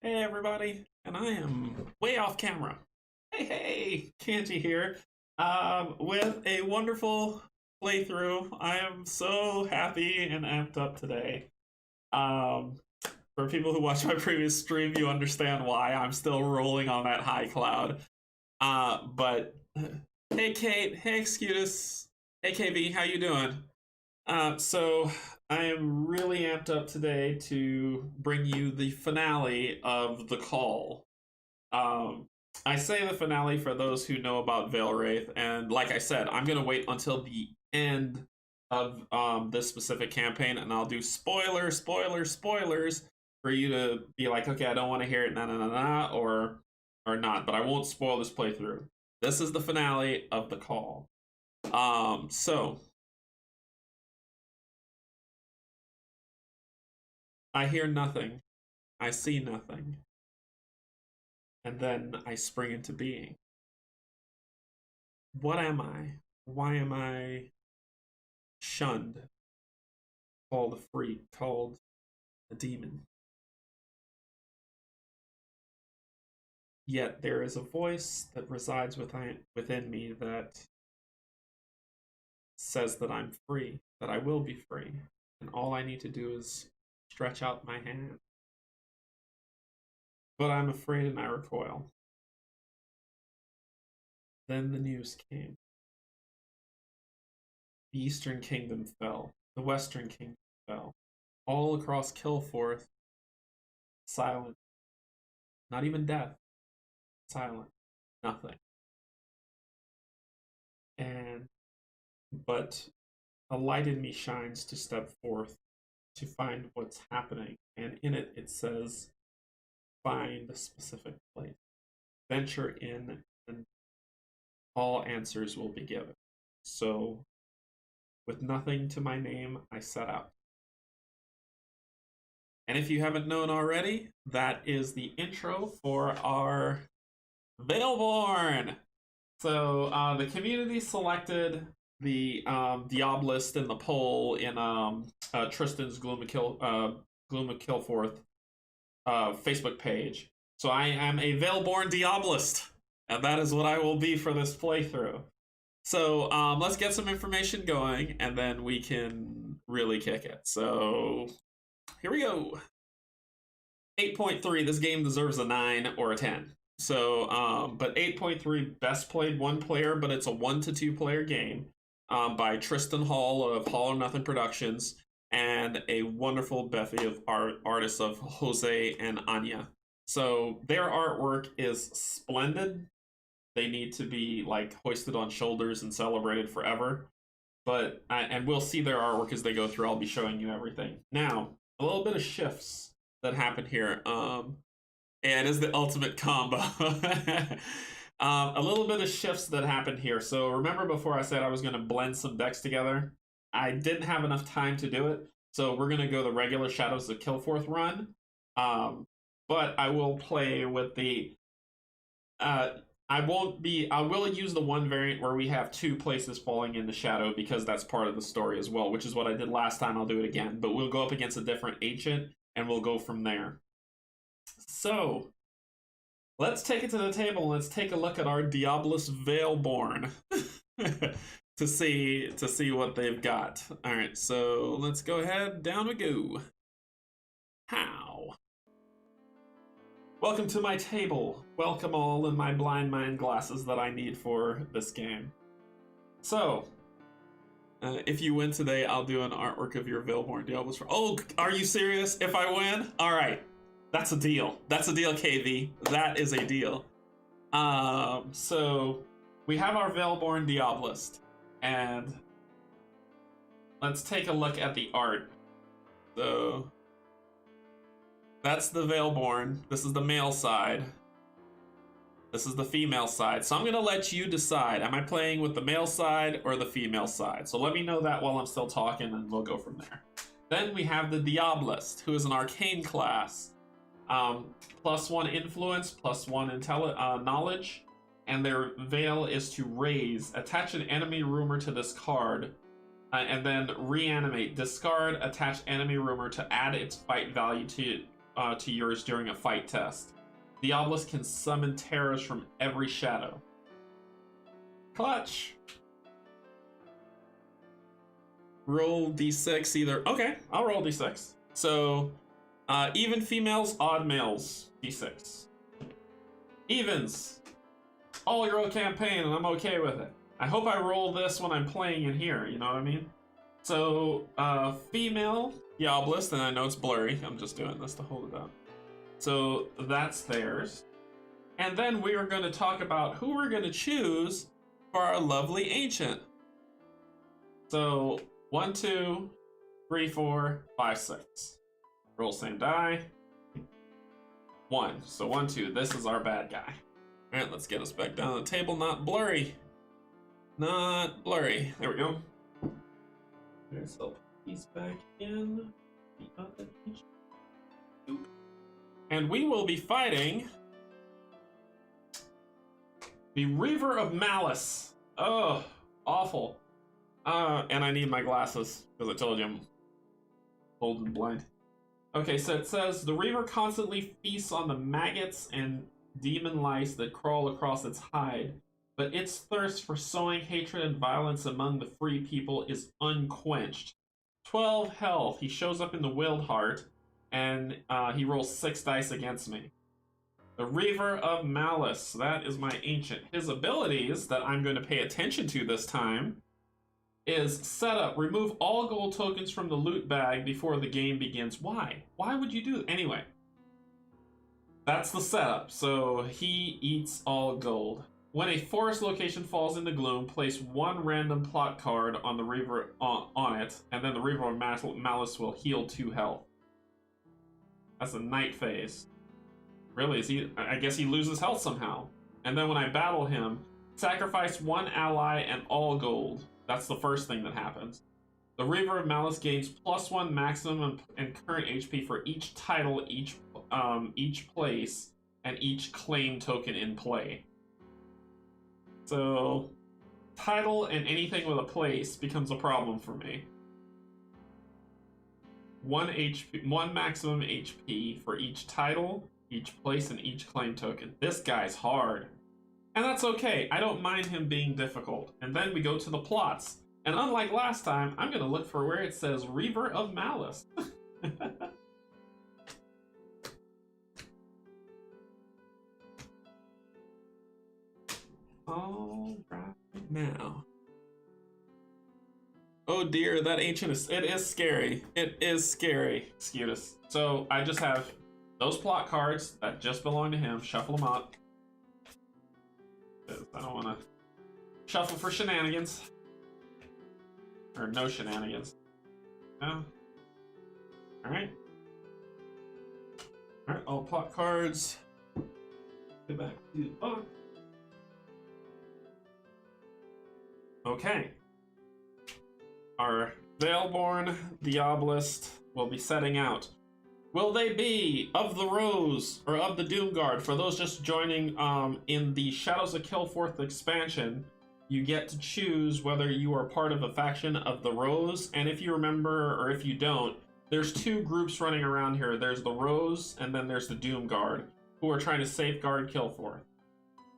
Hey everybody, and I am way off camera. Hey, Canje here, with a wonderful playthrough. I am so happy and amped up today. Um, for people who watched my previous stream, you understand why I'm still rolling on that high cloud. But hey Kate, hey Excutus, hey KV, how you doing? So I am really amped up today to bring you the finale of The Call. Um, I say the finale for those who know about Veil Wraith, and like I said, I'm gonna wait until the end of this specific campaign, and I'll do spoilers for you to be like, okay, I don't want to hear it, or not, but I won't spoil this playthrough. This is the finale of The Call. So I hear nothing. I see nothing. And then I spring into being. What am I? Why am I shunned? Called a freak, called a demon. Yet there is a voice that resides within me that says that I'm free, that I will be free. And all I need to do is stretch out my hand. But I'm afraid and I recoil. Then the news came. The Eastern Kingdom fell. The Western Kingdom fell. All across Kilforth, silent. Not even death. Silent. Nothing. But a light in me shines to step forth to find what's happening. And in it, it says, find a specific place. Venture in, and all answers will be given. So, with nothing to my name, I set out. And if you haven't known already, that is the intro for our Veilborn. So, the community selected the Diabolist in the poll in Tristan's Gloom of Kilforth Facebook page. So I am a Veilborn Diabolist, and that is what I will be for this playthrough. So let's get some information going, and then we can really kick it. So here we go. 8.3, this game deserves a 9 or a 10. So, but 8.3, best played one player, but it's a 1 to 2 player game by Tristan Hall of Hall or Nothing Productions, and a wonderful bevy of artists of Jose and Anya. So their artwork is splendid. They need to be like hoisted on shoulders and celebrated forever. But and we'll see their artwork as they go through. I'll be showing you everything. Now, a little bit of shifts that happen here. And it is the ultimate combo. A little bit of shifts that happened here. So remember before I said I was going to blend some decks together? I didn't have enough time to do it, so we're going to go the regular Shadows of Kilforth run. But I will play with the... I will use the one variant where we have 2 places falling into Shadow, because that's part of the story as well, which is what I did last time. I'll do it again. But we'll go up against a different Ancient, and we'll go from there. So, let's take it to the table and let's take a look at our Diabolist Veilborn. to see what they've got. All right, so let's go ahead. Down we go. How? Welcome to my table. Welcome all in my blind mind glasses that I need for this game. So, if you win today, I'll do an artwork of your Veilborn Diabolist. Oh, are you serious? If I win? All right, that's a deal. That's a deal, KV. That is a deal. So we have our Veilborn Diabolist. And let's take a look at the art. So that's the Veilborn. This is the male side. This is the female side. So I'm gonna let you decide. Am I playing with the male side or the female side? So let me know that while I'm still talking, and we'll go from there. Then we have the Diabolist, who is an arcane class. +1 influence, +1 knowledge. And their veil is to raise. Attach an enemy rumor to this card, and then reanimate. Discard attached enemy rumor to add its fight value to to yours during a fight test. The obelisk can summon terrors from every shadow. Clutch. Roll d6 either. Okay, I'll roll d6. So, even females, odd males, d6. Evens. All hero campaign, and I'm okay with it. I hope I roll this when I'm playing in here, you know what I mean? So, female, the obelisk, and I know it's blurry. I'm just doing this to hold it up. So, that's theirs. And then we are going to talk about who we're going to choose for our lovely ancient. So, 1, 2, 3, 4, 5, 6. Roll same die. 1. So 1, 2. This is our bad guy. Alright, let's get us back down the table. Not blurry. Not blurry. There we go. There's the piece back in. The other piece. And we will be fighting the Reaver of Malice. Oh, awful. And I need my glasses, because I told you I'm old and blind. Okay, so it says, the Reaver constantly feasts on the maggots and demon lice that crawl across its hide, but its thirst for sowing hatred and violence among the free people is unquenched. 12 health. He shows up in the Willed Heart, and he rolls 6 dice against me. The Reaver of Malice. That is my ancient. His abilities that I'm going to pay attention to this time is setup. Remove all gold tokens from the loot bag before the game begins. Why? Why would you do that? Anyway, that's the setup. So he eats all gold. When a forest location falls into gloom, place 1 random plot card on the Reaver on it, and then the Reaver of Malice will heal 2 health. That's a night phase. Really? Is he? I guess he loses health somehow. And then when I battle him, sacrifice 1 ally and all gold. That's the first thing that happens. The Reaver of Malice gains +1 maximum and current HP for each title, each place, and each claim token in play. So, title and anything with a place becomes a problem for me. 1 maximum HP for each title, each place, and each claim token. This guy's hard. And that's okay. I don't mind him being difficult. And then we go to the plots. And unlike last time, I'm going to look for where it says Reaver of Malice. All right now. Oh dear, that ancient is, it is scary. It is scary, Scutus. So I just have those plot cards that just belong to him. Shuffle them up. I don't want to shuffle for shenanigans. Or no shenanigans. No. Alright. Alright, all plot cards. Go back to the box. Okay. Our Veilborn, the Obelisk, will be setting out. Will they be of the Rose or of the Doomguard? For those just joining in the Shadows of Kilforth expansion, you get to choose whether you are part of a faction of the Rose, and if you remember, or if you don't, there's 2 groups running around here. There's the Rose, and then there's the Doomguard, who are trying to safeguard Kilforth.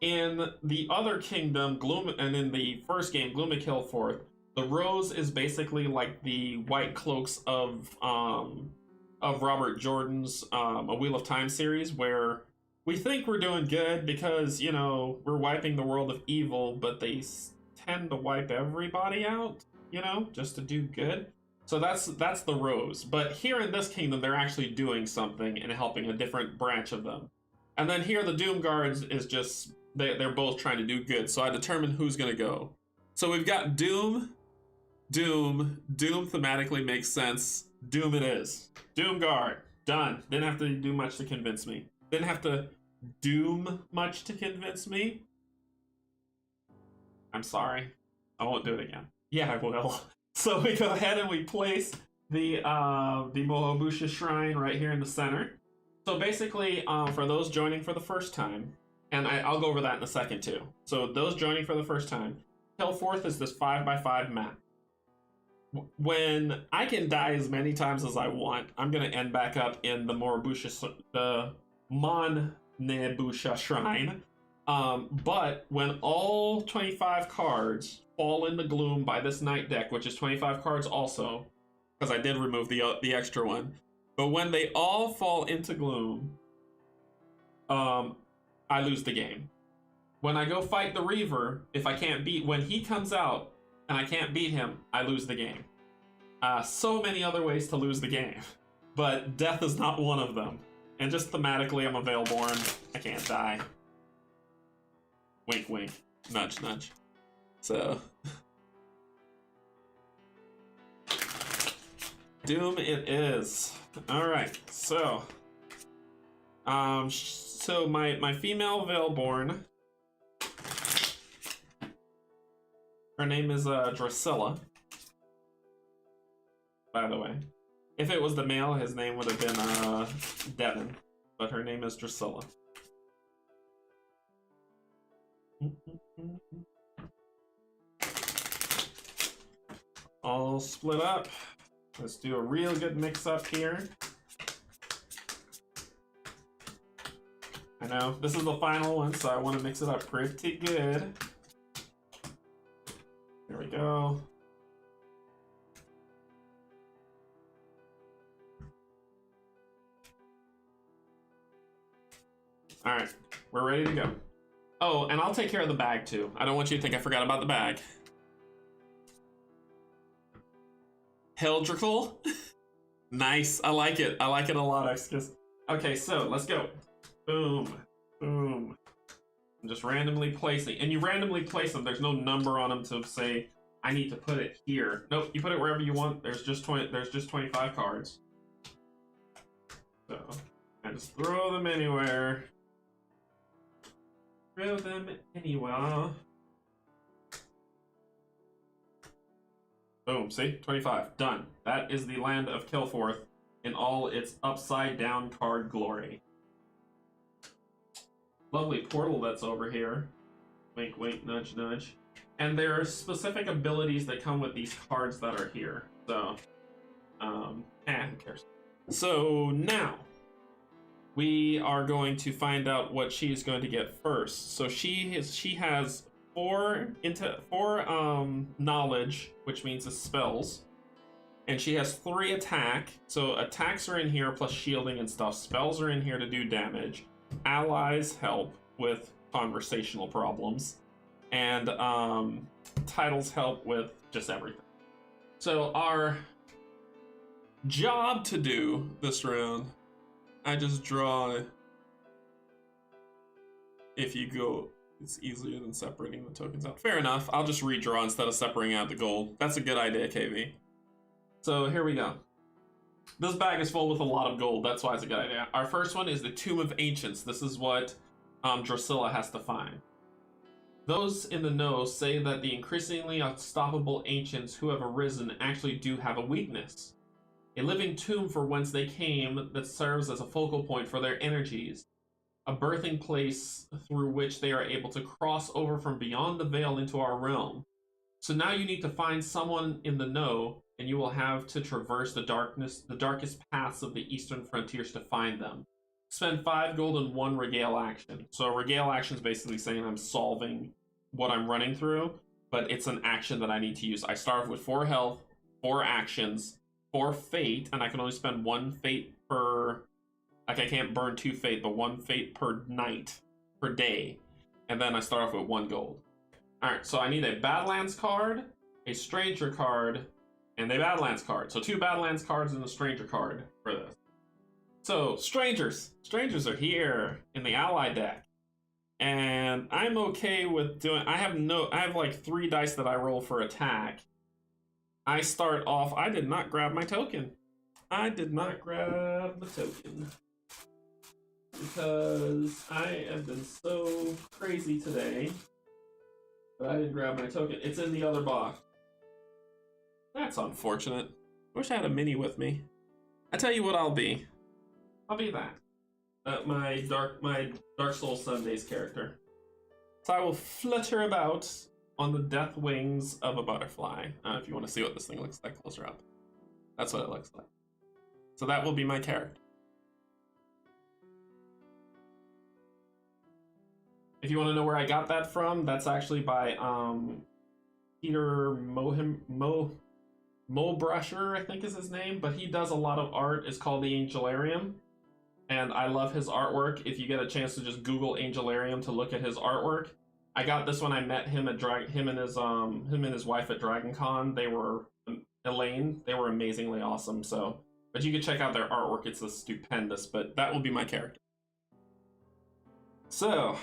In the other kingdom, and in the first game, Gloom of Kilforth, the Rose is basically like the White Cloaks of Robert Jordan's A Wheel of Time series, where we think we're doing good because, you know, we're wiping the world of evil, but they tend to wipe everybody out, you know, just to do good. So that's the Rose. But here in this kingdom, they're actually doing something and helping a different branch of them. And then here, the Doom Guards is just, they're both trying to do good. So I determined who's going to go. So we've got Doom. Doom thematically makes sense. Doom it is. Doom Guard. Done. Didn't have to do much to convince me. Didn't have to doom much to convince me. I'm sorry. I won't do it again. Yeah, I will. So we go ahead and we place the Mohobusha Shrine right here in the center. So basically, for those joining for the first time, and I'll go over that in a second too. So those joining for the first time, Kilforth is this 5x5 map. when I can die as many times as I want, I'm gonna end back up in the Mon Nebusha Shrine. But when all 25 cards fall in the Gloom by this night deck, which is 25 cards also, because I did remove the extra one, but when they all fall into Gloom, I lose the game. When I go fight the Reaver, if I can't beat, when he comes out and I can't beat him, I lose the game. So many other ways to lose the game, but death is not one of them. And just thematically, I'm a Veilborn. I can't die. Wink, wink. Nudge, nudge. So... Doom it is. Alright, so... so my female Veilborn... Her name is Drusilla. By the way. If it was the male, his name would have been Devin. But her name is Drusilla. All split up. Let's do a real good mix up here. I know, this is the final one, so I want to mix it up pretty good. There we go. Alright, we're ready to go. Oh, and I'll take care of the bag too. I don't want you to think I forgot about the bag. Heldrical? Nice, I like it. I like it a lot, Excuse. Okay, so let's go. Boom, boom. I'm just randomly placing, and you randomly place them. There's no number on them to say, I need to put it here. Nope, you put it wherever you want. There's just 25 cards. So, I just throw them anywhere. Throw them anywhere. Boom, see? 25. Done. That is the land of Kilforth in all its upside down card glory. Lovely portal that's over here. Wink, wink, nudge, nudge. And there are specific abilities that come with these cards that are here. So, who cares? So now, we are going to find out what she's going to get first. So she has four knowledge, which means it's spells, and she has 3 attack. So attacks are in here plus shielding and stuff. Spells are in here to do damage. Allies help with conversational problems, and titles help with just everything. So our job to do this round, I just draw. If you go, it's easier than separating the tokens out. Fair enough. I'll just redraw instead of separating out the gold. That's a good idea, KV. So here we go. This bag is full with a lot of gold. That's why it's a good idea. Our first one is the Tomb of Ancients. This is what Drusilla has to find. Those in the know say that the increasingly unstoppable ancients who have arisen actually do have a weakness. A living tomb for whence they came that serves as a focal point for their energies. A birthing place through which they are able to cross over from beyond the veil into our realm. So now you need to find someone in the know, and you will have to traverse the darkest paths of the eastern frontiers to find them. Spend 5 gold and 1 regale action. So a regale action is basically saying I'm solving what I'm running through, but it's an action that I need to use. I start with 4 health, 4 actions, 4 fate, and I can only spend 1 fate per... Like, I can't burn 2 fate, but 1 fate per night, per day. And then I start off with 1 gold. Alright, so I need a Badlands card, a Stranger card, and a Badlands card. So 2 Badlands cards and a Stranger card for this. So, Strangers. Strangers are here in the ally deck. And I'm okay with doing... I have like 3 dice that I roll for attack. I start off... I did not grab my token. I did not grab the token. Because I have been so crazy today that I didn't grab my token. It's in the other box. That's unfortunate. Wish I had a mini with me. I tell you what I'll be. I'll be that. My Dark Souls Sundays character. So I will flutter about on the death wings of a butterfly. If you want to see what this thing looks like closer up. That's what it looks like. So that will be my character. If you want to know where I got that from, that's actually by Peter Mobrusher, I think is his name, but he does a lot of art. It's called the Angelarium, and I love his artwork. If you get a chance to just Google Angelarium to look at his artwork, I got this when I met him at him and his wife at Dragon Con. They were Elaine. They were amazingly awesome. So, but you can check out their artwork. It's stupendous. But that will be my character. So,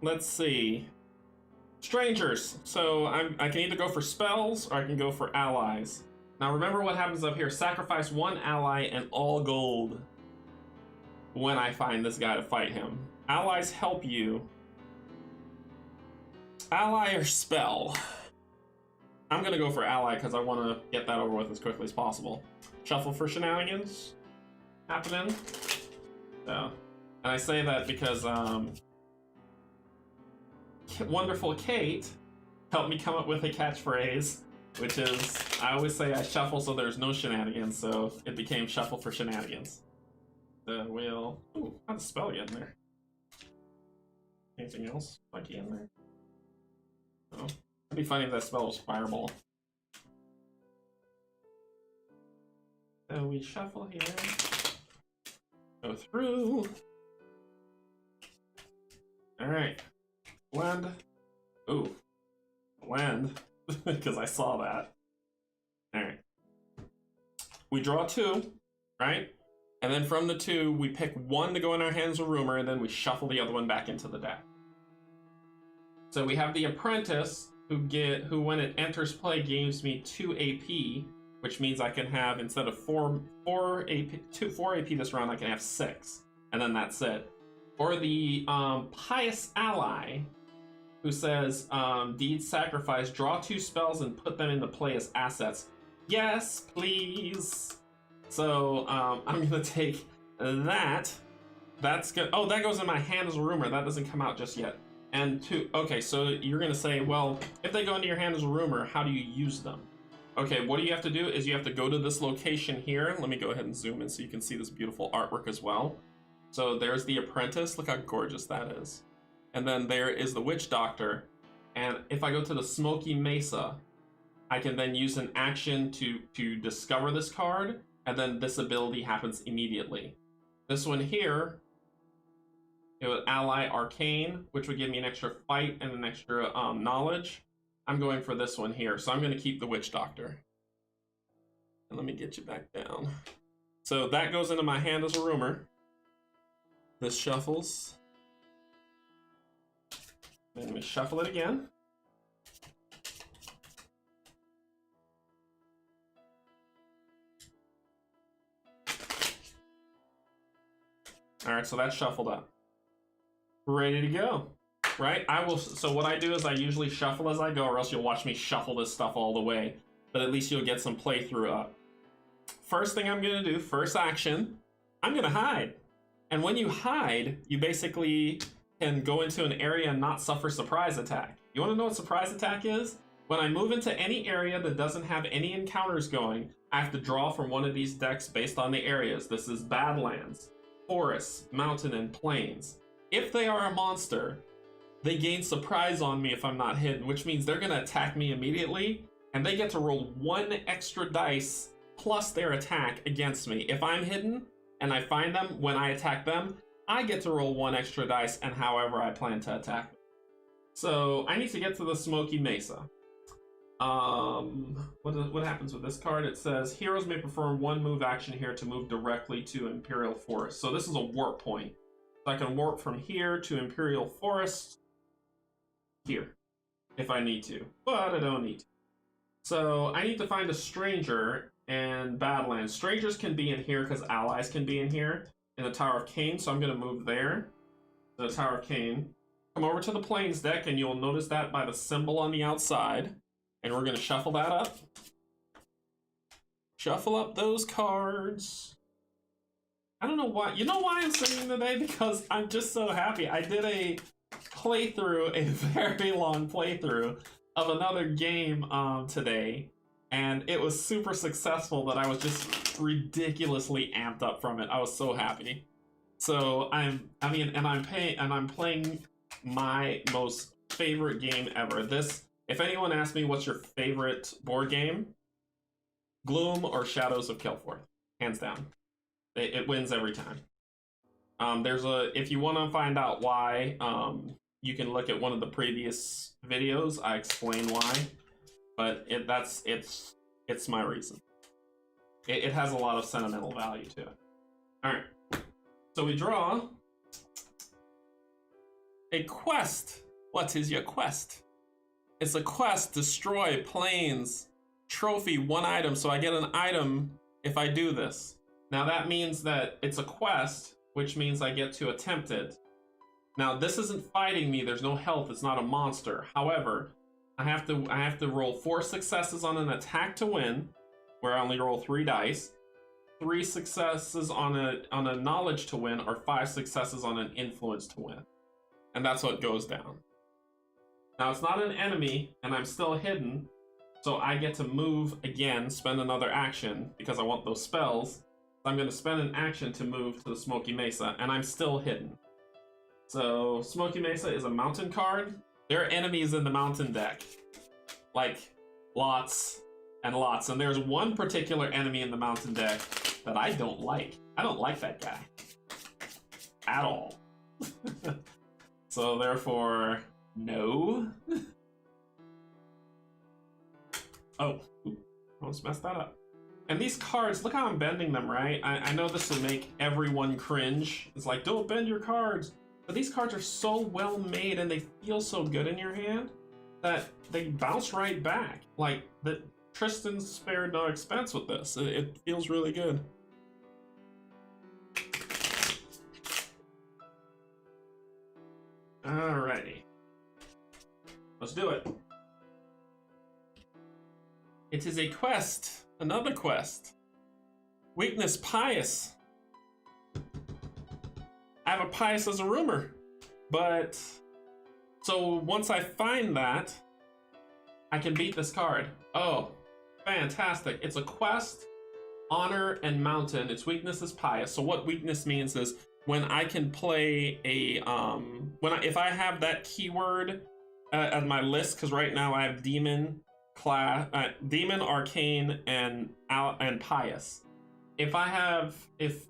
let's see. Strangers. So I can either go for spells or I can go for allies. Now remember what happens up here. Sacrifice one ally and all gold when I find this guy to fight him. Allies help you. Ally or spell? I'm gonna go for ally because I want to get that over with as quickly as possible. Shuffle for shenanigans happening. So, and I say that because wonderful Kate helped me come up with a catchphrase, which is, I always say I shuffle so there's no shenanigans, so it became shuffle for shenanigans. So we'll... Ooh, how'd the spell get in there? Anything else funky in there? Oh, it'd be funny if that spell was fireball. So we shuffle here. Go through. Alright. Blend. Ooh. Blend. Because I saw that. Alright. We draw two, right? And then from the two, we pick one to go in our hands of rumor, and then we shuffle the other one back into the deck. So we have the apprentice, who when it enters play gives me 2 AP, which means I can have, instead of 4 AP this round, I can have 6. And then that's it. Or the pious ally, who says, deed sacrifice, draw 2 spells and put them into play as assets. Yes, please. So I'm gonna take that. That's good. Oh, that goes in my hand as a rumor. That doesn't come out just yet. And okay, so you're gonna say, well, if they go into your hand as a rumor, how do you use them? Okay, what you have to do is you have to go to this location here. Let me go ahead and zoom in so you can see this beautiful artwork as well. So there's the apprentice. Look how gorgeous that is. And then there is the witch doctor. And if I go to the smoky mesa, I can then use an action to discover this card, and then this ability happens immediately. This one here, it would ally arcane, which would give me an extra fight and an extra knowledge. I'm going for this one here, so I'm going to keep the witch doctor. And let me get you back down. So that goes into my hand as a rumor. This shuffles. Then we shuffle it again. All right, so that's shuffled up. Ready to go, right? So what I do is I usually shuffle as I go, or else you'll watch me shuffle this stuff all the way, but at least you'll get some playthrough up. First thing I'm gonna do, first action, I'm gonna hide. And when you hide, you basically can go into an area and not suffer surprise attack. You wanna know what surprise attack is? When I move into any area that doesn't have any encounters going, I have to draw from one of these decks based on the areas. This is Badlands, Forests, Mountain, and Plains. If they are a monster, they gain surprise on me if I'm not hidden, which means they're gonna attack me immediately, and they get to roll 1 extra dice plus their attack against me. If I'm hidden and I find them when I attack them, I get to roll 1 extra dice and however I plan to attack them. So I need to get to the Smoky Mesa. What happens with this card? It says heroes may perform 1 move action here to move directly to Imperial Forest. So this is a warp point. So I can warp from here to Imperial Forest here if I need to, but I don't need to. So I need to find a stranger in Badlands. Strangers can be in here because allies can be in here in the Tower of Cain. So I'm going to move there, the Tower of Cain. Come over to the Plains deck, and you'll notice that by the symbol on the outside. And we're going to shuffle that up. Shuffle up those cards. I don't know why. You know why I'm singing today? Because I'm just so happy. I did a playthrough, a very long playthrough of another game today, and it was super successful that I was just ridiculously amped up from it. I was so happy. So I'm playing my most favorite game ever. This, if anyone asks me what's your favorite board game, Gloom or Shadows of Kilforth, hands down. It wins every time. If you want to find out why, you can look at one of the previous videos. I explain why, but it's my reason. It has a lot of sentimental value to it. All right, so we draw a quest. What is your quest? It's a quest: destroy planes, trophy, 1 item. So I get an item if I do this. Now that means that it's a quest, which means I get to attempt it. Now this isn't fighting me, there's no health, it's not a monster. However, I have to roll 4 successes on an attack to win, where I only roll 3 dice, 3 successes on a knowledge to win, or 5 successes on an influence to win. And that's what goes down. Now it's not an enemy, and I'm still hidden, so I get to move again, spend another action, because I want those spells. I'm going to spend an action to move to the Smoky Mesa, and I'm still hidden. So, Smoky Mesa is a mountain card. There are enemies in the mountain deck. Like, lots and lots. And there's one particular enemy in the mountain deck that I don't like. I don't like that guy. At all. So, therefore, no. Oh, almost messed that up. And these cards, look how I'm bending them, right? I know this will make everyone cringe. It's like, don't bend your cards. But these cards are so well made and they feel so good in your hand that they bounce right back. Like, Tristan spared no expense with this. It feels really good. Alrighty. Let's do it. It is a quest. Another quest. Weakness, pious. I have a pious as a rumor, but so once I find that, I can beat this card. Oh, fantastic. It's a quest, honor, and mountain. Its weakness is pious. So what weakness means is when I can play a, if I have that keyword at my list, because right now I have demon, demon, arcane, and pious. If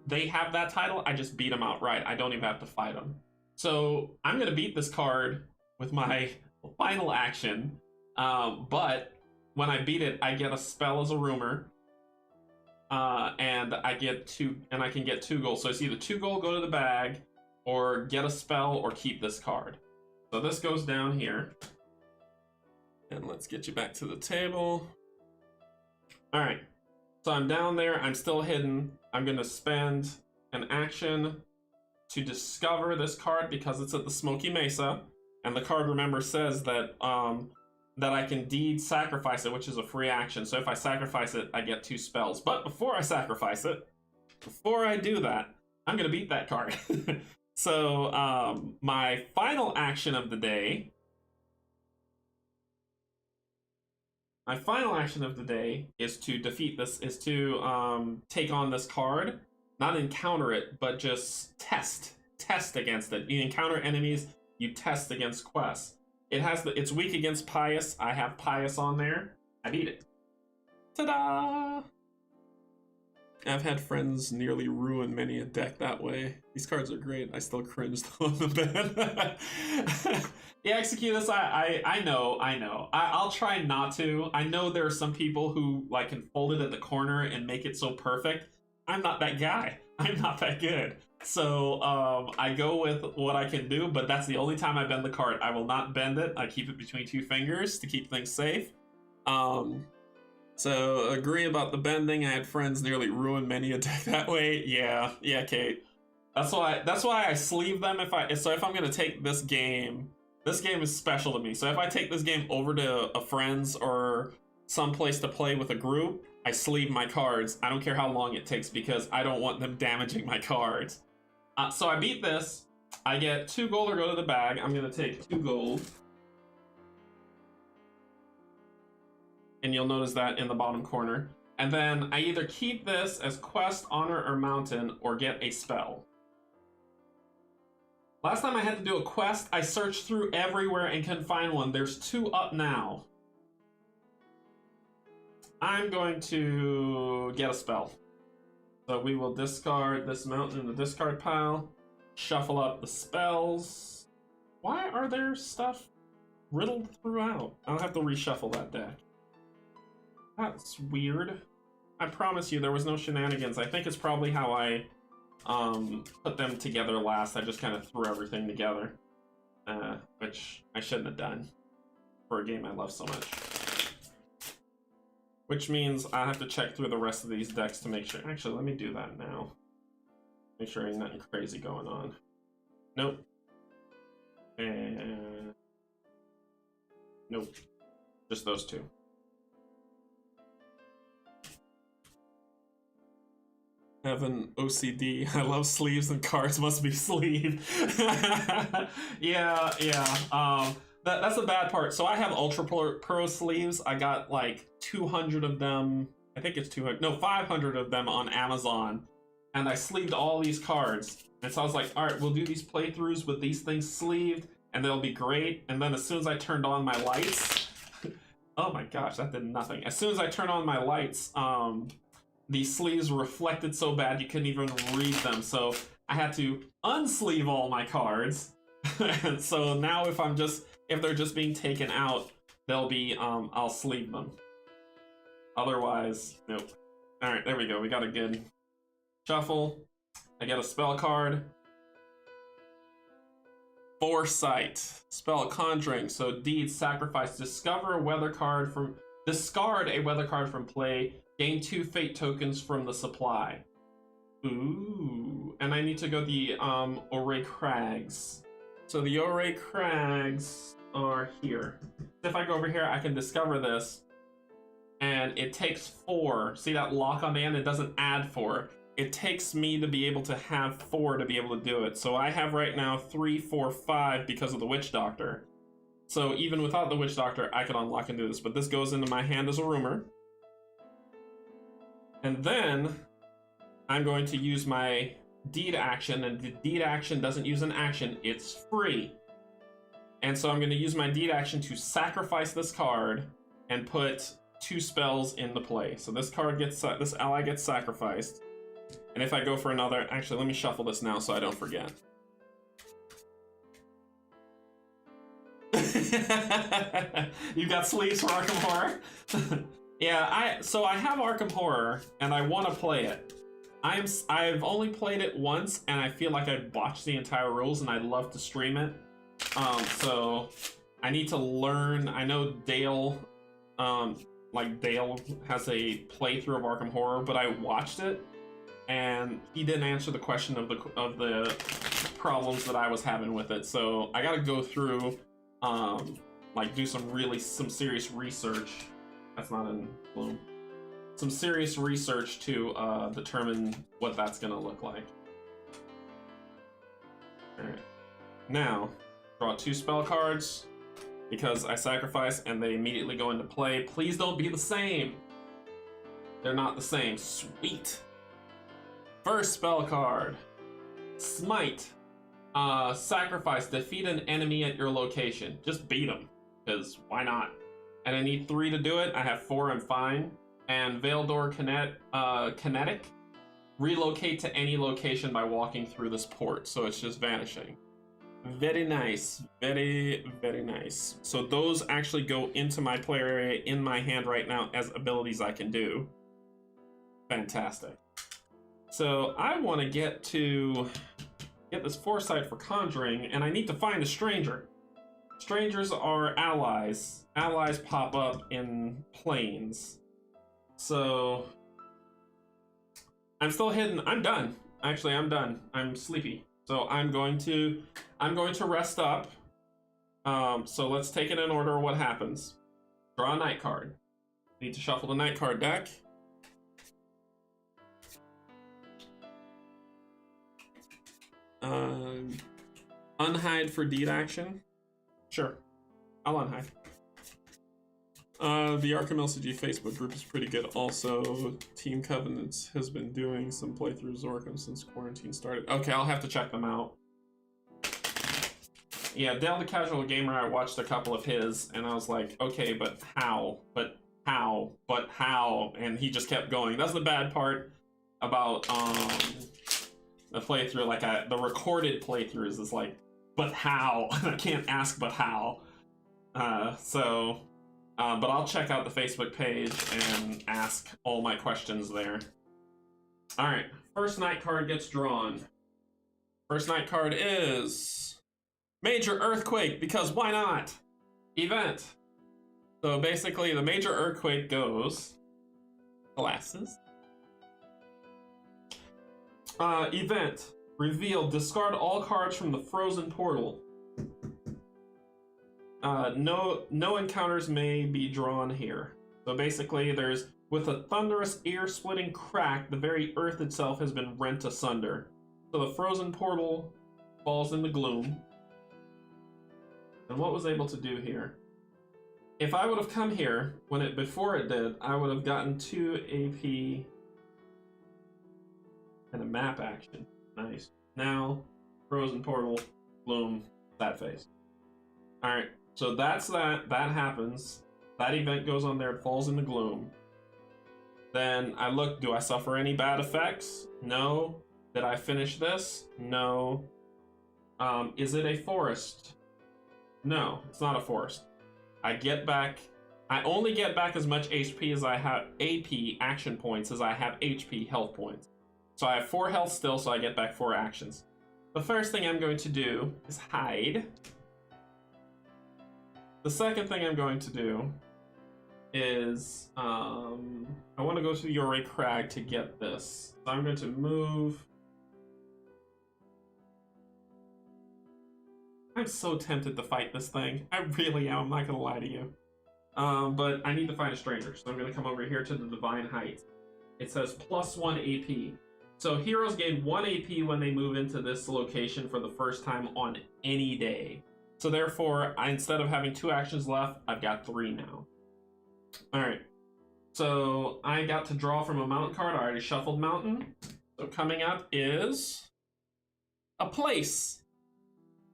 they have that title, I just beat them outright. I don't even have to fight them. So I'm gonna beat this card with my final action. But when I beat it, I get a spell as a rumor. And I can get 2 gold. So it's either 2 gold, go to the bag, or get a spell, or keep this card. So this goes down here. And let's get you back to the table. All right. So I'm down there, I'm still hidden. I'm gonna spend an action to discover this card because it's at the Smoky Mesa. And the card, remember, says that that I can deed sacrifice it, which is a free action. So if I sacrifice it, I get 2 spells. But before I sacrifice it, before I do that, I'm gonna beat that card. So my final action of the day, is to defeat this, is to take on this card, not encounter it, but just test against it. You encounter enemies, you test against quests. It's weak against pious. I have pious on there. I beat it. Ta-da! I've had friends nearly ruin many a deck that way. These cards are great. I still cringed on the bed. Yeah, execute this. I know. I'll try not to. I know there are some people who like can fold it at the corner and make it so perfect. I'm not that guy. I'm not that good. So I go with what I can do, but that's the only time I bend the card. I will not bend it. I keep it between 2 fingers to keep things safe. So agree about the bending. I had friends nearly ruin many a deck that way. Yeah, Kate. That's why I sleeve them if I'm gonna take this game is special to me. So if I take this game over to a friend's or someplace to play with a group, I sleeve my cards. I don't care how long it takes because I don't want them damaging my cards. So I beat this. I get 2 gold or go to the bag. I'm gonna take 2 gold. and you'll notice that in the bottom corner. And then I either keep this as quest, honor, or mountain, or get a spell. Last time I had to do a quest, I searched through everywhere and couldn't find one. There's 2 up now. I'm going to get a spell. So we will discard this mountain in the discard pile, shuffle up the spells. Why are there stuff riddled throughout? I'll have to reshuffle that deck. That's weird. I promise you there was no shenanigans. I think it's probably how I put them together last. I just kind of threw everything together, which I shouldn't have done for a game I love so much. Which means I have to check through the rest of these decks to make sure. Actually, let me do that now. Make sure ain't nothing crazy going on. Nope. And nope. Just those 2. Evan OCD. I love sleeves and cards must be sleeved. Yeah. That's the bad part. So I have Ultra Pro sleeves. I got like 200 of them. I think it's 200. No, 500 of them on Amazon. And I sleeved all these cards. And so I was like, all right, we'll do these playthroughs with these things sleeved, and they'll be great. And then as soon as I turned on my lights, oh my gosh, that did nothing. As soon as I turned on my lights, the sleeves reflected so bad you couldn't even read them. So I had to unsleeve all my cards. And so now if they're just being taken out, they'll be, I'll sleeve them. Otherwise, nope. All right, there we go. We got a good shuffle. I get a spell card. Foresight. Spell Conjuring. So deed, sacrifice, discover a weather card from, discard a weather card from play, gain 2 fate tokens from the supply. Ooh. And I need to go the Oray Crags. So the Oray Crags are here. If I go over here, I can discover this, and it takes 4. See that lock on the end? It doesn't add 4. It takes me to be able to have 4 to be able to do it. So I have right now 3, 4, 5 because of the Witch Doctor. So even without the Witch Doctor, I could unlock and do this. But this goes into my hand as a rumor. And then I'm going to use my deed action, and the deed action doesn't use an action, it's free. And so I'm going to use my deed action to sacrifice this card and put 2 spells into play. So this ally gets sacrificed. And if I go for another, actually let me shuffle this now so I don't forget. You got sleeves for Arkham Horror? Yeah, so I have Arkham Horror and I want to play it. I've only played it once and I feel like I botched the entire rules and I'd love to stream it. So I need to learn. I know Dale, Dale has a playthrough of Arkham Horror, but I watched it and he didn't answer the question of the problems that I was having with it. So I got to go through, do some serious research. That's not in Gloom. Some serious research to determine what that's gonna look like. Alright. Now, draw 2 spell cards because I sacrifice and they immediately go into play. Please don't be the same. They're not the same. Sweet. First spell card. Smite. Sacrifice. Defeat an enemy at your location. Just beat them, because why not? And I need 3 to do it. I have 4, I'm fine. And Veildor Kinetic. Relocate to any location by walking through this port, so it's just vanishing. Very nice. Very, very nice. So those actually go into my player area in my hand right now as abilities I can do. Fantastic. So I want to get this Foresight for Conjuring, and I need to find a stranger. Strangers are allies. Allies pop up in planes. So I'm still hidden. I'm done. Actually, I'm done. I'm sleepy. So I'm going to rest up. So let's take it in order of what happens. Draw a night card. Need to shuffle the night card deck. Unhide for deed action. Sure, I'll unhide. The Arkham LCG Facebook group is pretty good. Also, Team Covenants has been doing some playthroughs of Arkham since quarantine started. Okay, I'll have to check them out. Yeah, Dale the Casual Gamer, I watched a couple of his, and I was like, okay, but how? But how? But how? And he just kept going. That's the bad part about the playthrough. Like, the recorded playthroughs is like, but how? I can't ask but how. But I'll check out the Facebook page and ask all my questions there. Alright, first night card gets drawn. First night card is Major Earthquake, because why not? Event. So basically, the Major Earthquake goes... Collapses. Event. Reveal. Discard all cards from the Frozen Portal. No encounters may be drawn here. So basically, with a thunderous, ear-splitting crack, the very earth itself has been rent asunder. So the Frozen Portal falls in the gloom. And what was able to do here? If I would have come here before it did, I would have gotten 2 AP and a map action. Nice. Now, Frozen Portal, gloom, sad face. Alright. So that's that. That happens. That event goes on there. It falls in the gloom. Then I look. Do I suffer any bad effects? No. Did I finish this? No. Is it a forest? No, it's not a forest. I only get back as much HP as I have AP action points as I have HP health points. So I have 4 health still, so I get back 4 actions. The first thing I'm going to do is hide. The second thing I'm going to do is, I want to go to the Yore Crag to get this. So I'm going to move. I'm so tempted to fight this thing. I really am, I'm not going to lie to you. But I need to find a stranger, so I'm going to come over here to the Divine Height. It says +1 AP. So heroes gain 1 AP when they move into this location for the first time on any day. So therefore, instead of having 2 actions left, I've got 3 now. Alright. So I got to draw from a mountain card. I already shuffled mountain. So coming up is a place.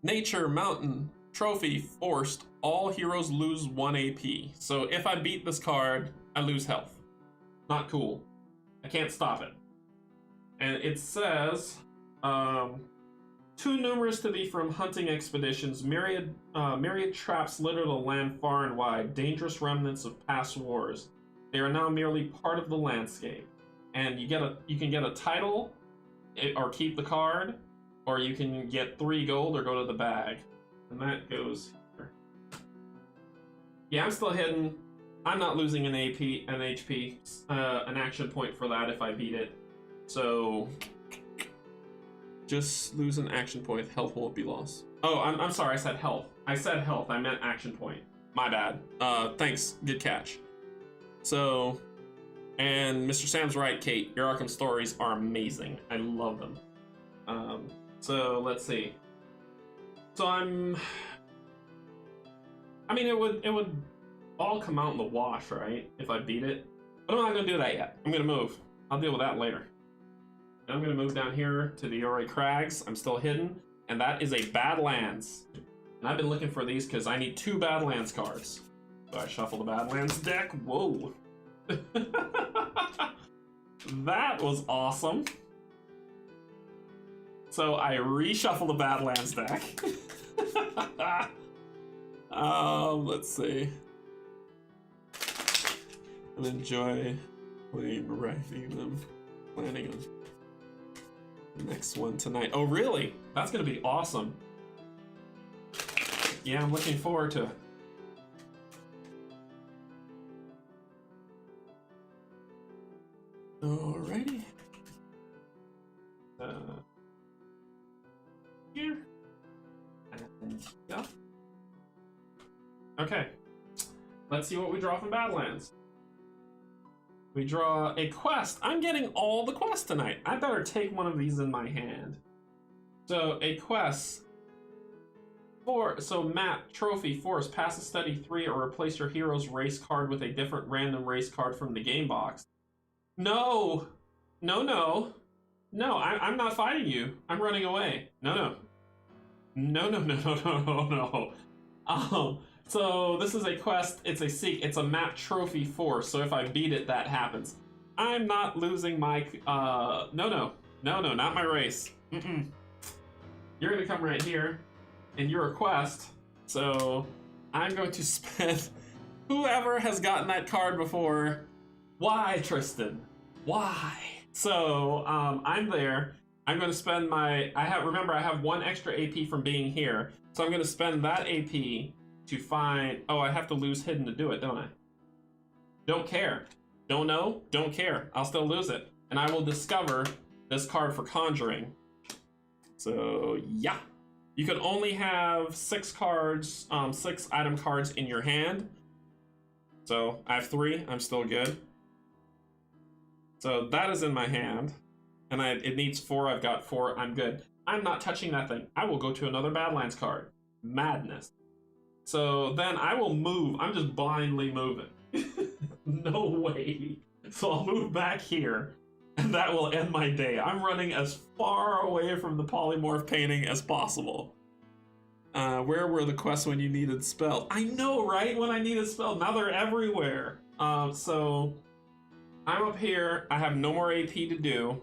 Nature, mountain, trophy, forced. All heroes lose 1 AP. So if I beat this card, I lose health. Not cool. I can't stop it. And it says... too numerous to be from hunting expeditions, myriad traps litter the land far and wide, dangerous remnants of past wars. They are now merely part of the landscape. And you can get a title, or keep the card, or you can get 3 gold or go to the bag. And that goes here. Yeah, I'm still hidden. I'm not losing an HP, an action point for that if I beat it. So... just lose an action point. Health won't be lost. Oh, I'm sorry. I said health. I meant action point. My bad. Thanks. Good catch. So, and Mr. Sam's right, Kate. Your Arkham stories are amazing. I love them. So let's see. So I mean, it would all come out in the wash, right? If I beat it. But I'm not gonna do that yet. I'm gonna move. I'll deal with that later. I'm going to move down here to the Yore Crags. I'm still hidden. And that is a Badlands. And I've been looking for these because I need 2 Badlands cards. So I shuffle the Badlands deck. Whoa. That was awesome. So I reshuffle the Badlands deck. Let's see. And enjoy playing them. Planning on next one tonight. Oh, really? That's gonna be awesome. Yeah, I'm looking forward to it. Alrighty. Here. And yeah. Okay. Let's see what we draw from Badlands. We draw a quest. I'm getting all the quests tonight. I better take one of these in my hand. So, a quest. So map, trophy, force, pass a study 3, or replace your hero's race card with a different random race card from the game box. No! No, no. No, I'm not fighting you. I'm running away. No, no. No, no, no, no, no, no, no. So this is a quest, it's a seek, it's a map trophy force, so if I beat it, that happens. I'm not losing my, no, no. No, no, not my race. Mm-mm. You're gonna come right here, in your quest, so I'm going to spend whoever has gotten that card before. Why, Tristan? Why? So I'm there. I'm going to spend my. Remember I have 1 extra AP from being here, so I'm going to spend that AP to find. Oh, I have to lose hidden to do it, don't I? Don't care. Don't know. Don't care. I'll still lose it, and I will discover this card for conjuring. So yeah. You can only have 6 cards, 6 item cards in your hand. So I have 3, I'm still good. So that is in my hand. And it needs 4, I've got 4, I'm good. I'm not touching that thing. I will go to another Badlands card. Madness. So then I will move, I'm just blindly moving. No way. So I'll move back here. And that will end my day. I'm running as far away from the polymorph painting as possible. Where were the quests when you needed spells? I know, right? When I needed spells. Now they're everywhere. So I'm up here. I have no more AP to do.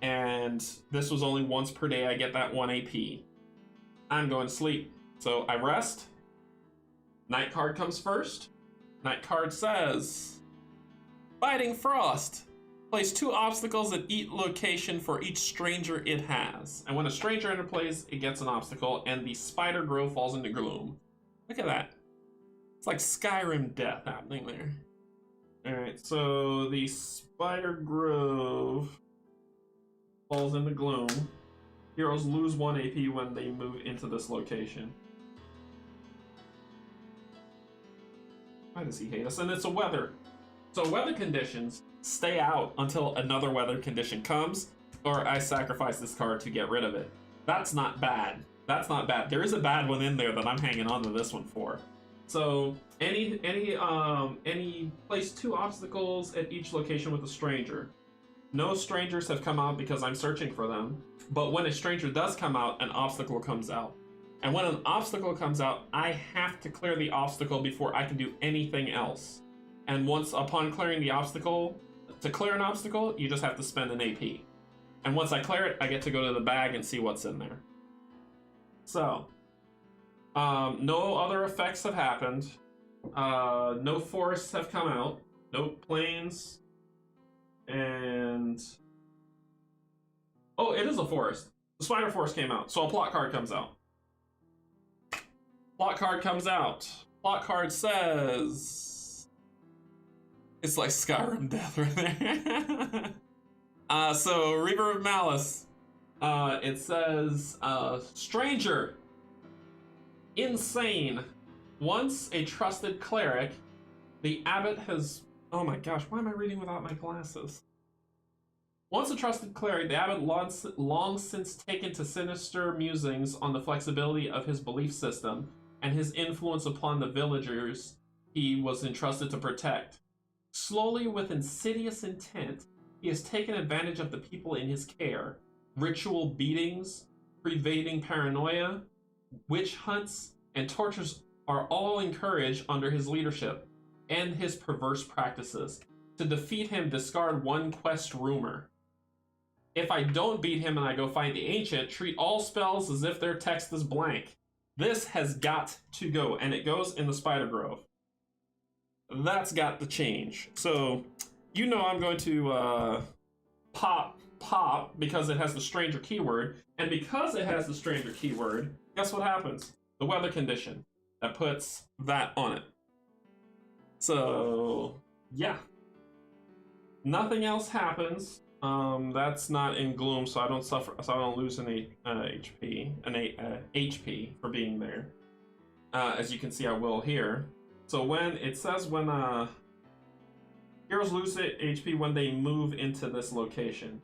And this was only once per day I get that 1 AP. I'm going to sleep. So I rest. Night card comes first. Night card says, Biting Frost. Place 2 obstacles at each location for each stranger it has. And when a stranger interplays, it gets an obstacle, and the spider grove falls into gloom. Look at that. It's like Skyrim death happening there. Alright, so the spider grove falls into gloom. Heroes lose 1 AP when they move into this location. Why does he hate us? And it's a weather. So weather conditions stay out until another weather condition comes, or I sacrifice this card to get rid of it. That's not bad. That's not bad. There is a bad one in there that I'm hanging on to this one for. So any place 2 obstacles at each location with a stranger. No strangers have come out because I'm searching for them. But when a stranger does come out, an obstacle comes out. And when an obstacle comes out, I have to clear the obstacle before I can do anything else. And upon clearing the obstacle, to clear an obstacle, you just have to spend an AP. And once I clear it, I get to go to the bag and see what's in there. So, no other effects have happened. No forests have come out. No plains. And... oh, it is a forest. The spider forest came out, so a plot card comes out. Plot card comes out. Plot card says... it's like Skyrim death right there. So, Reaver of Malice. It says, Stranger. Insane. Once a trusted cleric, the abbot has... oh my gosh, why am I reading without my glasses? Once a trusted cleric, the abbot long since taken to sinister musings on the flexibility of his belief system and his influence upon the villagers he was entrusted to protect. Slowly, with insidious intent, he has taken advantage of the people in his care. Ritual beatings, pervading paranoia, witch hunts, and tortures are all encouraged under his leadership and his perverse practices. To defeat him, discard 1 quest rumor. If I don't beat him and I go find the ancient, treat all spells as if their text is blank. This has got to go, and it goes in the Spider Grove. That's got to change. So, you know I'm going to pop because it has the stranger keyword. And because it has the stranger keyword, guess what happens? The weather condition that puts that on it. So, yeah. Nothing else happens. That's not in Gloom, so I don't suffer, so I don't lose any HP for being there. As you can see, I will here. So when it says when heroes lose HP when they move into this location.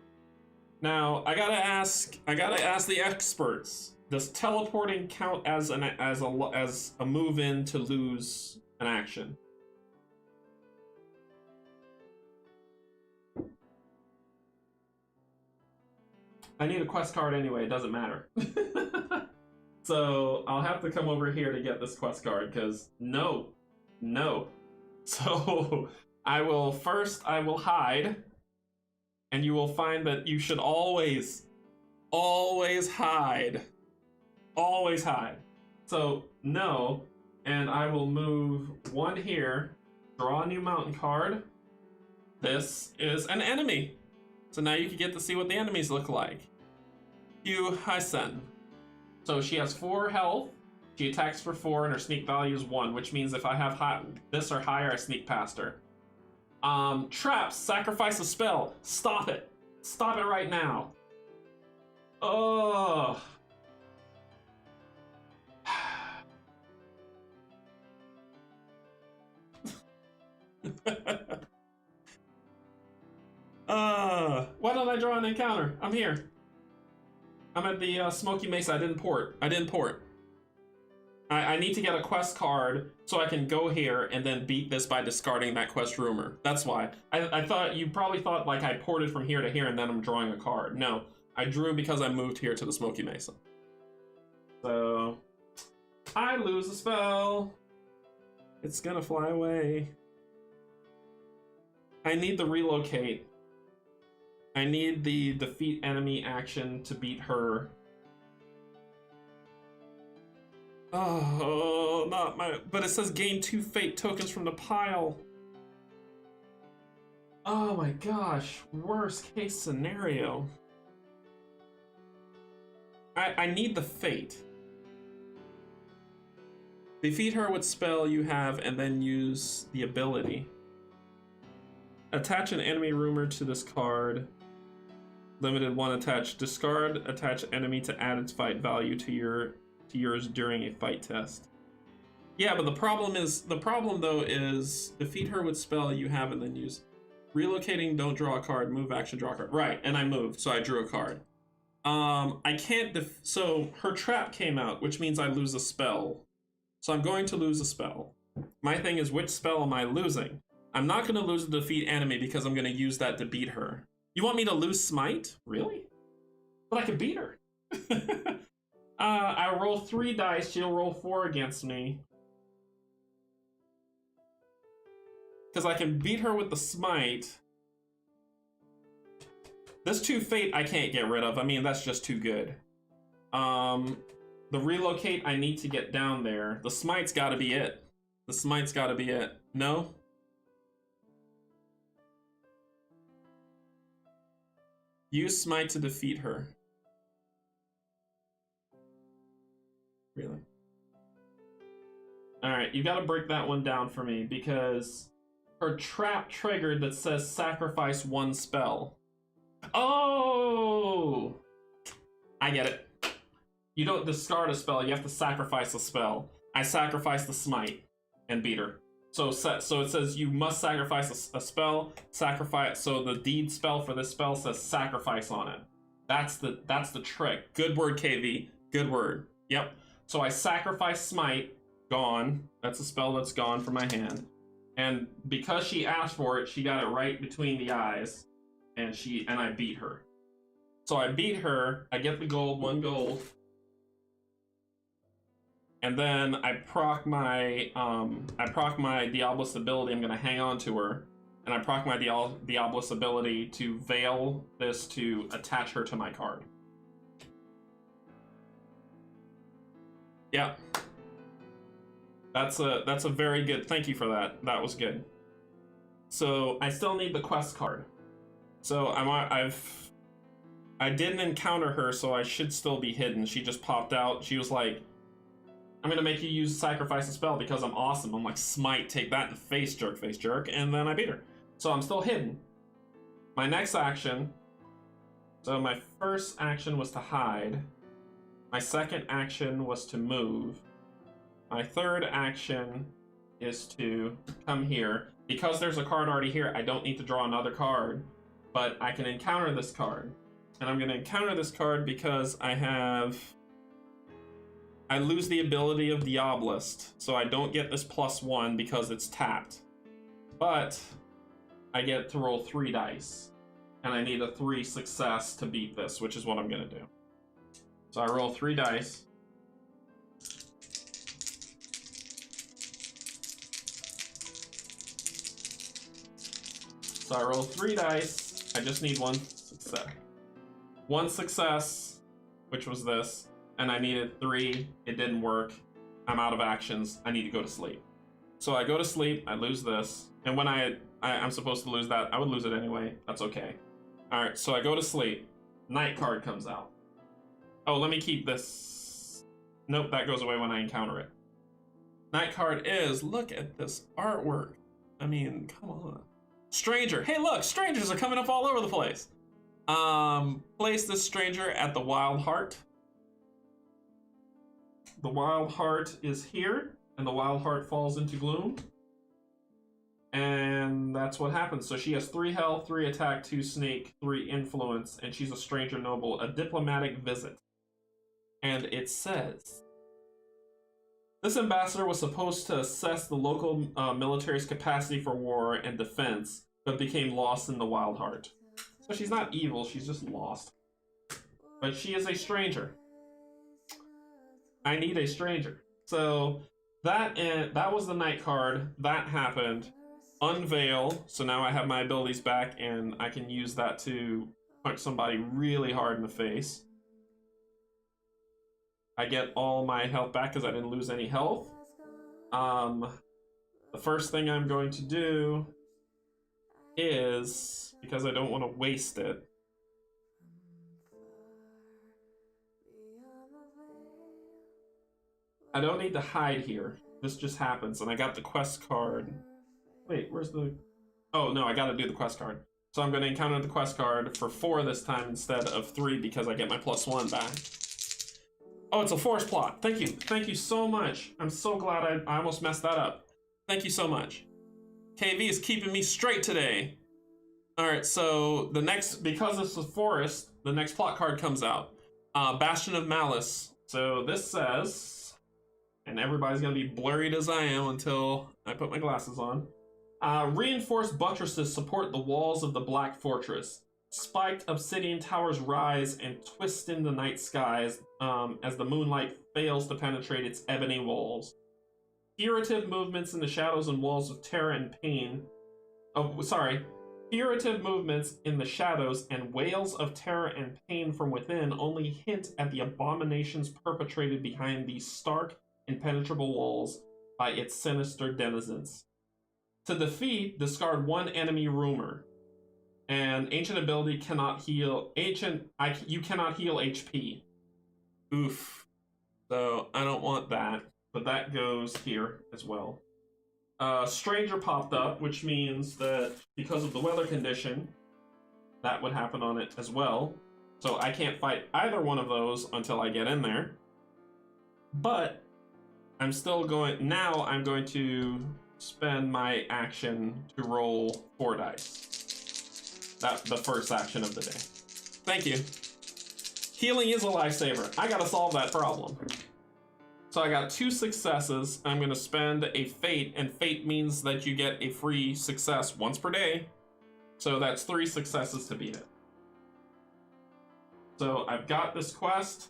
Now I gotta ask the experts. does teleporting count as a move in to lose an action? I need a quest card anyway, it doesn't matter. So I'll have to come over here to get this quest card, because no. So I will hide, and you will find that you should always hide. Always hide. So no, and I will move one here, draw a new mountain card. This is an enemy. So now you can get to see what the enemies look like. Hugh Hysen. So she has 4 health. She attacks for 4 and her sneak value is 1, which means if I have this or higher, I sneak past her. Traps, sacrifice a spell. Stop it. Stop it right now. Oh. Why don't I draw an encounter? I'm here. I'm at the Smoky Mesa. I didn't port. I need to get a quest card so I can go here and then beat this by discarding that quest rumor. That's why. I thought you probably thought like I ported from here to here and then I'm drawing a card. No, I drew because I moved here to the Smoky Mesa. So I lose a spell. It's gonna fly away. I need the relocate. I need the defeat enemy action to beat her. Oh, not my... But it says gain 2 fate tokens from the pile. Oh my gosh. Worst case scenario. I need the fate. Defeat her with spell you have and then use the ability. Attach an enemy rumor to this card. Limited 1 attach. Discard attach enemy to add its fight value to yours during a fight test. Yeah, but the problem though is defeat her with spell you have and then use. Relocating, don't draw a card, move action, draw a card. Right, and I moved, so I drew a card. I can't so her trap came out, which means I lose a spell. So I'm going to lose a spell. My thing is, which spell am I losing? I'm not going to lose the defeat enemy because I'm going to use that to beat her. You want me to lose smite? Really? But I can beat her. I roll 3 dice, she'll roll 4 against me. Because I can beat her with the smite. This 2 fate I can't get rid of. I mean, that's just too good. The relocate I need to get down there. The smite's gotta be it. The smite's gotta be it. No? Use smite to defeat her. Really? Alright, you gotta break that one down for me because her trap triggered that says sacrifice 1 spell. Oh! I get it. You don't discard a spell, you have to sacrifice a spell. I sacrifice the smite and beat her. So it says you must sacrifice a spell, so the deed spell for this spell says sacrifice on it. That's the trick. Good word, KV. Good word. Yep. So I sacrifice smite, gone. That's a spell that's gone from my hand. And because she asked for it, she got it right between the eyes, and I beat her. So I beat her, I get the gold, 1 gold. And then I proc my Diablos ability. I'm gonna hang on to her, and I proc my Diablos ability to veil this to attach her to my card. Yeah, that's a very good. Thank you for that. That was good. So I still need the quest card. So I didn't encounter her, so I should still be hidden. She just popped out. She was like, I'm gonna make you use sacrifice a spell because I'm awesome. I'm like, smite, take that in the face, jerk. And then I beat her. So I'm still hidden. My next action, so my first action was to hide. My second action was to move. My third action is to come here. Because there's a card already here, I don't need to draw another card, but I can encounter this card. And I'm gonna encounter this card because I have I lose the ability of Diabolist, so I don't get this +1 because it's tapped. But I get to roll 3 dice, and I need a 3 success to beat this, which is what I'm gonna do. So I roll 3 dice. So I roll 3 dice. I just need 1 success. 1 success, which was this, and I needed 3. It didn't work. I'm out of actions. I need to go to sleep. So I go to sleep. I lose this, and when I'm supposed to lose that, I would lose it anyway. That's okay. All right. So I go to sleep. Night card comes out. Oh, let me keep this. Nope, that goes away when I encounter it. Night card is, look at this artwork. I mean, come on. Stranger. Hey, look, strangers are coming up all over the place. Place this stranger at the Wild Heart. The Wild Heart is here, and the Wild Heart falls into Gloom. And that's what happens. So she has 3 health, 3 attack, 2 sneak, 3 influence, and she's a stranger noble, a diplomatic visit. And it says, this ambassador was supposed to assess the local military's capacity for war and defense, but became lost in the Wild Heart. So she's not evil, she's just lost. But she is a stranger. I need a stranger. So that was the night card. That happened. Unveil. So now I have my abilities back, and I can use that to punch somebody really hard in the face. I get all my health back because I didn't lose any health. The first thing I'm going to do is, because I don't want to waste it, I don't need to hide here. This just happens, and I got the quest card. Wait, where's the... Oh, no, I gotta do the quest card. So I'm gonna encounter the quest card for 4 this time instead of 3 because I get my +1 back. Oh, it's a force plot. Thank you. Thank you so much. I'm so glad I almost messed that up. Thank you so much. KV is keeping me straight today. Alright, so the next... Because this is forest, the next plot card comes out. Bastion of Malice. So this says... And everybody's gonna be blurred as I am until I put my glasses on. Reinforced buttresses support the walls of the Black Fortress. Spiked obsidian towers rise and twist in the night skies as the moonlight fails to penetrate its ebony walls. Furtive movements in the shadows and walls of terror and pain. Furtive movements in the shadows and wails of terror and pain from within only hint at the abominations perpetrated behind these stark, impenetrable walls by its sinister denizens. To defeat, discard 1 enemy rumor. And ancient ability cannot heal... You cannot heal HP. Oof. So, I don't want that. But that goes here as well. Stranger popped up, which means that because of the weather condition, that would happen on it as well. So I can't fight either one of those until I get in there. But I'm still going... Now I'm going to spend my action to roll 4 dice. That's the first action of the day. Thank you. Healing is a lifesaver. I gotta solve that problem. So I got 2 successes. I'm gonna spend a fate, and fate means that you get a free success once per day. So that's 3 successes to beat it. So I've got this quest.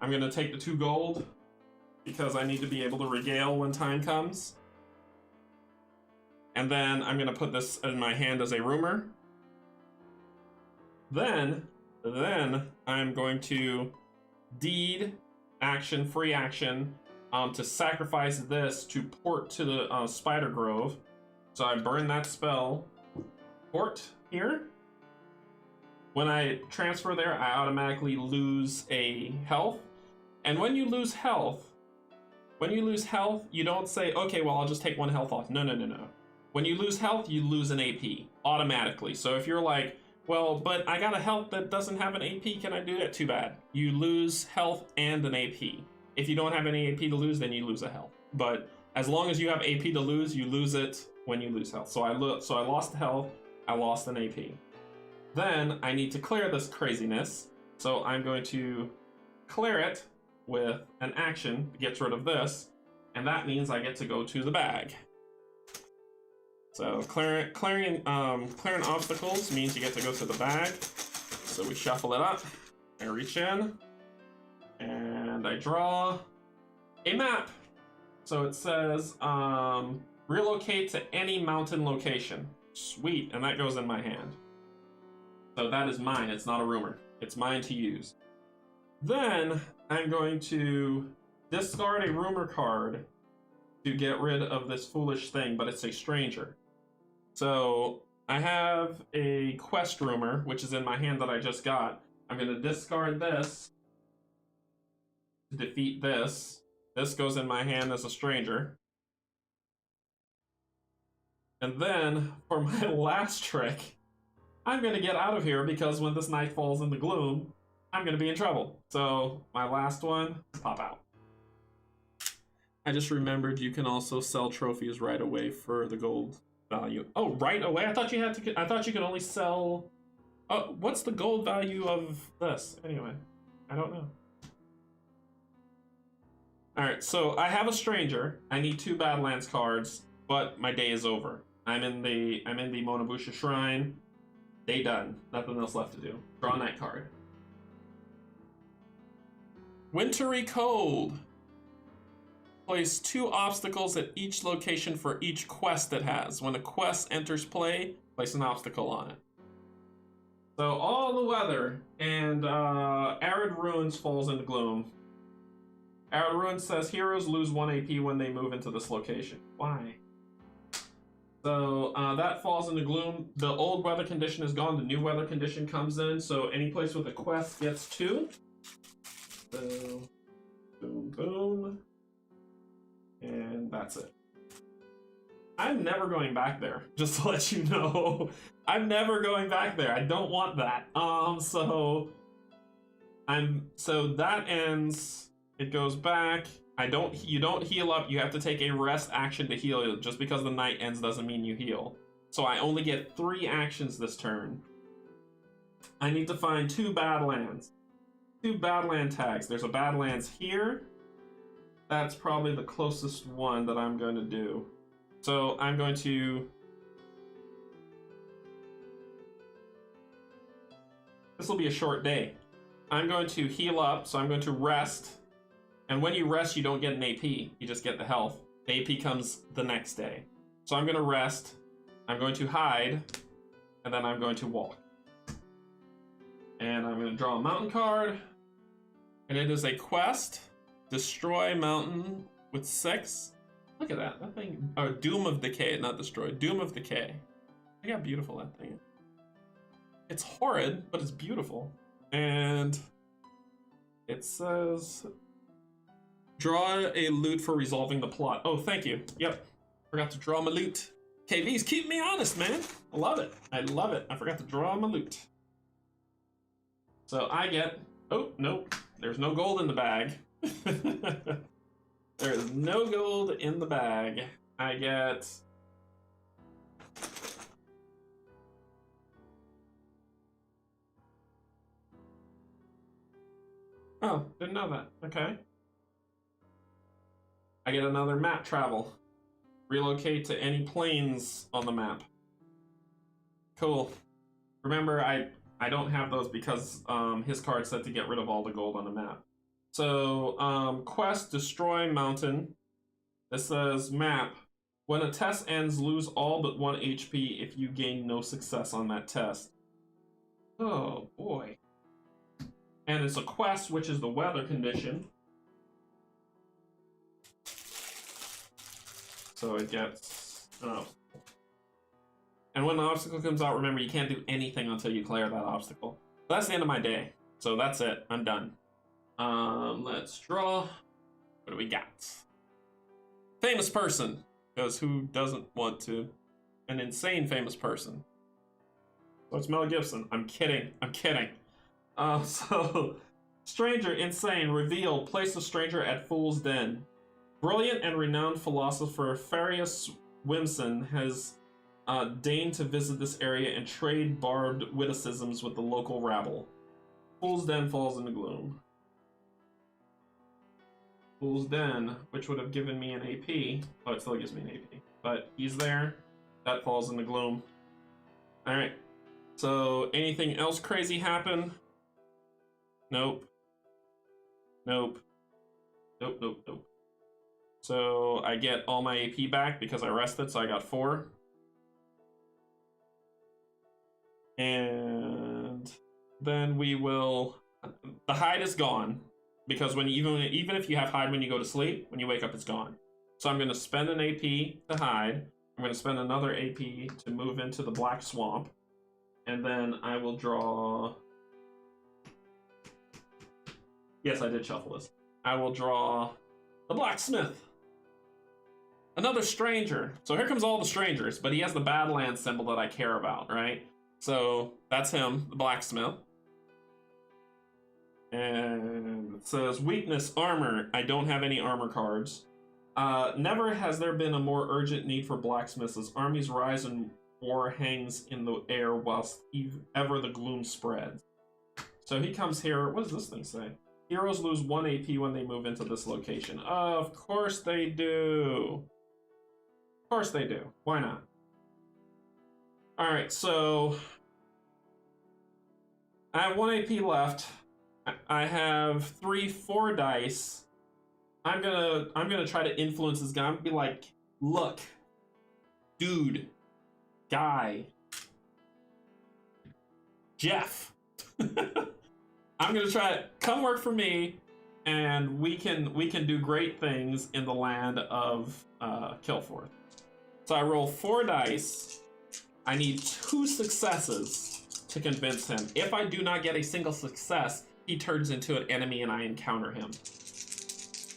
I'm gonna take the 2 gold because I need to be able to regale when time comes. And then I'm gonna put this in my hand as a rumor. Then I'm going to deed action, free action, to sacrifice this to port to the Spider Grove. So I burn that spell. Port here. When I transfer there, I automatically lose a health. And when you lose health, you don't say, okay, well, I'll just take 1 health off. No. When you lose health, you lose an AP automatically. So if you're like, well, but I got a health that doesn't have an AP, can I do that? Too bad. You lose health and an AP. If you don't have any AP to lose, then you lose a health. But as long as you have AP to lose, you lose it when you lose health. So I lost health, I lost an AP. Then I need to clear this craziness. So I'm going to clear it with an action that gets rid of this, and that means I get to go to the bag. So clearing obstacles means you get to go to the bag. So we shuffle it up. I reach in, and I draw a map. So it says relocate to any mountain location. Sweet, and that goes in my hand. So that is mine. It's not a rumor. It's mine to use. Then I'm going to discard a rumor card to get rid of this foolish thing, but it's a stranger. So I have a quest rumor, which is in my hand that I just got. I'm going to discard this to defeat this. This goes in my hand as a stranger. And then, for my last trick, I'm going to get out of here because when this night falls in the gloom, I'm going to be in trouble. So, my last one, pop out. I just remembered you can also sell trophies right away for the gold value. Oh, right away? I thought you could only sell... Oh, what's the gold value of this? Anyway, I don't know. Alright, so I have a stranger. I need 2 Badlands cards, but my day is over. I'm in the Monobusha Shrine. Day done. Nothing else left to do. Draw a night card. Wintry Cold. Place 2 obstacles at each location for each quest it has. When a quest enters play, place an obstacle on it. So all the weather and Arid Ruins falls into gloom. Arid Ruins says heroes lose 1 AP when they move into this location. Why? So that falls into gloom. The old weather condition is gone. The new weather condition comes in. So any place with a quest gets 2. So boom, boom. And that's it. I'm never going back there, just to let you know. I'm never going back there. I don't want that. So that ends. It goes back. You don't heal up. You have to take a rest action to heal. Just because the night ends doesn't mean you heal. So I only get 3 actions this turn. I need to find 2 Badlands. 2 Badland tags. There's a Badlands here. That's probably the closest one that I'm going to do. So I'm going to... This will be a short day. I'm going to heal up, so I'm going to rest. And when you rest, you don't get an AP. You just get the health. The AP comes the next day. So I'm going to rest. I'm going to hide. And then I'm going to walk. And I'm going to draw a mountain card. And it is a quest. Destroy mountain with 6. Look at that. That thing. Oh, Doom of Decay, not destroy. Doom of Decay. Look how beautiful that thing is. It's horrid, but it's beautiful. And it says, draw a loot for resolving the plot. Oh, thank you. Yep. Forgot to draw my loot. KVs, keep me honest, man. I love it. I love it. I forgot to draw my loot. So I get... Oh, nope. There's no gold in the bag. There is no gold in the bag. I get... Oh, didn't know that. Okay. I get another map travel. Relocate to any planes on the map. Cool. Remember, I don't have those because his card said to get rid of all the gold on the map. So, quest, destroy mountain. This says, map. When a test ends, lose all but 1 HP if you gain no success on that test. Oh, boy. And it's a quest, which is the weather condition. So it gets... Oh. And when the obstacle comes out, remember, you can't do anything until you clear that obstacle. That's the end of my day. So that's it. I'm done. Let's draw. What do we got? Famous person. Because who doesn't want to? An insane famous person. So it's Mel Gibson. I'm kidding. I'm kidding. So, stranger, insane, reveal, place the stranger at Fool's Den. Brilliant and renowned philosopher Farius Wimson has deigned to visit this area and trade barbed witticisms with the local rabble. Fool's Den falls into gloom. Fool's Den, which would have given me an AP. Oh, it still gives me an AP. But he's there. That falls in the gloom. Alright. So, anything else crazy happen? Nope. Nope. Nope, nope, nope. So, I get all my AP back because I rested, so I got 4. And then we will... The hide is gone. Because when even if you have hide when you go to sleep, when you wake up, it's gone. So I'm going to spend an AP to hide. I'm going to spend another AP to move into the Black Swamp. And then I will draw... Yes, I did shuffle this. I will draw the Blacksmith. Another stranger. So here comes all the strangers, but he has the Badlands symbol that I care about, right? So that's him, the Blacksmith. And it says weakness, armor. I don't have any armor cards. Never has there been a more urgent need for blacksmiths as armies rise and war hangs in the air whilst ever the gloom spreads. So he comes here. What does this thing say? Heroes lose 1 AP when they move into this location. Of course they do. Of course they do. Why not? Alright, so I have 1 AP left. I have 4 dice. I'm gonna try to influence this guy. I'm gonna be like, look, dude, guy, Jeff. I'm gonna try to come work for me, and we can do great things in the land of Kilforth. So I roll 4 dice. I need 2 successes to convince him. If I do not get a single success, he turns into an enemy and I encounter him.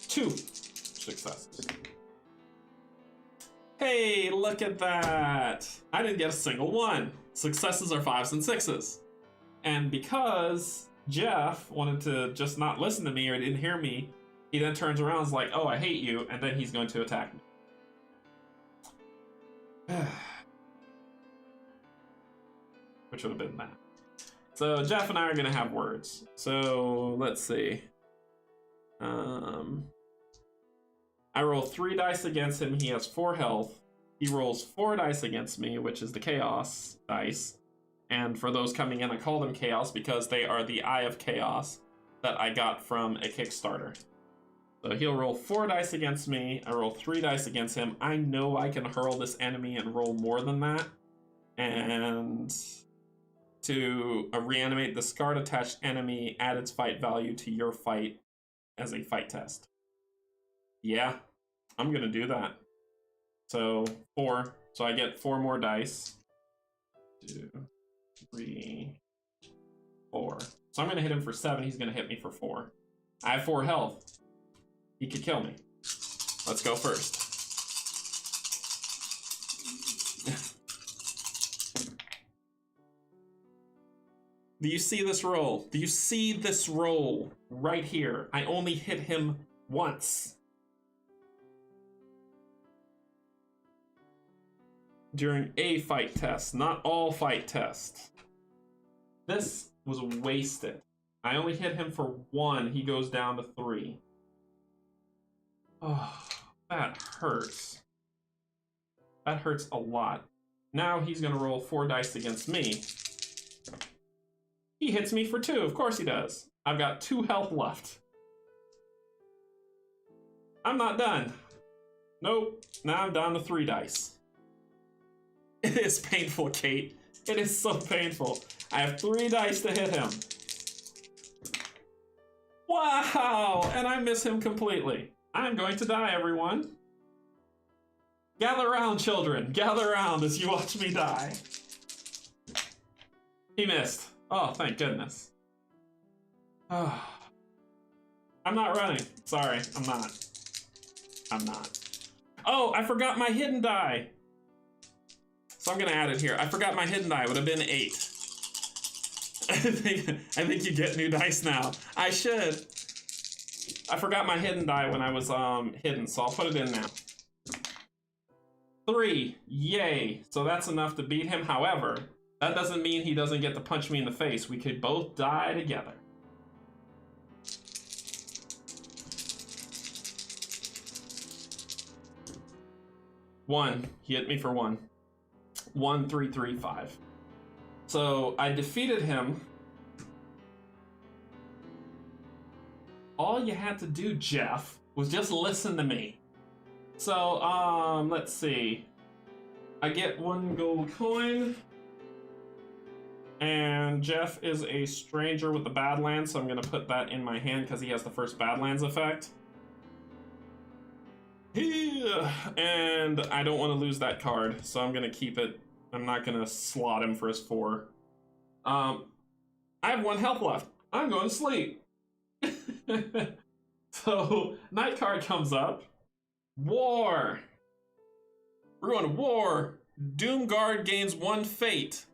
2 successes. Hey, look at that. I didn't get a single one. Successes are 5s and 6s. And because Jeff wanted to just not listen to me or didn't hear me, he then turns around and is like, oh, I hate you, and then he's going to attack me. Which would have been that. So Jeff and I are going to have words. So let's see. I roll 3 dice against him. He has 4 health. He rolls 4 dice against me, which is the chaos dice. And for those coming in, I call them chaos because they are the Eye of Chaos that I got from a Kickstarter. So he'll roll 4 dice against me. I roll 3 dice against him. I know I can hurl this enemy and roll more than that. And to reanimate the scarred attached enemy, add its fight value to your fight as a fight test. Yeah, I'm gonna do that. So 4. So I get 4 more dice. 2, 3, 4. So I'm gonna hit him for 7. He's gonna hit me for 4. I have 4 health. He could kill me. Let's go first. Do you see this roll? Do you see this roll right here? I only hit him once. During a fight test, not all fight tests. This was wasted. I only hit him for 1. He goes down to 3. Oh, that hurts. That hurts a lot. Now he's gonna roll 4 dice against me. He hits me for 2, of course he does. I've got 2 health left. I'm not done. Nope, now I'm down to 3 dice. It is painful, Kate. It is so painful. I have 3 dice to hit him. Wow, and I miss him completely. I'm going to die, everyone. Gather around, children. Gather around as you watch me die. He missed. Oh, thank goodness. Oh. I'm not running. Sorry, I'm not. I'm not. Oh, I forgot my hidden die. So I'm gonna add it here. I forgot my hidden die. It would have been 8. I think you get new dice now. I should. I forgot my hidden die when I was hidden, so I'll put it in now. 3. Yay. So that's enough to beat him. However, that doesn't mean he doesn't get to punch me in the face. We could both die together. 1. He hit me for 1. 1, 3, 3, 5. So I defeated him. All you had to do, Jeff, was just listen to me. So, let's see. I get 1 gold coin. And Jeff is a stranger with the Badlands, so I'm going to put that in my hand because he has the first Badlands effect. And I don't want to lose that card, so I'm going to keep it. I'm not going to slot him for his 4. I have 1 health left. I'm going to sleep. So, night card comes up. War. We're going to war. Doomguard gains 1 fate.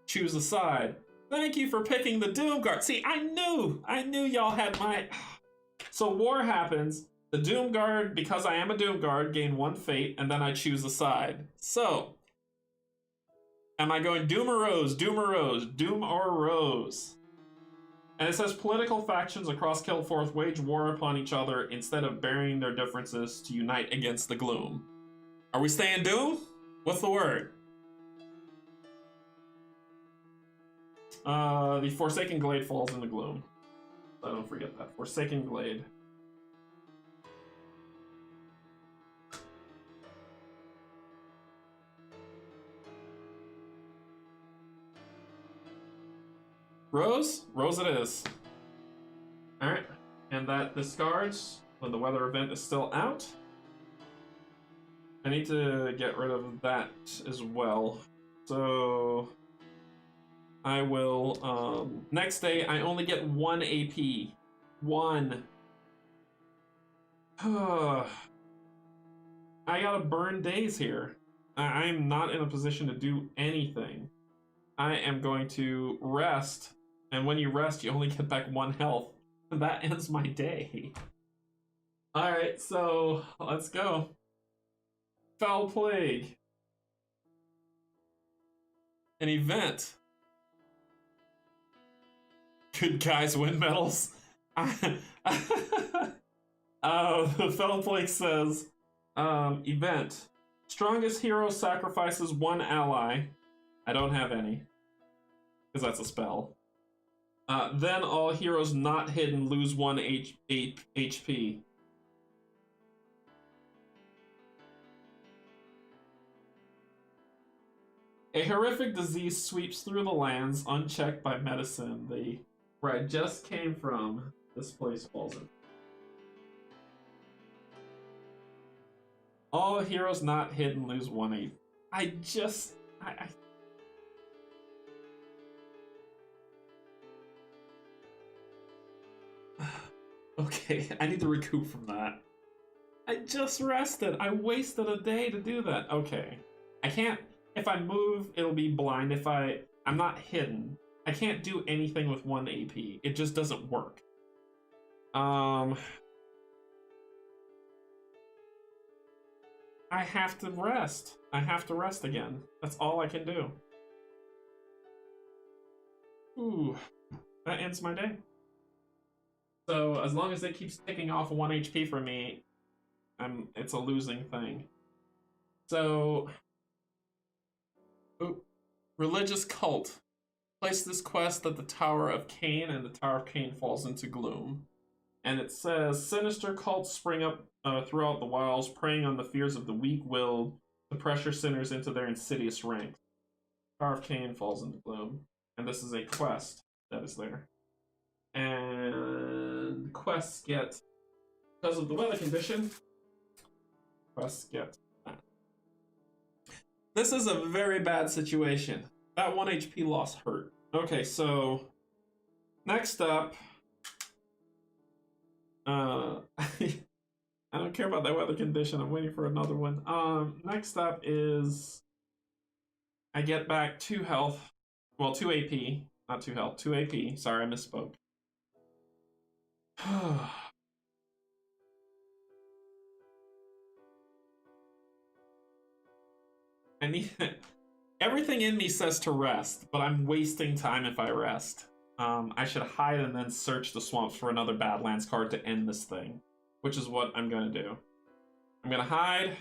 Choose a side. Thank you for picking the Doomguard. See, I knew y'all had my... So war happens. The Doomguard, because I am a Doomguard, gain 1 fate, and then I choose a side. So, am I going Doom or Rose? Doom or Rose? Doom or Rose? And it says political factions across Kilforth wage war upon each other instead of burying their differences to unite against the gloom. Are we staying Doom? What's the word? The Forsaken Glade falls in the gloom. So don't forget that. Forsaken Glade. Rose? Rose it is. Alright. And that discards when the weather event is still out. I need to get rid of that as well. So... I will, next day, I only get 1 AP. 1. I gotta burn days here. I'm not in a position to do anything. I am going to rest, and when you rest, you only get back 1 health. And that ends my day. Alright, so, let's go. Foul Plague. An event. Good guys win medals. The Fell Plague says, event. Strongest hero sacrifices 1 ally. I don't have any, because that's a spell. Then all heroes not hidden lose 1 HP. A horrific disease sweeps through the lands unchecked by medicine. Where I just came from, this place falls in. All heroes not hidden lose 1 HP. Okay, I need to recoup from that. I just rested. I wasted a day to do that. Okay. I can't... If I move, it'll be blind. If I'm not hidden. I can't do anything with 1 AP. It just doesn't work. I have to rest. I have to rest again. That's all I can do. Ooh, that ends my day. So as long as it keeps taking off 1 HP from me, it's a losing thing. So, religious cult. Place this quest at the Tower of Cain, and the Tower of Cain falls into gloom. And it says, sinister cults spring up throughout the wilds, preying on the fears of the weak-willed to pressure sinners into their insidious ranks. Tower of Cain falls into gloom. And this is a quest that is there. And quests get, because of the weather condition, quests get that. This is a very bad situation. That 1 HP loss hurt. Okay, so next up, I don't care about that weather condition. I'm waiting for another one. Next up is I get back 2 health. Well, 2 AP. Not 2 health. 2 AP. Sorry, I misspoke. I need... Everything in me says to rest, but I'm wasting time if I rest. I should hide and then search the swamps for another Badlands card to end this thing, which is what I'm going to do. I'm going to hide.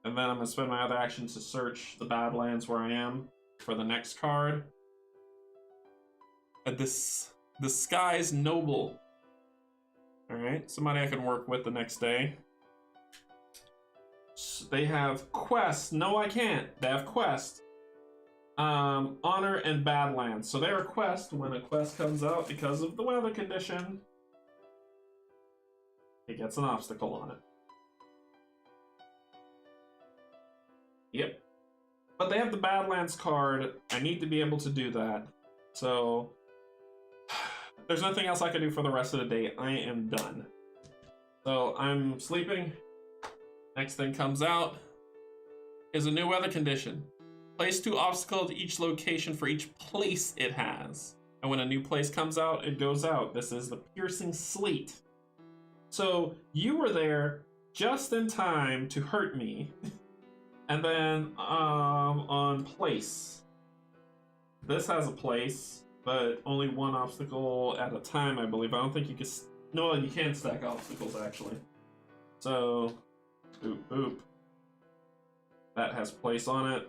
And then I'm going to spend my other action to search the Badlands where I am for the next card. The Sky's Noble. Alright, somebody I can work with the next day. They have Quest. No, I can't. They have Quest. Honor and Badlands. So they are Quest when a quest comes out because of the weather condition. It gets an obstacle on it. Yep. But they have the Badlands card. I need to be able to do that. So there's nothing else I can do for the rest of the day. I am done. So I'm sleeping. Next thing comes out is a new weather condition. Place 2 obstacles at each location for each place it has. And when a new place comes out, it goes out. This is the Piercing Sleet. So you were there just in time to hurt me. And then on place. This has a place, but only 1 obstacle at a time, I believe. I don't think you can... No, you can stack obstacles, actually. So, boop, boop. That has place on it.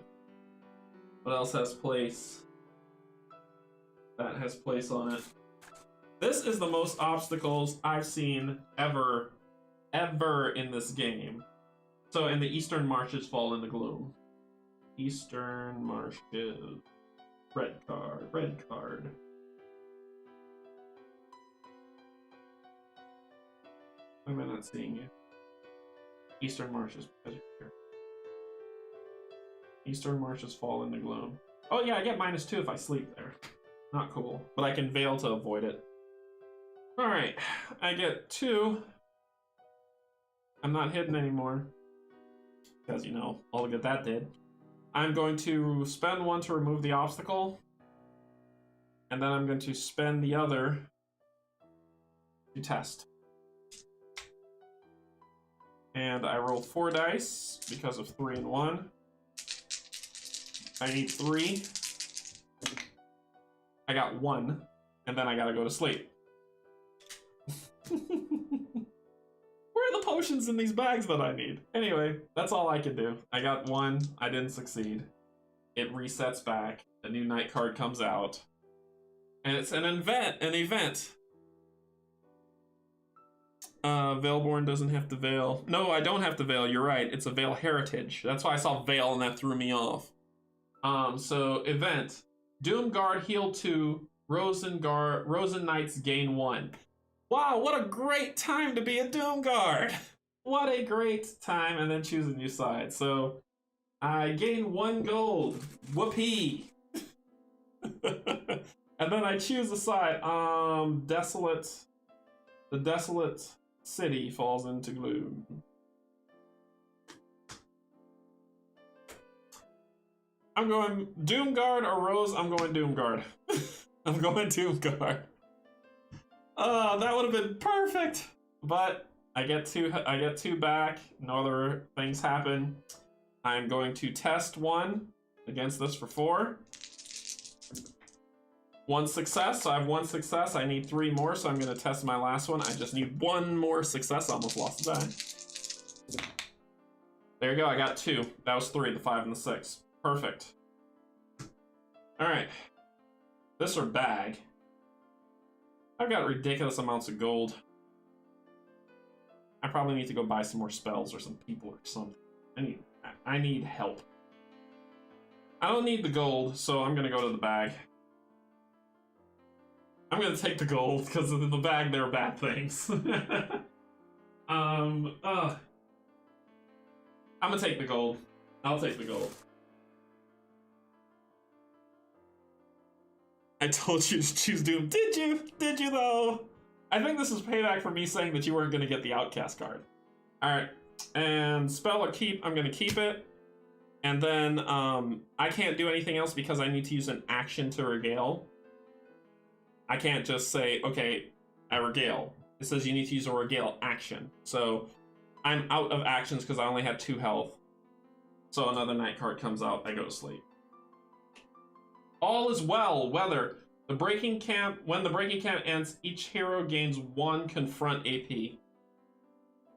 What else has place? That has place on it. This is the most obstacles I've seen ever in this game. So, and the Eastern Marshes fall into Gloom. Eastern Marshes. Red card, red card. Why am I not seeing you? Eastern Marshes. Eastern Marshes fall into Gloom. Oh yeah, I get -2 if I sleep there. Not cool. But I can Veil to avoid it. Alright, I get 2. I'm not hidden anymore. Because, you know, all the good that did. I'm going to spend 1 to remove the obstacle. And then I'm going to spend the other to test. And I rolled 4 dice because of 3 and 1. I need 3. I got 1. And then I gotta go to sleep. Where are the potions in these bags that I need? Anyway, that's all I can do. I got 1. I didn't succeed. It resets back. A new night card comes out. And it's an event. Veilborn doesn't have to veil. No, I don't have to veil. You're right. It's a veil heritage. That's why I saw veil and that threw me off. So event. Doomguard heal 2. Rosen Knights gain 1. Wow, what a great time to be a Doomguard! What a great time, and then choose a new side. So, I gain 1 gold. Whoopee! And then I choose a side. Desolate. The Desolate City falls into Gloom. I'm going Doomguard or Rose. I'm going Doomguard. I'm going Doomguard. That would have been perfect, but I get 2 back. No other things happen. I'm going to test 1 against this for 4. 1 success, so I have 1 success. I need 3 more, so I'm going to test my last one. I just need 1 more success. I almost lost the die. There you go, I got 2. That was 3, the 5 and the 6. Perfect. Alright. This or bag. I've got ridiculous amounts of gold. I probably need to go buy some more spells or some people or something. I need help. I don't need the gold, so I'm gonna go to the bag. I'm gonna take the gold, because in the bag there are bad things. I'm gonna take the gold. I'll take the gold. I told you to choose Doom. Did you? Did you, though? I think this is payback for me saying that you weren't going to get the Outcast card. Alright. And spell or keep. I'm going to keep it. And then I can't do anything else because I need to use an action to regale. I can't just say, okay, I regale. It says you need to use a regale action. So I'm out of actions because I only had 2 health. So another night card comes out. I go to sleep. All is well, weather. When the breaking camp ends, each hero gains 1 confront AP.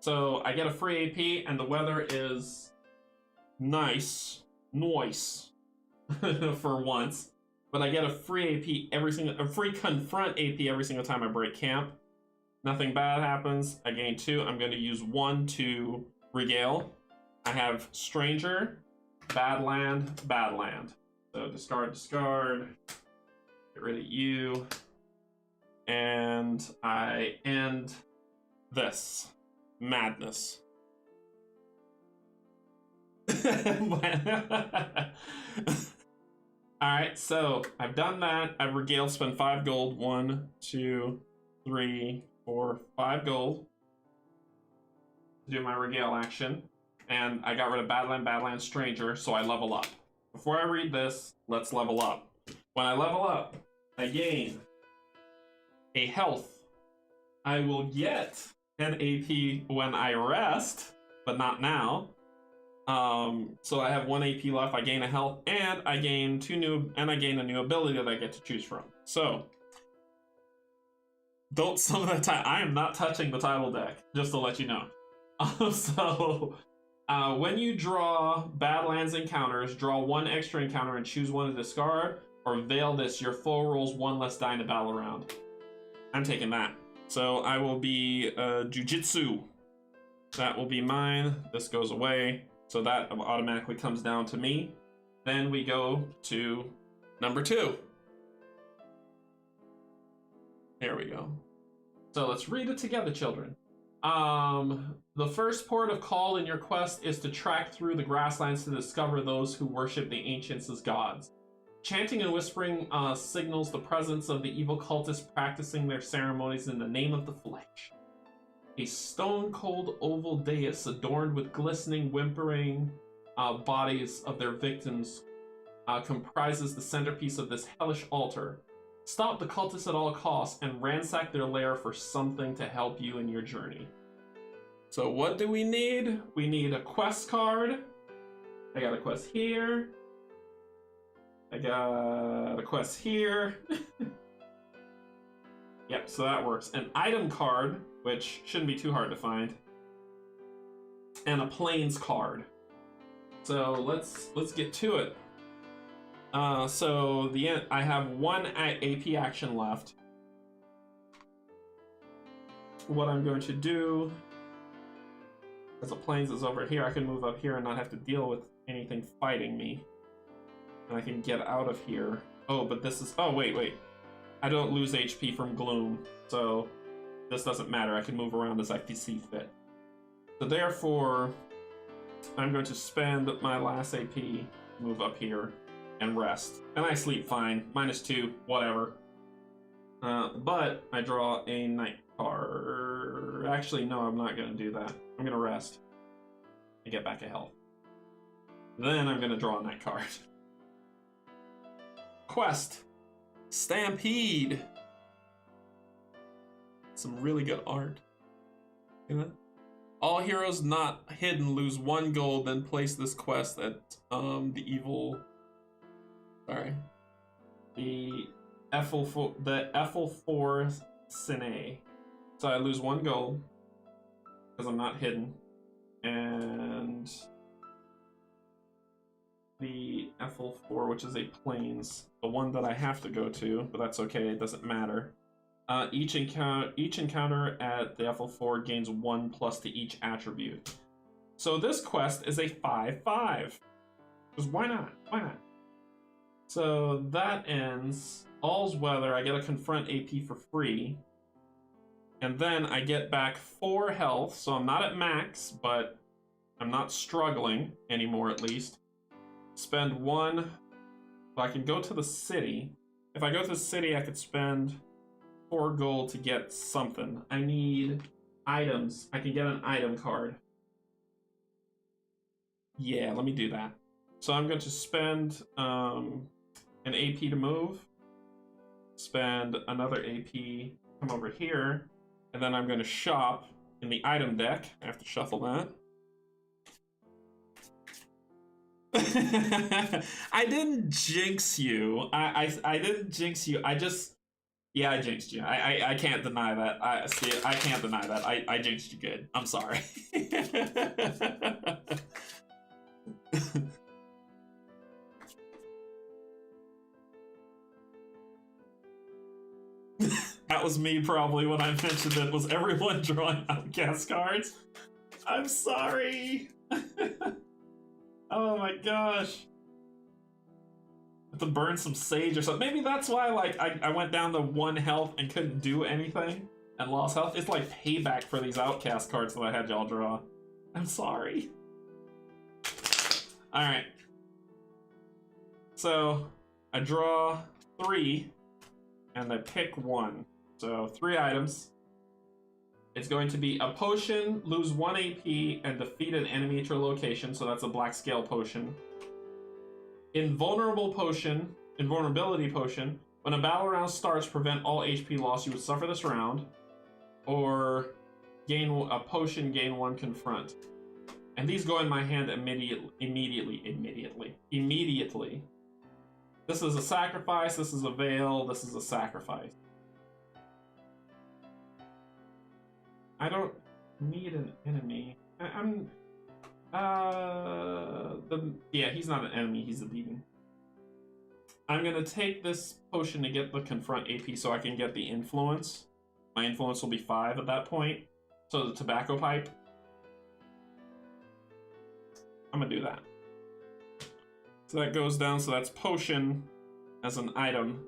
So I get a free AP, and the weather is Nice. Nice. For once. But I get a free AP a free confront AP every single time I break camp. Nothing bad happens. I gain 2. I'm going to use 1 to regale. I have Stranger, Badland, Badland. So discard, discard. Get rid of you. And I end this. Madness. Alright, so I've done that. I've regaled, spent 5 gold. 1, 2, 3, 4, 5 gold to do my regale action. And I got rid of Badland, Badland, Stranger, so I level up. Before I read this, let's level up. When I level up, I gain a health. I will get an AP when I rest, but not now. So I have 1 AP left. I gain a health, and I gain a new ability that I get to choose from. So don't summon that title. I am not touching the title deck, just to let you know. When you draw Badlands encounters, draw 1 extra encounter and choose 1 to discard, or veil this, your foe rolls 1 less die in a battle round. I'm taking that. So I will be Jujitsu. That will be mine. This goes away. So that automatically comes down to me. Then we go to number 2. There we go. So let's read it together, children. The first port of call in your quest is to track through the grasslands to discover those who worship the ancients as gods. Chanting and whispering signals the presence of the evil cultists practicing their ceremonies in the name of the flesh. A stone-cold oval dais adorned with glistening, whimpering bodies of their victims comprises the centerpiece of this hellish altar. Stop the cultists at all costs and ransack their lair for something to help you in your journey. So what do we need? We need a quest card. I got a quest here. I got a quest here. Yep, so that works. An item card, which shouldn't be too hard to find, and a plains card. So let's get to it. I have 1 AP action left. What I'm going to do, as a plains is over here, I can move up here and not have to deal with anything fighting me. And I can get out of here. Oh, but this is, oh wait. I don't lose HP from Gloom, so this doesn't matter. I can move around as I see fit. So therefore, I'm going to spend my last AP, move up here, and rest. And I sleep fine. -2, whatever. But I draw a night card. Actually, no, I'm not going to do that. I'm going to rest and get back a health. Then I'm going to draw a night card. Quest. Stampede. Some really good art. All heroes not hidden lose 1 gold, then place this quest at the F4 Cine. So I lose 1 gold because I'm not hidden, and the F4, which is a plains, the one that I have to go to, but that's okay. It doesn't matter. Each encounter at the F4 gains 1+ to each attribute. So this quest is a 5/5. Because why not? Why not? So that ends. All's weather. I get a confront AP for free. And then I get back 4 health. So I'm not at max, but I'm not struggling anymore at least. Spend 1. So I can go to the city. If I go to the city, I could spend 4 gold to get something. I need items. I can get an item card. Yeah, let me do that. So I'm going to spend an AP to move. Spend another AP, come over here. And then I'm going to shop in the item deck. I have to shuffle that. I didn't jinx you. I didn't jinx you. I jinxed you. I can't deny that. I can't deny that. I jinxed you good. I'm sorry. That was me probably when I mentioned it. Was everyone drawing outcast cards? I'm sorry. Oh my gosh. Have to burn some sage or something. Maybe that's why like I went down to 1 health and couldn't do anything and lost health. It's like payback for these outcast cards that I had y'all draw. I'm sorry. Alright. So I draw 3 and I pick 1. So 3 items. It's going to be a potion, lose 1 AP, and defeat an enemy at your location. So that's a black scale potion. Invulnerability potion. When a battle round starts, prevent all HP loss. You would suffer this round. Or gain a potion, gain 1 confront. And these go in my hand immediately. This is a sacrifice, this is a veil, this is a sacrifice. I don't need an enemy. Yeah, he's not an enemy, he's a demon. I'm gonna take this potion to get the confront AP so I can get the influence. My influence will be 5 at that point. So the tobacco pipe. I'm gonna do that. So that goes down, so that's potion as an item.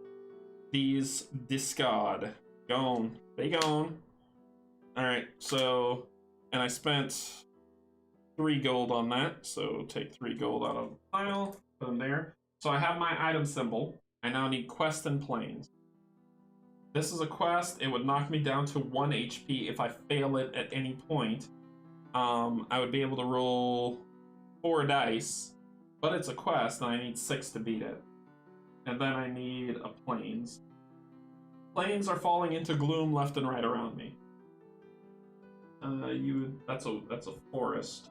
These discard. Gone. They gone. Alright, so, and I spent 3 gold on that, so take 3 gold out of the pile, put them there. So I have my item symbol. I now need quest and planes. This is a quest. It would knock me down to 1 HP if I fail it at any point. I would be able to roll 4 dice, but it's a quest and I need 6 to beat it. And then I need a planes. Planes are falling into gloom left and right around me. That's a forest.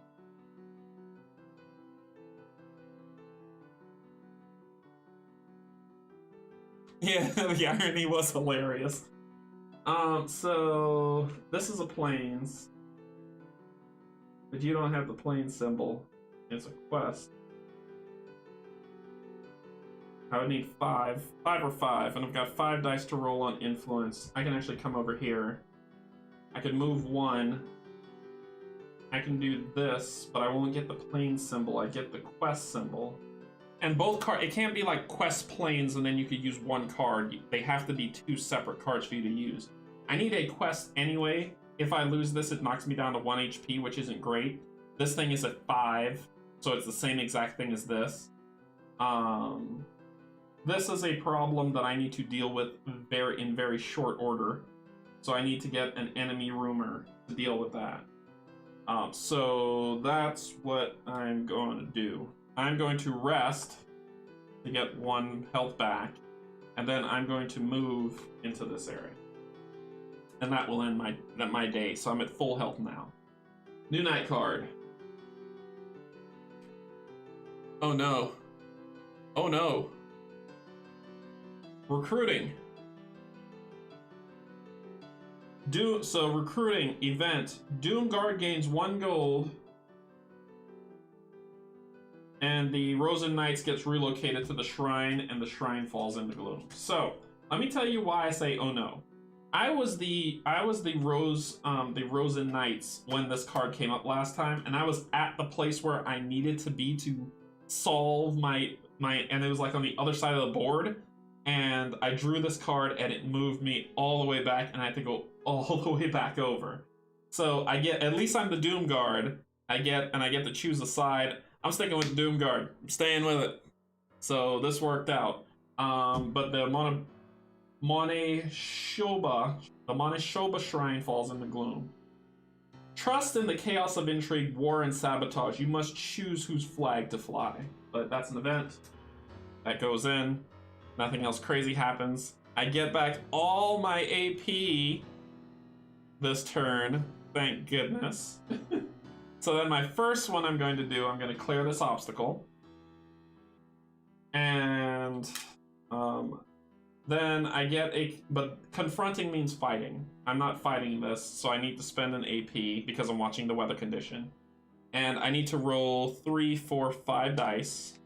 Yeah, the irony was hilarious. So this is a plains, but you don't have the plains symbol. It's a quest. I would need 5 or 5, and I've got 5 dice to roll on influence. I can actually come over here. I can move 1. I can do this, but I won't get the plane symbol. I get the quest symbol. And both cards, it can't be like quest planes and then you could use 1 card. They have to be 2 separate cards for you to use. I need a quest anyway. If I lose this, it knocks me down to 1 HP, which isn't great. This thing is at 5, so it's the same exact thing as this. This is a problem that I need to deal with in very short order. So I need to get an enemy rumor to deal with that. So that's what I'm going to do. I'm going to rest to get 1 health back, and then I'm going to move into this area. And that will end my day, so I'm at full health now. New night card. Oh no. Oh no. Recruiting. So recruiting event. Doomguard gains 1 gold. And the Rosen Knights gets relocated to the shrine, and the shrine falls into gloom. So let me tell you why I say oh no. I was the Rosen Knights when this card came up last time, and I was at the place where I needed to be to solve my and it was like on the other side of the board, and I drew this card and it moved me all the way back, and I had to go all the way back over. So I get, at least I'm the Doomguard. I get to choose a side. I'm sticking with the Doomguard. I'm staying with it. So this worked out. But the Mone Shoba Shrine falls in the gloom. Trust in the chaos of intrigue, war, and sabotage. You must choose whose flag to fly. But that's an event. That goes in. Nothing else crazy happens. I get back all my AP this turn. Thank goodness. So then my first one I'm going to do, I'm going to clear this obstacle. And then I get but confronting means fighting. I'm not fighting this, so I need to spend an AP because I'm watching the weather condition. And I need to roll 3, 4, 5 dice.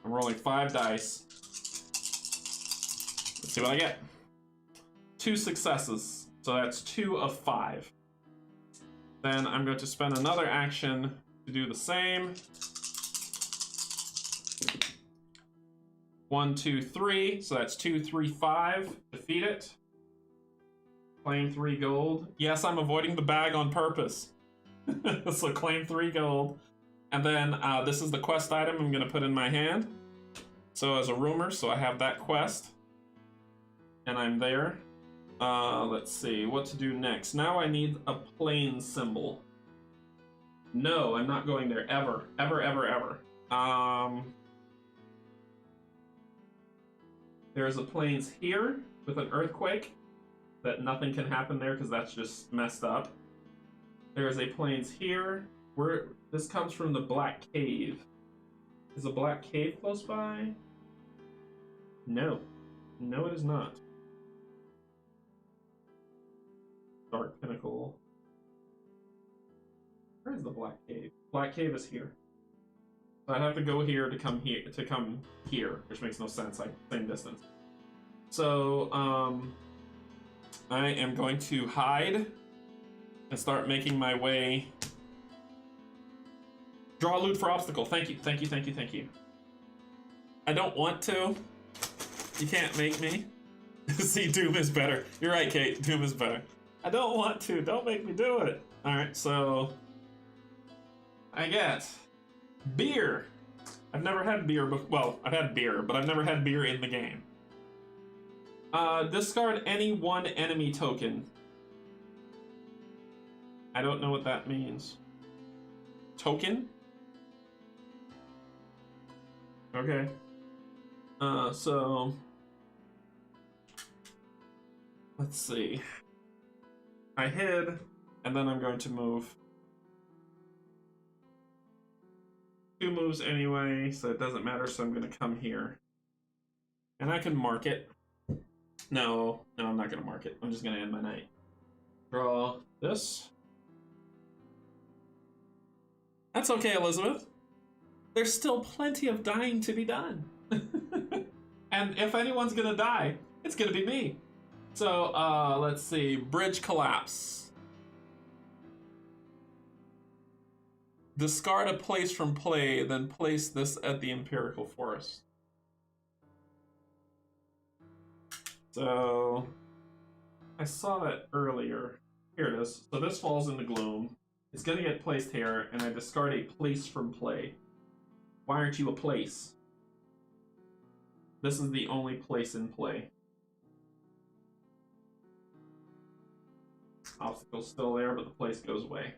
I'm rolling 5 dice. Let's see what I get. 2 successes. So that's 2 of 5. Then I'm going to spend another action to do the same. 1, 2, 3. So that's 2, 3, 5. Defeat it. Claim 3 gold. Yes, I'm avoiding the bag on purpose. So claim 3 gold. And then this is the quest item I'm going to put in my hand. So as a rumor, so I have that quest. And I'm there. Let's see what to do next. Now I need a plane symbol. No, I'm not going there ever. Ever, ever, ever. There's a plains here with an earthquake that nothing can happen there because that's just messed up. There's a plains here where this comes from the Black Cave. Is a Black Cave close by? No. No, it is not. Dark Pinnacle. Where is the Black Cave? Black Cave is here. So I'd have to go here to come here, which makes no sense, like same distance. So I am going to hide and start making my way. Draw loot for obstacle. Thank you, thank you, thank you, thank you. I don't want to. You can't make me. See, Doom is better. You're right, Kate. Doom is better. I don't want to. Don't make me do it. Alright, so I get beer. I've never had beer before. Well, I've had beer, but I've never had beer in the game. Discard any one enemy token. I don't know what that means. Token? Okay. So let's see. I hid, and then I'm going to move 2 moves anyway, so it doesn't matter, so I'm going to come here. And I can mark it. No, I'm not going to mark it. I'm just going to end my night. Draw this. That's okay, Elizabeth. There's still plenty of dying to be done. And if anyone's going to die, it's going to be me. So, let's see. Bridge collapse. Discard a place from play, then place this at the Empirical Forest. So, I saw that earlier. Here it is. So this falls into Gloom. It's going to get placed here, and I discard a place from play. Why aren't you a place? This is the only place in play. Obstacle's still there, but the place goes away.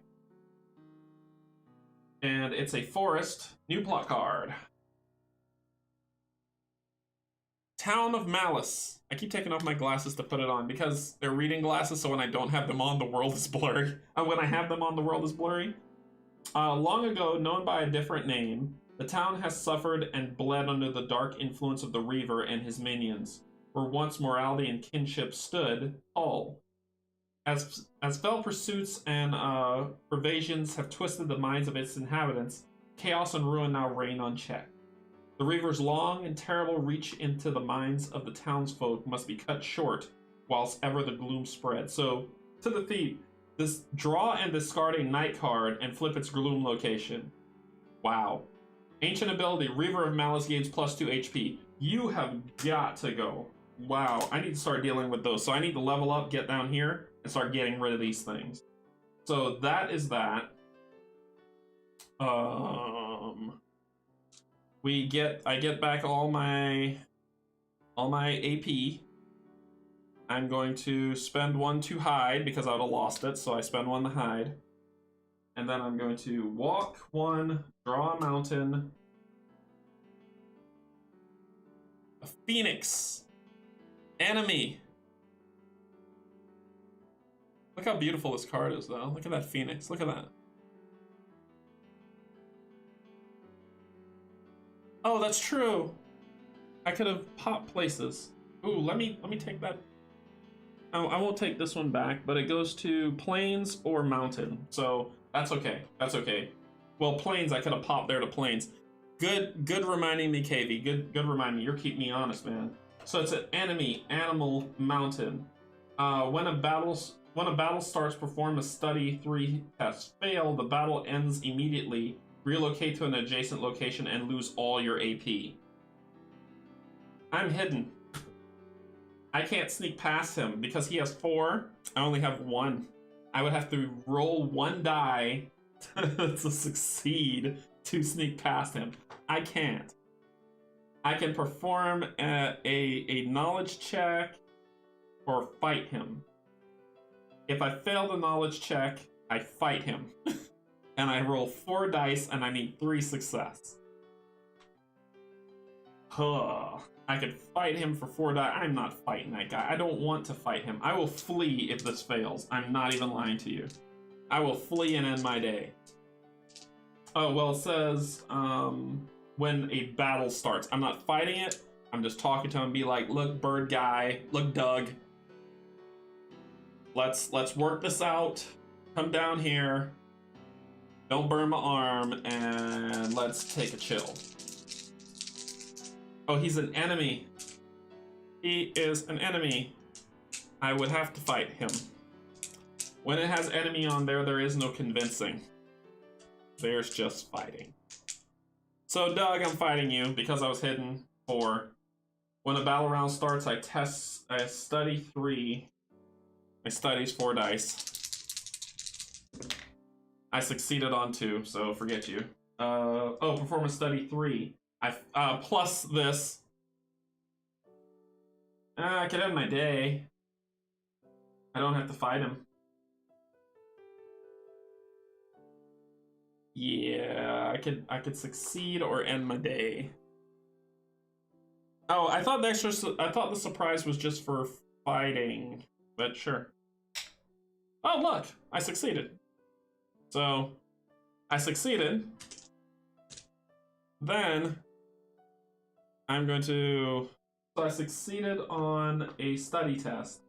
And it's a forest. New plot card. Town of Malice. I keep taking off my glasses to put it on because they're reading glasses, so when I don't have them on, the world is blurry. When I have them on, the world is blurry. Long ago, known by a different name, the town has suffered and bled under the dark influence of the Reaver and his minions, where once morality and kinship stood tall. As fell pursuits and pervasions have twisted the minds of its inhabitants, chaos and ruin now reign unchecked. The Reaver's long and terrible reach into the minds of the townsfolk must be cut short, whilst ever the gloom spreads. So, to the thief, this draw and discard a night card and flip its gloom location. Wow. Ancient ability, Reaver of Malice gains +2 HP. You have got to go. Wow, I need to start dealing with those. So I need to level up, get down here, and start getting rid of these things. So that is that. I get back all my AP. I'm going to spend 1 to hide because I would have lost it, so I spend 1 to hide. And then I'm going to walk 1, draw a mountain. A phoenix. Enemy. Look how beautiful this card is, though. Look at that phoenix. Look at that. Oh, that's true. I could have popped places. Ooh, let me take that. Oh, I won't take this one back, but it goes to plains or mountain. So That's okay. That's okay. Well, planes, I could have popped there to planes. Good reminding me, KV. Good reminding me. You're keeping me honest, man. So it's an enemy, animal, mountain. When a battle starts, perform a study 3 test. Fail, the battle ends immediately. Relocate to an adjacent location and lose all your AP. I'm hidden. I can't sneak past him because he has 4. I only have 1. I would have to roll 1 die to succeed to sneak past him. I can't. I can perform a knowledge check or fight him. If I fail the knowledge check, I fight him. And I roll 4 dice and I need 3 success. Huh. I could fight him for 4 die. I'm not fighting that guy. I don't want to fight him. I will flee if this fails. I'm not even lying to you. I will flee and end my day. Oh, well, it says when a battle starts. I'm not fighting it. I'm just talking to him, be like, look, bird guy, look, Doug. Let's work this out. Come down here. Don't burn my arm, and let's take a chill. Oh, he's an enemy. He is an enemy. I would have to fight him. When it has enemy on there, there is no convincing. There's just fighting. So, Doug, I'm fighting you because I was hidden 4. When a battle round starts, I study 3. My study's 4 dice. I succeeded on 2, so forget you. Oh, performance study 3. I plus this. I could end my day. I don't have to fight him. Yeah, I could succeed or end my day. Oh, I thought the surprise was just for fighting, but sure. Oh, look, I succeeded. So, I succeeded. Then I'm going to. So I succeeded on a study test.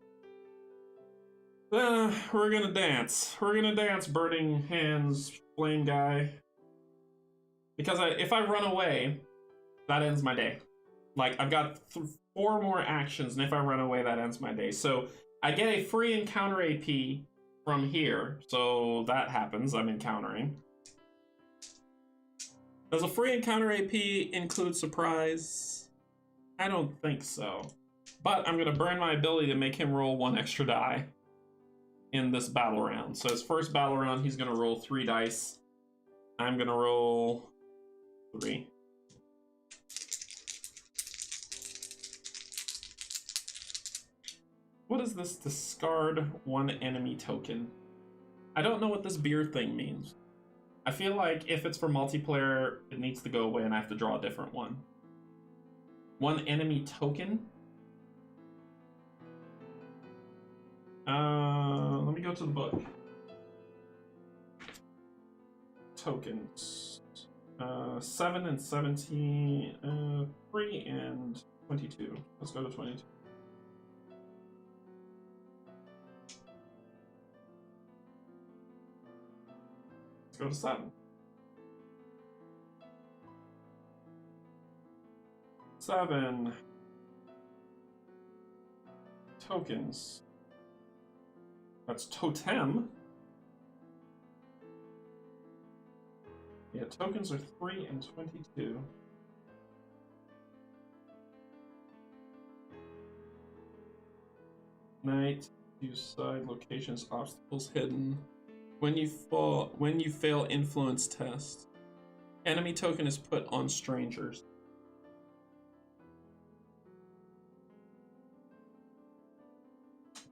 We're gonna dance. We're gonna dance, burning hands, flame guy. Because if I run away, that ends my day. Like, I've got 4 more actions, and if I run away, that ends my day. So I get a free encounter AP from here. So that happens. I'm encountering. Does a free encounter AP include surprise? I don't think so. But I'm gonna burn my ability to make him roll 1 extra die in this battle round. So his first battle round, he's gonna roll 3 dice. I'm gonna roll 3. What is this? Discard 1 enemy token. I don't know what this beer thing means. I feel like if it's for multiplayer, it needs to go away and I have to draw a different one. 1 enemy token? Let me go to the book. Tokens. 7 and 17, 3 and 22. Let's go to 22. Let's go to 7. 7 tokens. That's totem. Yeah, tokens are 3 and 22. Night, use side locations, obstacles hidden. When you fail influence test. Enemy token is put on strangers.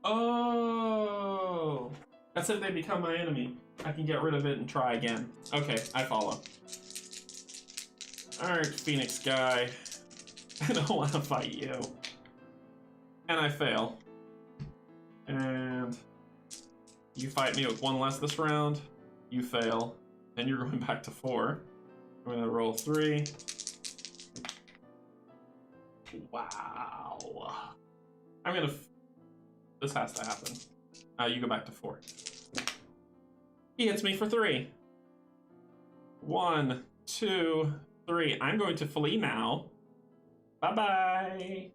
Oh! That's if they become my enemy. I can get rid of it and try again. Okay, I follow. Alright, Phoenix guy. I don't want to fight you. And I fail. And you fight me with 1 less this round. You fail. And you're going back to 4. I'm going to roll 3. Wow. I'm going to... This has to happen. You go back to 4. He hits me for 3. 1, 2, 3. I'm going to flee now. Bye-bye.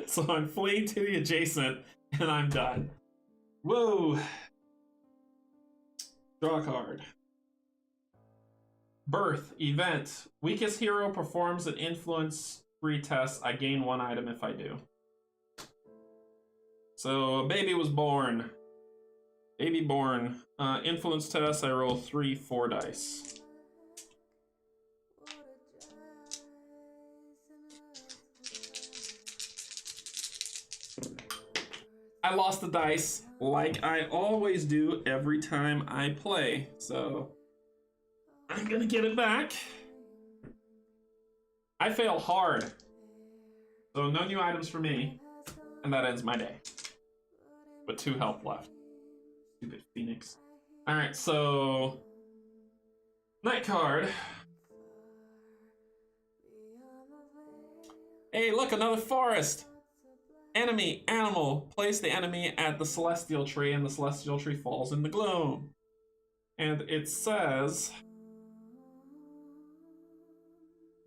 So I'm fleeing to the adjacent, and I'm done. Whoa. Draw a card. Birth, event. Weakest hero performs an influence free test. I gain 1 item if I do. So a baby was born. Baby born. Influence test, I roll 3 4 dice. I lost the dice like I always do every time I play, so I'm gonna get it back. I fail hard, so no new items for me, and that ends my day with 2 health left. Stupid Phoenix. Alright, so night card. Hey, look, another forest. Enemy, animal. Place the enemy at the celestial tree, and the celestial tree falls in the gloom. And it says,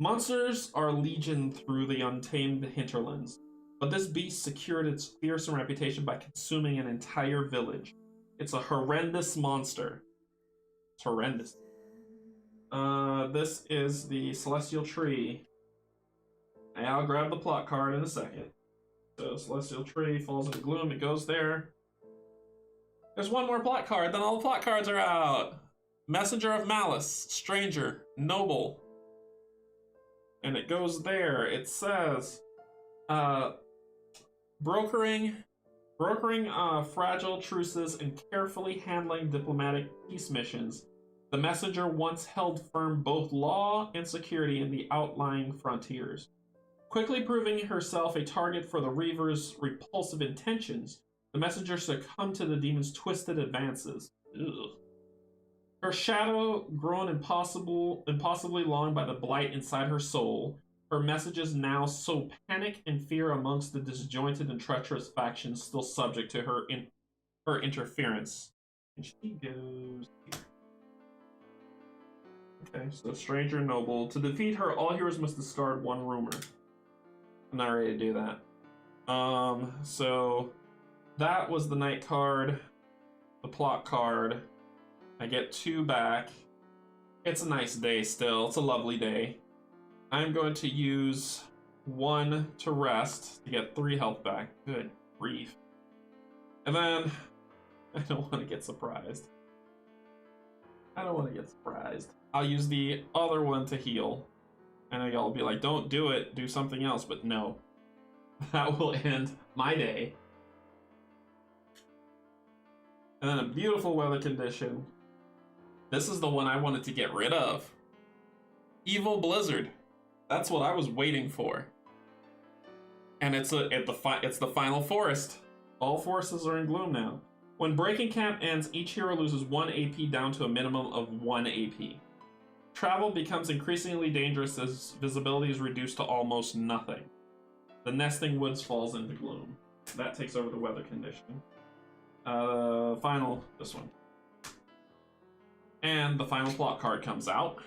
monsters are legion through the untamed hinterlands, but this beast secured its fearsome reputation by consuming an entire village. It's a horrendous monster. It's horrendous. This is the celestial tree. And I'll grab the plot card in a second. So celestial tree falls into gloom, it goes there. There's 1 more plot card, then all the plot cards are out. Messenger of Malice, Stranger, Noble. And it goes there. It says, brokering fragile truces and carefully handling diplomatic peace missions. The messenger once held firm both law and security in the outlying frontiers. Quickly proving herself a target for the Reaver's repulsive intentions, the messenger succumbed to the demon's twisted advances. Ugh. Her shadow, grown impossibly long by the blight inside her soul, her messages now sow panic and fear amongst the disjointed and treacherous factions still subject to her interference. And she goes here. Okay, so Stranger Noble. To defeat her, all heroes must discard 1 rumor. I'm not ready to do that. So that was the night card, the plot card. I get 2 back. It's a nice day still. It's a lovely day. I'm going to use 1 to rest to get 3 health back. Good grief. And then I don't want to get surprised. I'll use the other 1 to heal. I know y'all will be like, don't do it, do something else, but no. That will end my day. And then a beautiful weather condition. This is the one I wanted to get rid of. Evil Blizzard. That's what I was waiting for. And it's the final forest. All forests are in gloom now. When Breaking Camp ends, each hero loses 1 AP down to a minimum of 1 AP. Travel becomes increasingly dangerous as visibility is reduced to almost nothing. The nesting woods falls into gloom. That takes over the weather condition. This one. And the final plot card comes out.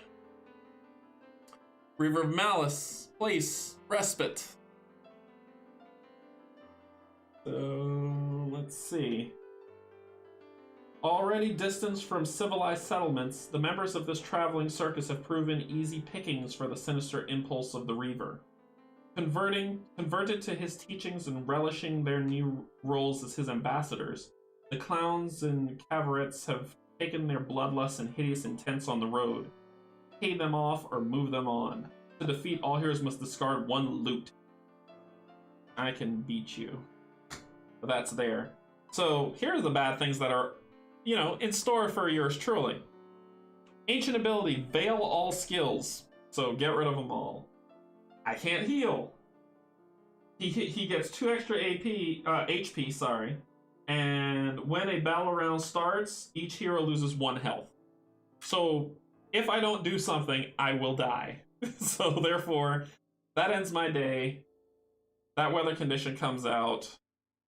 River of Malice, place, respite. So, let's see. Already distanced from civilized settlements, the members of this traveling circus have proven easy pickings for the sinister impulse of the Reaver. Converted to his teachings and relishing their new roles as his ambassadors, the clowns and cabarets have taken their bloodlust and hideous intents on the road. Pay them off or move them on. To defeat, all heroes must discard 1 loot. I can beat you. But that's there. So, here are the bad things that are, in store for yours truly. Ancient ability, veil all skills. So, get rid of them all. I can't heal. He gets 2 extra HP, sorry. And when a battle round starts, each hero loses 1 health. So, if I don't do something, I will die. So, therefore, that ends my day. That weather condition comes out.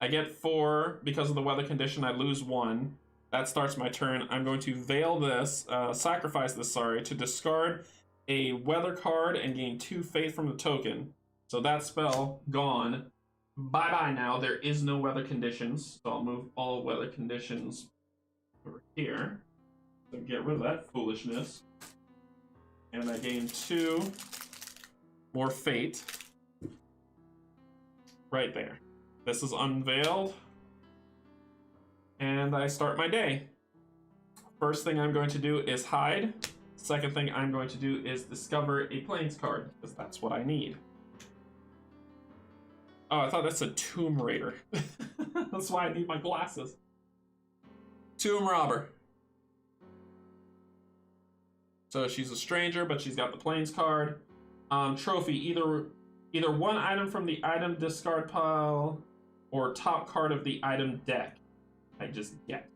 I get 4 because of the weather condition. I lose 1. That starts my turn. I'm going to veil this, sacrifice this, sorry, to discard a weather card and gain 2 faith from the token. So that spell, gone. Bye-bye now. There is no weather conditions. So I'll move all weather conditions over here. So get rid of that foolishness. And I gain 2 more fate. Right there. This is unveiled. And I start my day. First thing I'm going to do is hide. Second thing I'm going to do is discover a plains card, because that's what I need. Oh, I thought that's a Tomb Raider. That's why I need my glasses. Tomb Robber. So she's a stranger, but she's got the plains card. Trophy, either one item from the item discard pile or top card of the item deck. I just get.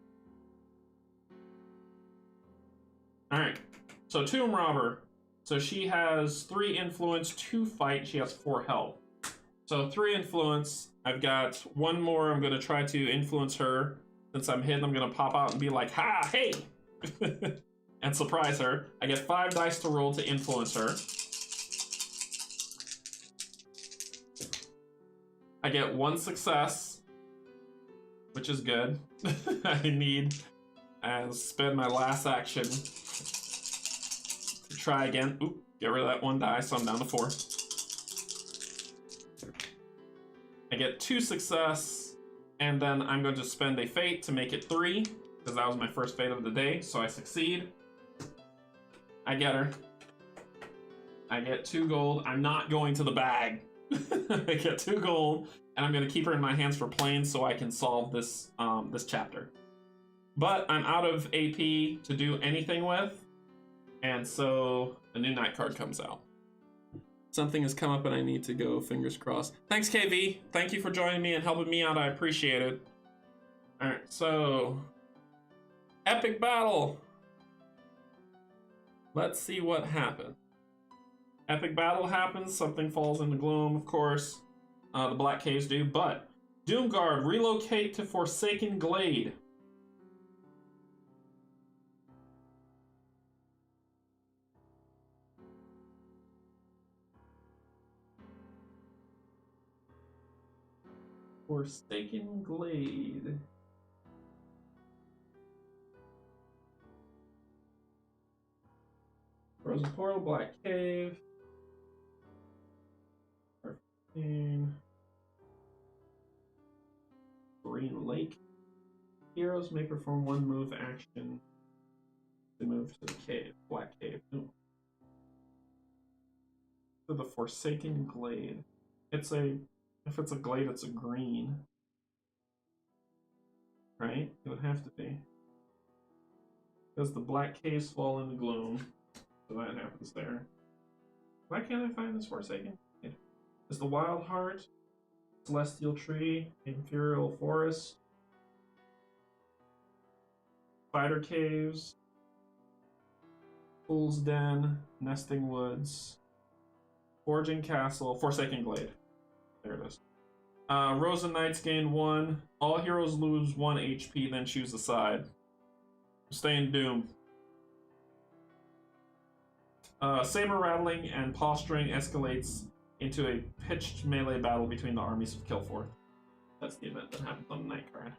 Alright, so Tomb Robber. So she has 3 influence, 2 fight, she has 4 health. So 3 influence, I've got 1 more, I'm going to try to influence her. Since I'm hidden, I'm going to pop out and be like, ha, hey! And surprise her. I get 5 dice to roll to influence her. I get 1 success, which is good. I need and spend my last action to try again. Oop, get rid of that 1 die, so I'm down to 4. I get 2 success, and then I'm going to spend a fate to make it 3, because that was my first fate of the day, so I succeed. I get her. I get 2 gold. I'm not going to the bag. I get 2 gold, and I'm going to keep her in my hands for plains so I can solve this this chapter. But I'm out of AP to do anything with, and so a new night card comes out. Something has come up and I need to go, fingers crossed. Thanks, KV. Thank you for joining me and helping me out. I appreciate it. Alright, so epic battle. Let's see what happens. Epic battle happens, something falls in the gloom, of course. The Black Caves do, but Doomguard, relocate to Forsaken Glade. Forsaken Glade. Frozen Portal, Black Cave. Green Lake. Heroes may perform 1 move action to move to the cave. Black Cave. No. To the Forsaken Glade. It's a... If it's a glade, it's a green. Right? It would have to be. Because the Black Caves fall in the gloom. So that happens there. Why can't I find this Forsaken? Is the Wild Heart, Celestial Tree, Imperial Forest, Spider Caves, Fool's Den, Nesting Woods, Forging Castle, Forsaken Glade. There it is. Rosen Knights gain 1. All heroes lose 1 HP, then choose a side. Stay in Doom. Saber rattling and posturing escalates into a pitched melee battle between the armies of Kilforth. That's the event that happens on the night card.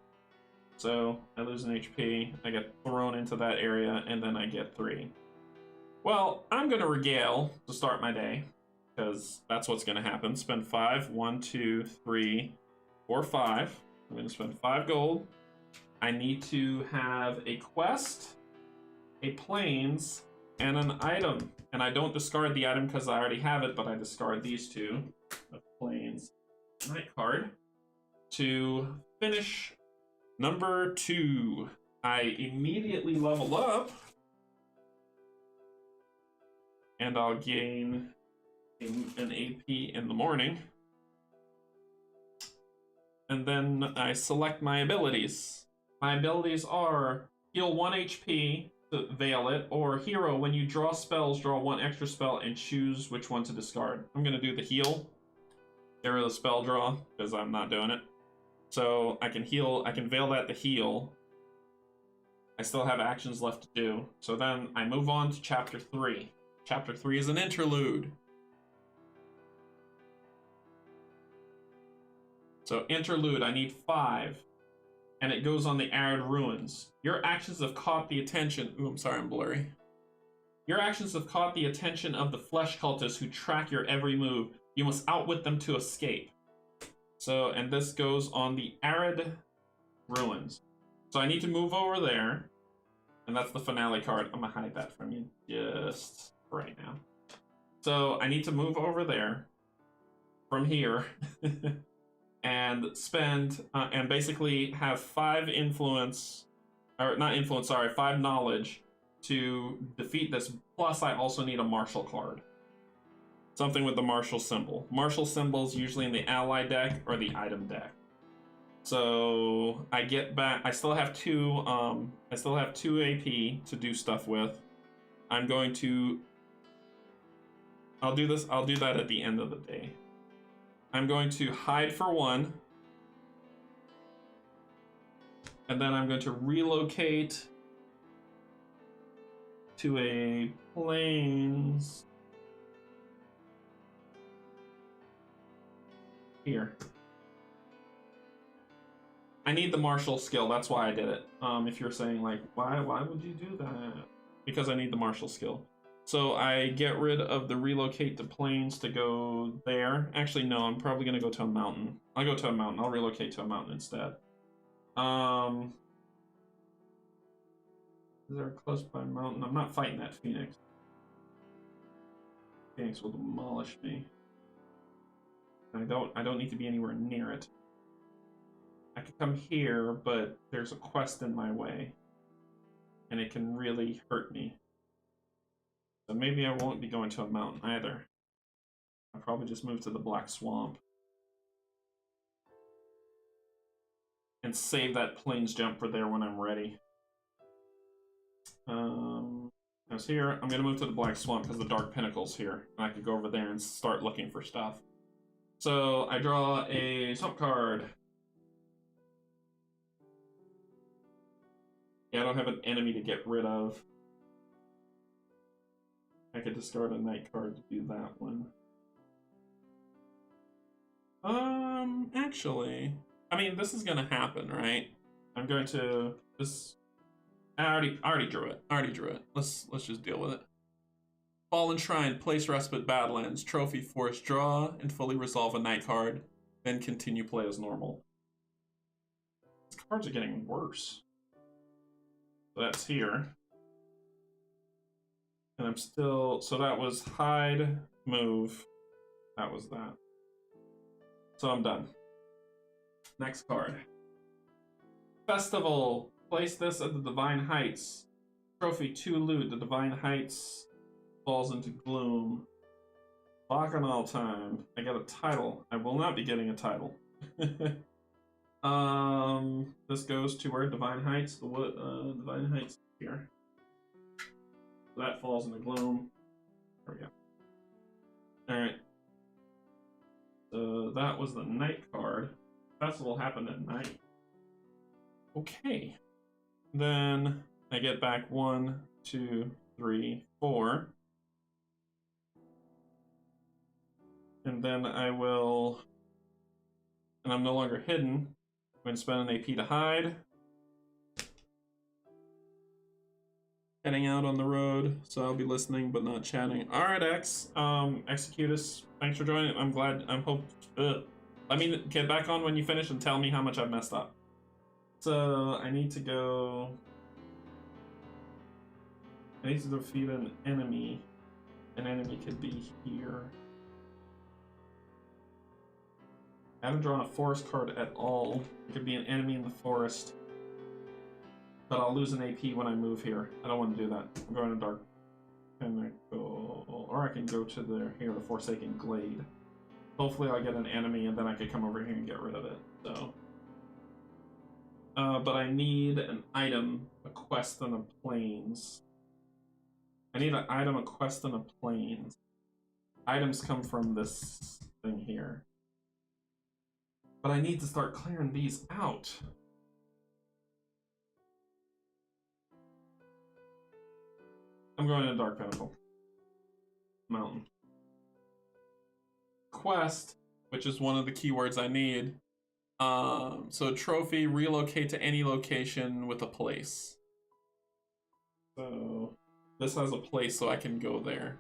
So I lose an HP, I get thrown into that area, and then I get 3. Well, I'm going to regale to start my day, because that's what's going to happen. Spend 5. 1, 2, 3, 4, 5. I'm going to spend 5 gold. I need to have a quest, a plains, and an item. And I don't discard the item because I already have it, but I discard these 2. The plains night card. To finish number 2. I immediately level up. And I'll gain an AP in the morning. And then I select my abilities. My abilities are heal 1 HP to veil it, or hero, when you draw spells, draw 1 extra spell and choose which one to discard. I'm going to do the heal. Get rid of the spell draw, because I'm not doing it. So I can heal, I can veil that to heal. I still have actions left to do. So then I move on to chapter 3. Chapter 3 is an interlude. So interlude, I need 5. And it goes on the arid ruins. Your actions have caught the attention. Ooh, I'm sorry, I'm blurry. Your actions have caught the attention of the flesh cultists who track your every move. You must outwit them to escape. So, and this goes on the arid ruins. So I need to move over there. And that's the finale card. I'm gonna hide that from you just right now. So I need to move over there from here. And spend and basically have 5 influence, or not influence, sorry, 5 knowledge to defeat this. Plus I also need a martial card, something with the martial symbol. Martial symbols usually in the ally deck or the item deck. So I get back, I still have 2 AP to do stuff with. I'm going to, I'll do that at the end of the day. I'm going to hide for 1. And then I'm going to relocate to a plains here. I need the martial skill, that's why I did it. If you're saying like, why would you do that? Because I need the martial skill. So I get rid of the relocate to plains to go there. Actually, no, I'm probably gonna go to a mountain. I'll go to a mountain. I'll relocate to a mountain instead. Is there a close by mountain? I'm not fighting that Phoenix. Phoenix will demolish me. I don't need to be anywhere near it. I could come here, but there's a quest in my way. And it can really hurt me. So maybe I won't be going to a mountain either. I'll probably just move to the Black Swamp. And save that plains jump for there when I'm ready. I was here. I'm going to move to the Black Swamp because the Dark Pinnacle's here. And I could go over there and start looking for stuff. So I draw a swamp card. Yeah, I don't have an enemy to get rid of. I could discard a night card to do that one. Actually, I mean, this is gonna happen, right? I'm going to this. I already drew it. Let's just deal with it. Fallen Shrine, place respite Badlands, trophy force, draw and fully resolve a night card, then continue play as normal. These cards are getting worse. So that's here. And I'm still, so that was hide, move. That was that. So I'm done. Next card. Festival. Place this at the Divine Heights. Trophy 2 loot. The Divine Heights falls into gloom. Bacchanal time. I get a title. I will not be getting a title. This goes to where Divine Heights. The Divine Heights here. So that falls into gloom. There we go. All right. So that was the night card. Festival happened at night. Okay. Then I get back 1, 2, 3, 4. And then I will, and I'm no longer hidden. I'm going to spend an AP to hide. Heading out on the road, so I'll be listening but not chatting. Alright, X. Executus, thanks for joining. I'm glad, let me get back on when you finish and tell me how much I've messed up. So, I need to go... I need to defeat an enemy. An enemy could be here. I haven't drawn a forest card at all. It could be an enemy in the forest. But I'll lose an AP when I move here. I don't want to do that. I'm going to dark. And I go, or I can go to the Forsaken Glade. Hopefully I'll get an enemy and then I could come over here and get rid of it. So, but I need an item, a quest, and a plains. I need an item, a quest, and a plains. Items come from this thing here. But I need to start clearing these out. I'm going to Dark Pinnacle. Mountain. Quest, which is one of the keywords I need. So trophy, relocate to any location with a place. So this has a place, so I can go there.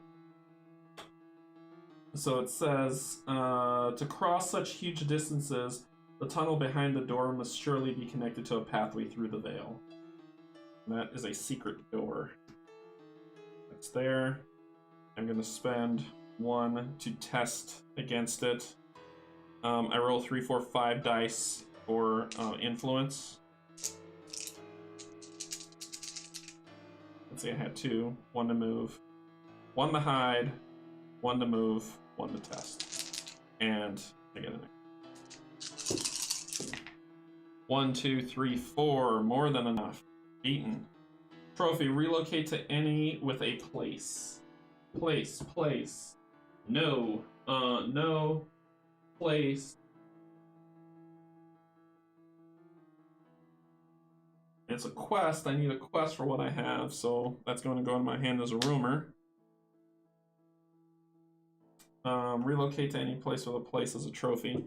So it says, to cross such huge distances, the tunnel behind the door must surely be connected to a pathway through the veil. And that is a secret door. It's there. I'm gonna spend 1 to test against it. I roll 3, 4, 5 dice for influence. Let's see, I had 2. 1 to move, 1 to hide, 1 to move, 1 to test. And I get it. 1, 2, 3, 4. More than enough. Beaten. Trophy, relocate to any with a place. Place. No. No. Place. It's a quest. I need a quest for what I have, so that's going to go in my hand as a rumor. Relocate to any place with a place as a trophy.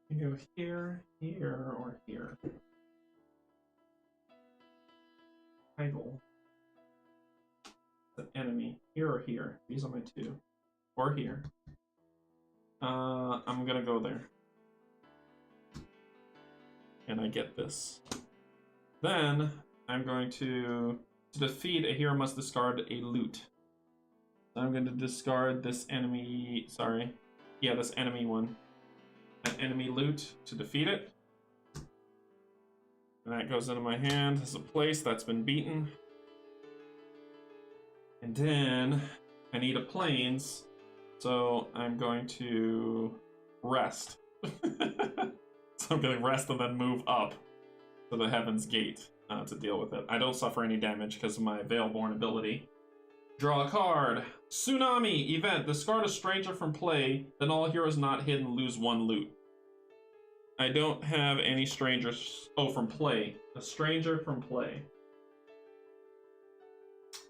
You go here, here, or here. Title. The enemy. Here or here. These are my 2. Or here. I'm gonna go there. And I get this. Then, I'm going to defeat a hero must discard a loot. So I'm going to discard this enemy, sorry. Yeah, this enemy one. An enemy loot to defeat it. And that goes into my hand as a place that's been beaten. And then I need a plains, so I'm going to rest. So I'm going to rest and then move up to the Heaven's Gate to deal with it. I don't suffer any damage because of my Veilborn ability. Draw a card. Tsunami event. Discard a stranger from play, then all heroes not hidden lose 1 loot. I don't have any strangers. Oh, from play. A stranger from play.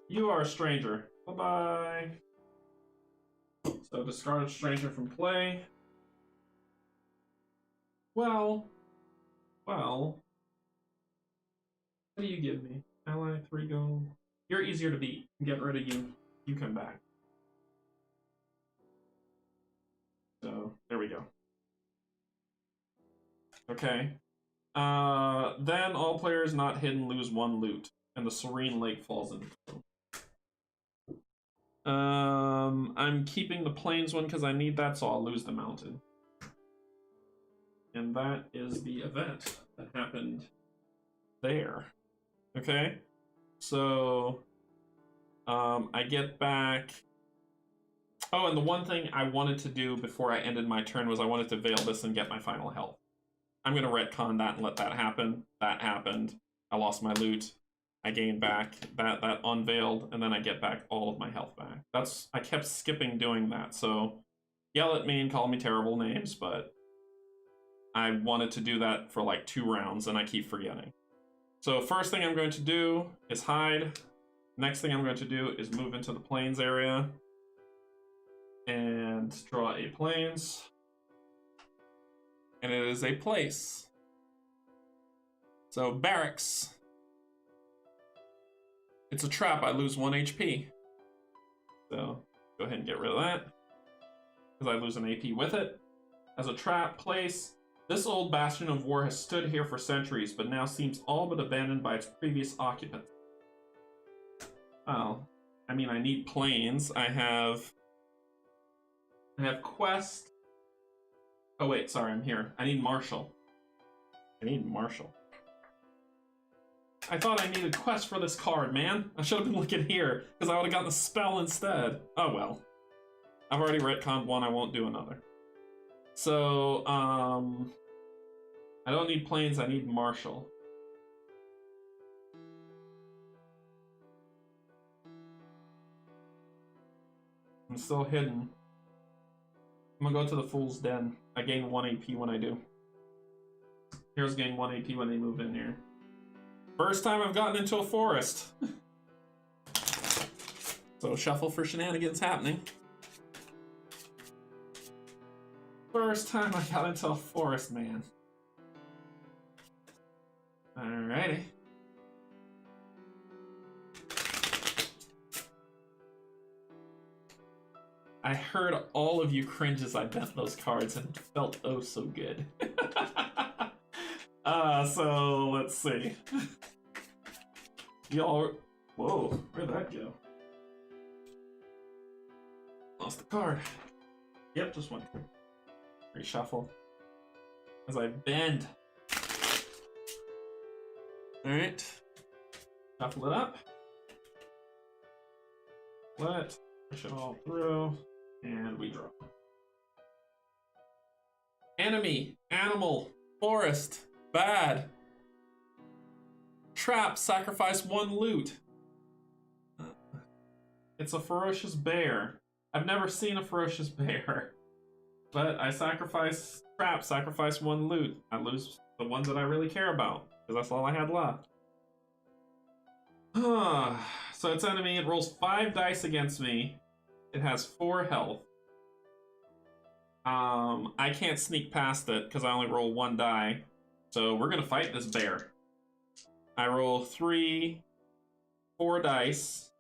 You are a stranger. Bye-bye. So discard a stranger from play. Well. What do you give me? Ally, 3 gold. You're easier to beat. Get rid of you. You come back. So, there we go. Okay. Then all players not hidden lose 1 loot, and the Serene Lake falls into. I'm keeping the plains one because I need that, so I'll lose the mountain. And that is the event that happened there. Okay? So, I get back. Oh, and the one thing I wanted to do before I ended my turn was I wanted to veil this and get my final health. I'm going to retcon that and let that happen. That happened. I lost my loot. I gained back that unveiled, and then I get back all of my health back. I kept skipping doing that, so yell at me and call me terrible names, but I wanted to do that for like 2 rounds, and I keep forgetting. So first thing I'm going to do is hide. Next thing I'm going to do is move into the plains area and draw a plains. And it is a place. So barracks. It's a trap. I lose 1 HP. So go ahead and get rid of that, because I lose an AP with it. As a trap place, this old bastion of war has stood here for centuries, but now seems all but abandoned by its previous occupants. Well, I mean, I need plains. I have quest. Oh wait, sorry, I'm here. I need Marshall. I thought I needed quest for this card, man. I should have been looking here, because I would have gotten the spell instead. Oh well. I've already retconned one, I won't do another. So, I don't need planes, I need martial. I'm still hidden. I'm gonna go to the Fool's Den. I gain 1 AP when I do. Heroes gain 1 AP when they move in here. First time I've gotten into a forest. So shuffle for shenanigans happening. First time I got into a forest, man. Alrighty. I heard all of you cringe as I bent those cards and it felt oh so good. So let's see. Y'all, whoa, where'd that go? Lost the card. Yep, just one card. Reshuffle. As I bend. Alright. Shuffle it up. Let push it all through. And we draw. Enemy, animal, forest, bad. Trap, sacrifice 1 loot. It's a ferocious bear. I've never seen a ferocious bear. But I sacrifice trap, sacrifice 1 loot. I lose the ones that I really care about, because that's all I had left. So it's enemy, it rolls 5 dice against me. It has 4 health. I can't sneak past it because I only roll 1 die. So we're gonna fight this bear. I roll 4 dice.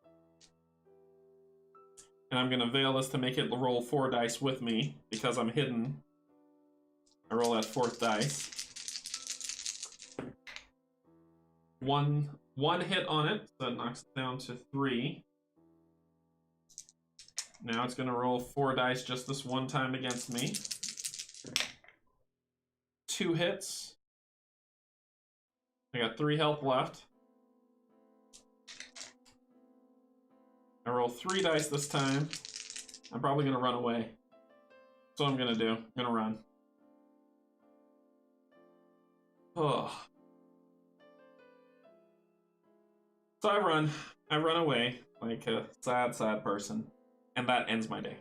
And I'm gonna veil this to make it roll 4 dice with me because I'm hidden. I roll that 4th dice. One hit on it, so it knocks it down to 3. Now it's gonna roll 4 dice just this one time against me. 2 hits. I got 3 health left. I roll 3 dice this time. I'm probably gonna run away. That's what I'm gonna do. I'm gonna run. Oh. So I run away like a sad, sad person. And that ends my day.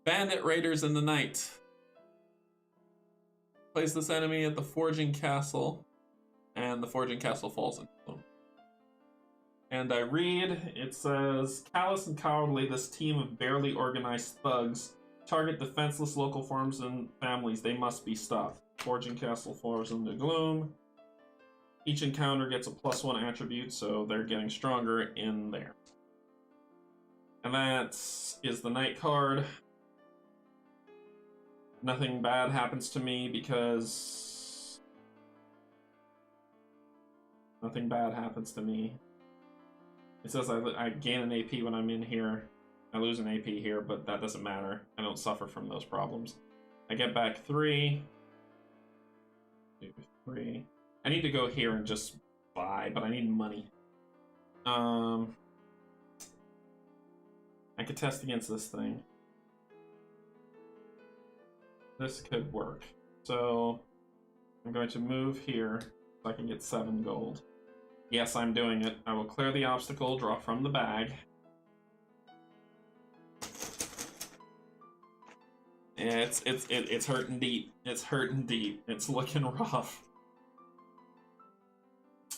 Bandit Raiders in the night. Place this enemy at the Forging Castle. And the Forging Castle falls into them. And I read, it says, callous and cowardly, this team of barely organized thugs target defenseless local farms and families. They must be stopped. Forging Castle falls into gloom. Each encounter gets a +1 attribute, so they're getting stronger in there. And that is the night card. Nothing bad happens to me because... Nothing bad happens to me. It says I gain an AP when I'm in here. I lose an AP here, but that doesn't matter. I don't suffer from those problems. I get back 3. 2, 3. I need to go here and just buy, but I need money. I could test against this thing. This could work. So I'm going to move here so I can get 7 gold. Yes, I'm doing it. I will clear the obstacle, draw from the bag. Yeah, it's hurting deep. It's hurting deep. It's looking rough.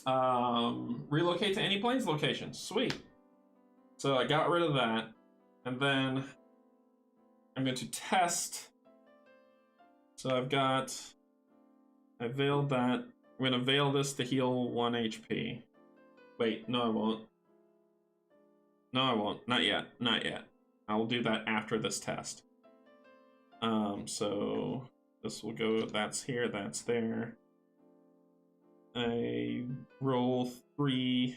Relocate to any planes location. Sweet. So I got rid of that. And then I'm going to test. So I veiled that. I'm going to veil this to heal 1 HP. Wait, no I won't. No I won't. Not yet. Not yet. I'll do that after this test. So this will go, that's here, that's there. I roll 4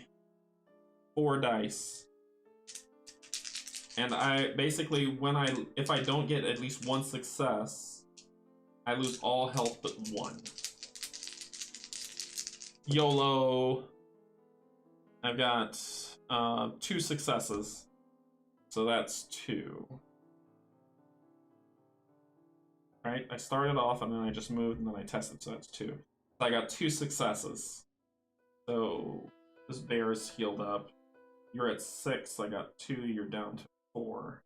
dice. And I basically, if I don't get at least 1 success, I lose all health but 1. YOLO. I've got 2 successes. So that's 2. right? I started off and then I just moved and then I tested, so that's 2. So I got 2 successes. So this bear is healed up. You're at 6, I got 2, you're down to 4.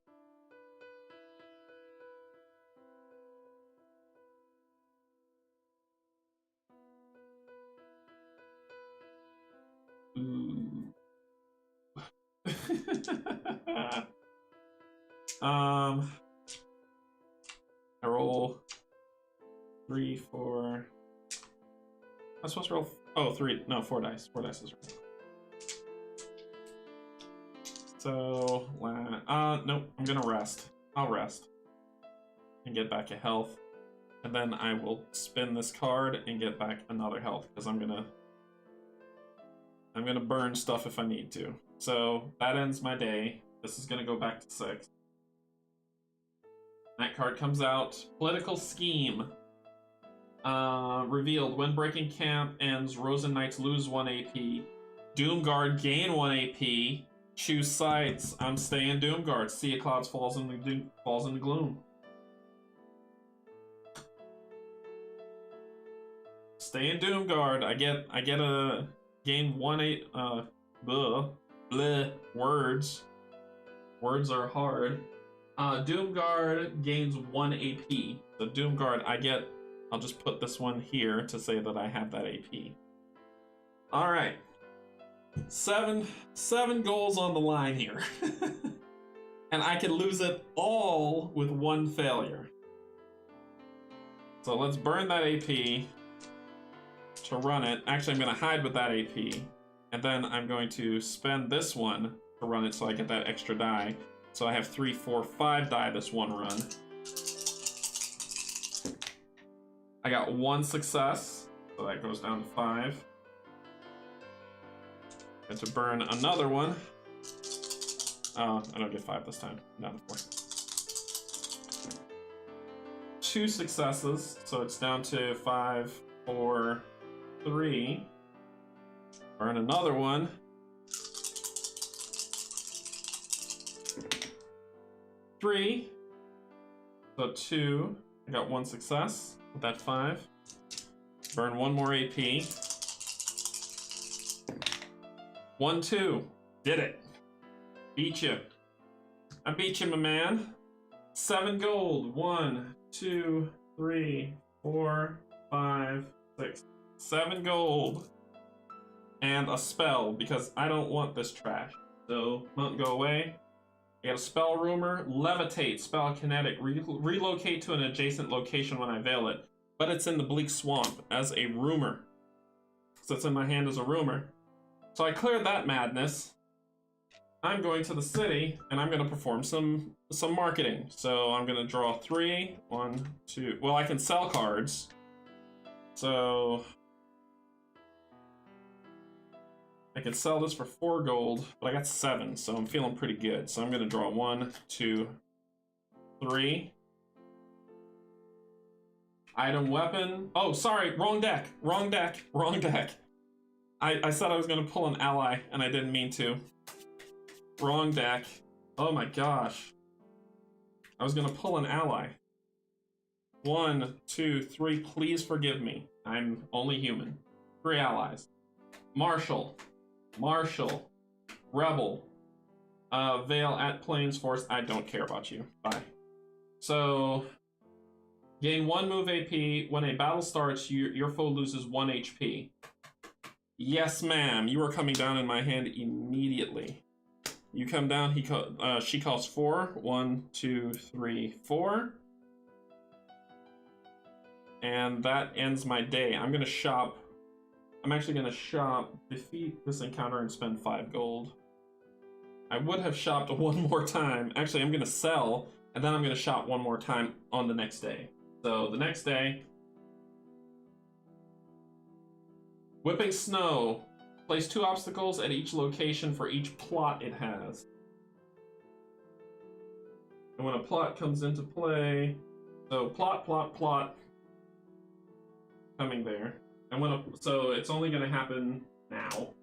Ooh. I roll 3, 4. I'm supposed to roll. Oh, 3. No, 4 dice. 4 dice is right. So, nope. I'm gonna rest. I'll rest and get back a health, and then I will spin this card and get back another health because I'm gonna burn stuff if I need to. So that ends my day. This is gonna go back to 6. That card comes out. Political scheme. Revealed. When breaking camp ends, Rosen Knights lose 1 AP. Doomguard gain 1 AP. Choose sides. I'm staying Doomguard. Sea of Clouds falls into gloom. Stay in Doomguard. I get a gain 1 bleh words. Words are hard. Doomguard gains 1 AP. So Doomguard, I'll just put this one here to say that I have that AP. All right. 7 goals on the line here. And I can lose it all with 1 failure. So let's burn that AP to run it. Actually, I'm going to hide with that AP. And then I'm going to spend this one to run it so I get that extra die. So I have 3, 4, 5 die this one run. I got 1 success, so that goes down to 5. And to burn another one. Oh, I don't get 5 this time. Down to 4. 2 successes, so it's down to 5, 4, 3. Burn another one. 3. So 2. I got 1 success with that 5. Burn 1 more AP. 1, 2. Did it. Beat you. I beat you, my man. 7 gold. 1, 2, 3, 4, 5, 6. 7 gold. And a spell, because I don't want this trash. So, mountain go away. I got a spell rumor. Levitate, spell kinetic. Relocate to an adjacent location when I veil it. But it's in the bleak swamp as a rumor. So it's in my hand as a rumor. So I cleared that madness. I'm going to the city, and I'm going to perform some marketing. So I'm going to draw 3. 1, 2. Well, I can sell cards. So I could sell this for 4 gold, but I got 7, so I'm feeling pretty good. So I'm going to draw 1, 2, 3. Item weapon. Oh, sorry, wrong deck. Wrong deck. Wrong deck. I said I was going to pull an ally, and I didn't mean to. Wrong deck. Oh my gosh. I was going to pull an ally. 1, 2, 3. Please forgive me. I'm only human. 3 allies. Marshal. Marshal. Rebel. Veil at Plains Force. I don't care about you. Bye. So, gain 1 move AP. When a battle starts, your foe loses 1 HP. Yes, ma'am. You are coming down in my hand immediately. You come down. She costs 4. 1, 2, 3, 4. And that ends my day. I'm gonna shop. I'm actually gonna shop, defeat this encounter, and spend 5 gold. I would have shopped 1 more time. Actually, I'm gonna sell, and then I'm gonna shop 1 more time on the next day. So the next day, whipping snow. Place 2 obstacles at each location for each plot it has. And when a plot comes into play, so plot, coming there. And so it's only going to happen now.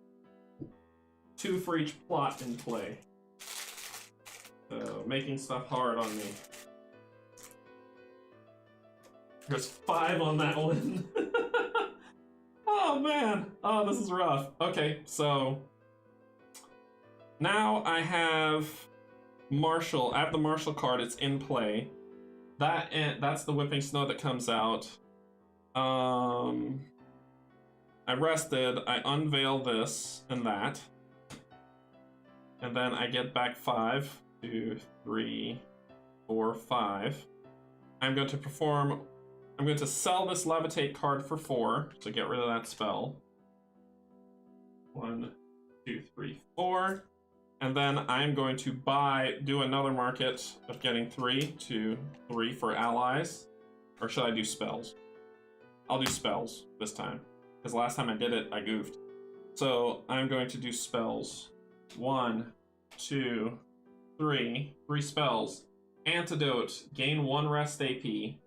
2 for each plot in play. So making stuff hard on me. There's 5 on that one. Oh man, oh this is rough. Okay, so now I have Marshall. I have the Marshall card. It's in play. That's the whipping snow that comes out. I rested. I unveil this and that, and then I get back 5, 2, 3, 4, 5. I'm going to perform. I'm going to sell this levitate card for 4 to get rid of that spell. 1, 2, 3, 4. And then I'm going to do another market of getting 3 to 3 for allies. Or should I do spells? I'll do spells this time. Because last time I did it, I goofed. So I'm going to do spells. 1, 2, 3. 3 spells. Antidote. Gain 1 rest AP.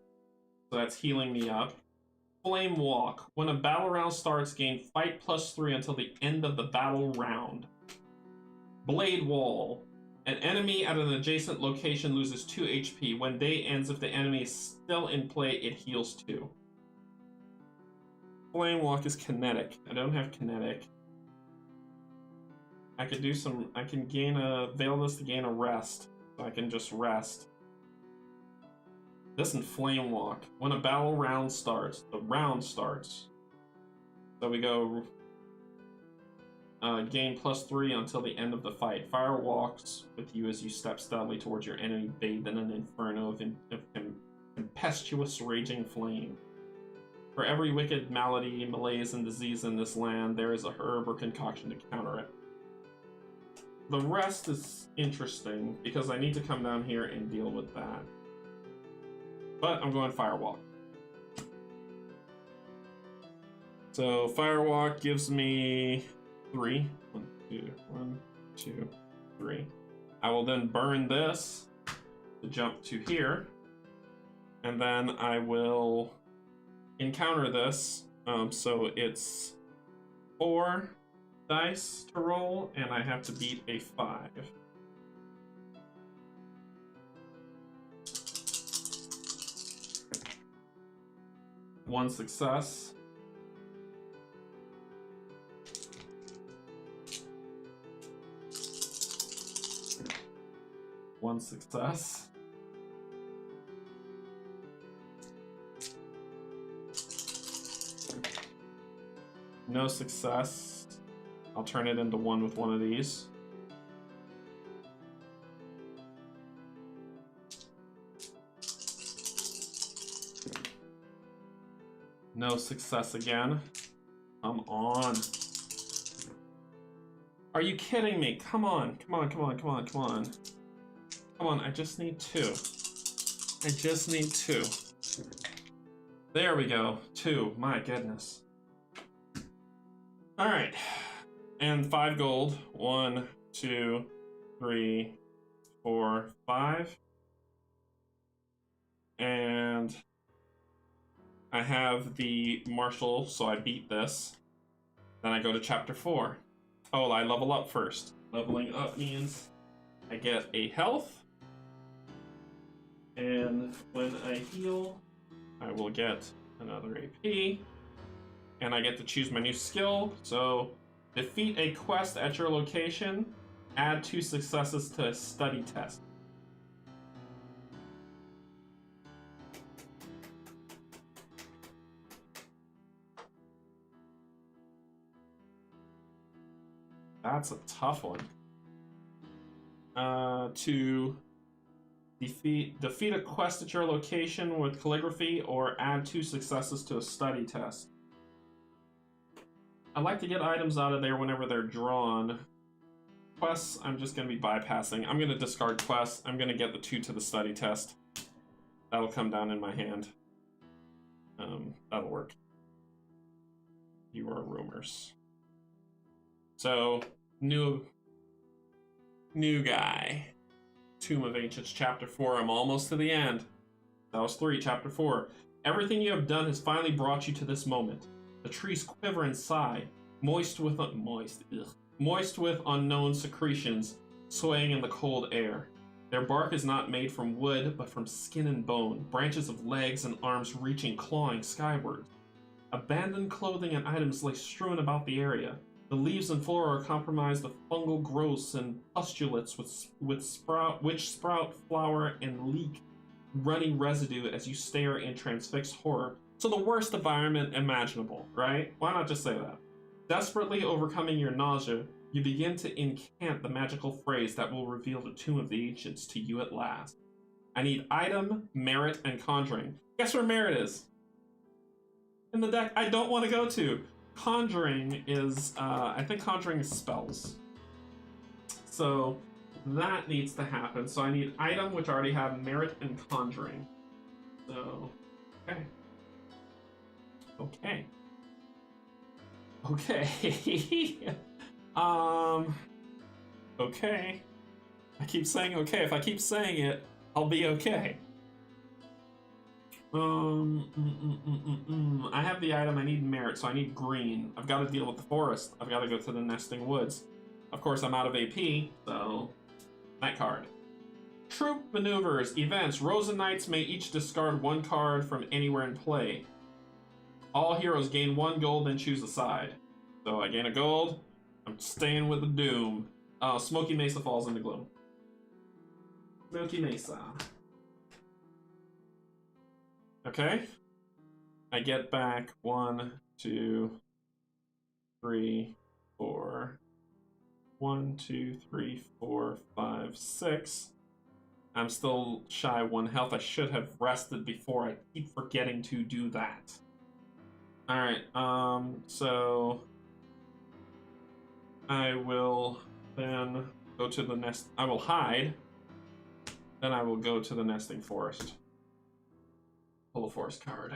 So that's healing me up. Flame Walk. When a battle round starts, gain fight +3 until the end of the battle round. Blade Wall. An enemy at an adjacent location loses 2 HP. When day ends, if the enemy is still in play, it heals 2. Flame Walk is kinetic. I don't have kinetic. I could do some... I can veil this to gain a rest. So I can just rest. This and Flame Walk. When a battle round starts. The round starts. So we go... gain +3 until the end of the fight. Fire walks with you as you step steadily towards your enemy, bathed in an inferno of tempestuous raging flame. For every wicked malady, malaise, and disease in this land, there is a herb or concoction to counter it. The rest is interesting, because I need to come down here and deal with that. But I'm going Firewalk. So Firewalk gives me 3. 1, 2, 3. I will then burn this to jump to here. And then I will encounter this. So it's 4 dice to roll, and I have to beat a 5. One success. One success. No success. I'll turn it into 1 with one of these. No success again. Come on. Are you kidding me? Come on, come on, come on, come on, come on. Come on, I just need 2. I just need 2. There we go. 2, my goodness. Alright. And 5 gold. 1, 2, 3, 4, 5. And I have the martial, so I beat this. Then I go to chapter 4. Oh, I level up first. Leveling up means I get a health. And when I heal, I will get another AP. And I get to choose my new skill. So, defeat a quest at your location. Add 2 successes to a study test. That's a tough one. To defeat a quest at your location with calligraphy, or add 2 successes to a study test. I like to get items out of there whenever they're drawn. Quests, I'm just going to be bypassing. I'm going to discard quests. I'm going to get the 2 to the study test. That'll come down in my hand. That'll work. You are rumors. So, new guy. Tomb of Ancients, Chapter 4. I'm almost to the end. That was 3, Chapter 4. Everything you have done has finally brought you to this moment. The trees quiver and sigh, moist with unknown secretions, swaying in the cold air. Their bark is not made from wood, but from skin and bone, branches of legs and arms reaching, clawing skyward. Abandoned clothing and items lay strewn about the area. The leaves and floor are compromised of fungal growths and pustulates which sprout, flower, and leak running residue as you stare in transfixed horror. So the worst environment imaginable, right? Why not just say that? Desperately overcoming your nausea, you begin to incant the magical phrase that will reveal the tomb of the ancients to you at last. I need item, merit, and conjuring. Guess where merit is? In the deck I don't want to go to. Conjuring is, I think conjuring is spells. So that needs to happen. So I need item, which I already have merit and conjuring. So, okay. Okay. Okay. Okay. I keep saying okay. If I keep saying it, I'll be okay. I have the item, I need merit, so I need green. I've got to deal with the forest. I've got to go to the nesting woods. Of course, I'm out of AP, so... Night card. Troop maneuvers, events. Rosen Knights may each discard one card from anywhere in play. All heroes gain 1 gold, then choose a side. So I gain a gold. I'm staying with the Doom. Smoky Mesa falls into Gloom. Smoky Mesa. Okay. I get back 1, 2, 3, 4. 1, 2, 3, 4, 5, 6. I'm still shy 1 health. I should have rested before. I keep forgetting to do that. Alright, so I will then go to the nest. I will hide. Then I will go to the nesting forest. Pull a forest card.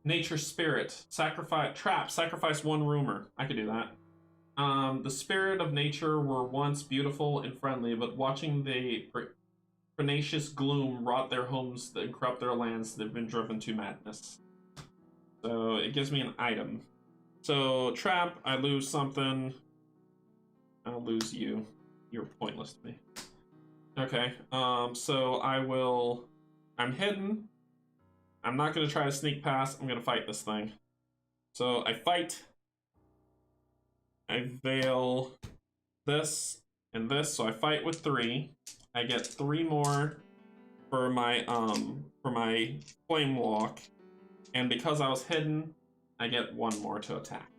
Nature Spirit. Sacrifice trap. Sacrifice 1 rumor. I could do that. The spirit of nature were once beautiful and friendly, but watching the pernicious gloom rot their homes and corrupt their lands, they've been driven to madness. So it gives me an item. So trap, I lose something. I'll lose you. You're pointless to me. Okay, so I'm hidden. I'm not gonna try to sneak past, I'm gonna fight this thing. So I fight. I veil this and this, so I fight with 3. I get 3 more for my flame walk, and because I was hidden, I get 1 more to attack.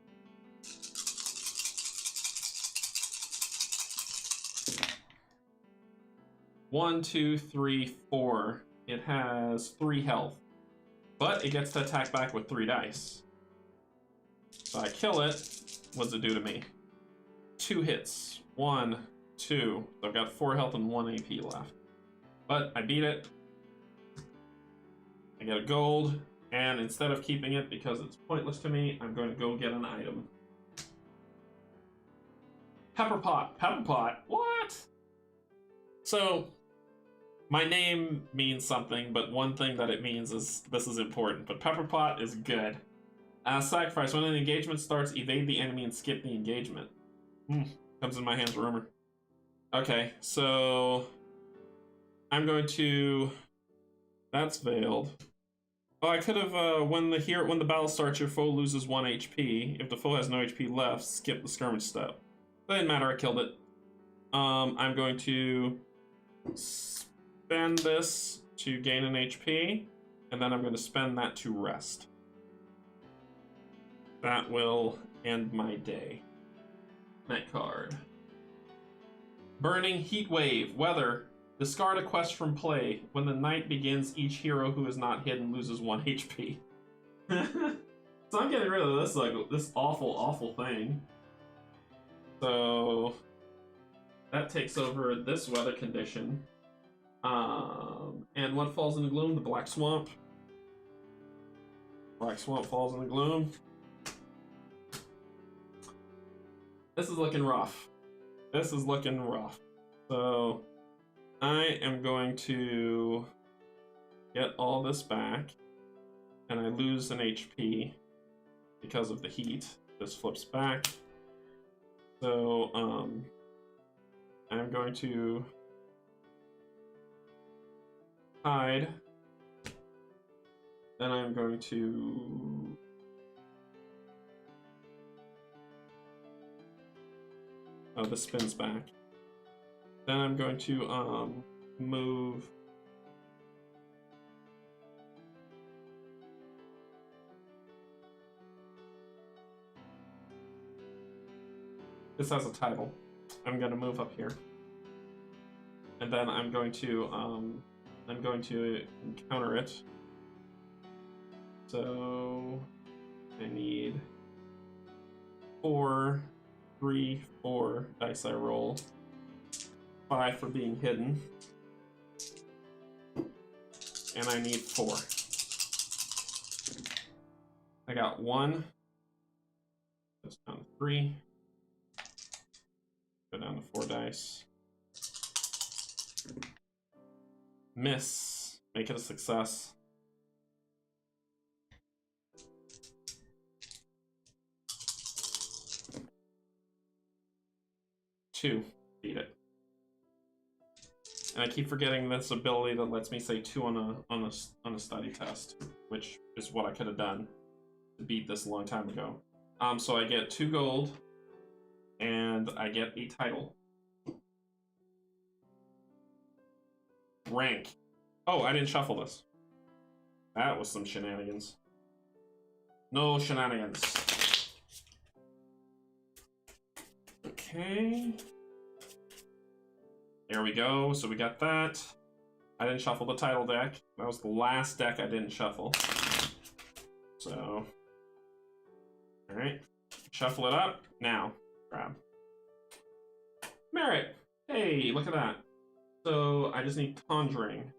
One, 2, 3, 4. It has 3 health, but it gets to attack back with 3 dice. So I kill it. What does it do to me? 2 hits. 1, 2. So I've got 4 health and 1 AP left. But I beat it. I get a gold, and instead of keeping it because it's pointless to me, I'm going to go get an item. Pepper pot. Pepper pot? What? So, my name means something, but one thing that it means is this is important. But pepper pot is good. Sacrifice. When an engagement starts, evade the enemy and skip the engagement. Comes in my hands, rumor. Okay, so I'm going to. That's veiled. Oh, I could have. When the battle starts, your foe loses 1 HP. If the foe has no HP left, skip the skirmish step. But it didn't matter. I killed it. I'm going to spend this to gain an HP, and then I'm going to spend that to rest. That will end my day. Night card. Burning Heat Wave. Weather. Discard a quest from play. When the night begins, each hero who is not hidden loses 1 HP. So I'm getting rid of this, like, this awful, awful thing. So that takes over this weather condition. And what falls in the gloom? The Black Swamp. Black Swamp falls in the gloom. This is looking rough. This is looking rough. So I am going to get all this back, and I lose an HP because of the heat. This flips back. So I'm going to hide. Then I'm going to... Oh, this spins back. Then I'm going to move... This has a title. I'm going to move up here. And then I'm going to encounter it. So I need 4, 3, 4 dice I roll. 5 for being hidden. And I need 4. I got 1. Goes down to 3. Go down to 4 dice. Miss. Make it a success. Beat it. And I keep forgetting this ability that lets me say 2 on a study test, which is what I could have done to beat this a long time ago. So I get 2 gold, and I get a title. Rank. Oh, I didn't shuffle this. That was some shenanigans. No shenanigans. Okay. There we go. So we got that. I didn't shuffle the title deck. That was the last deck I didn't shuffle. So. Alright. Shuffle it up. Now. Grab. Merit. Hey, look at that. So I just need Conjuring.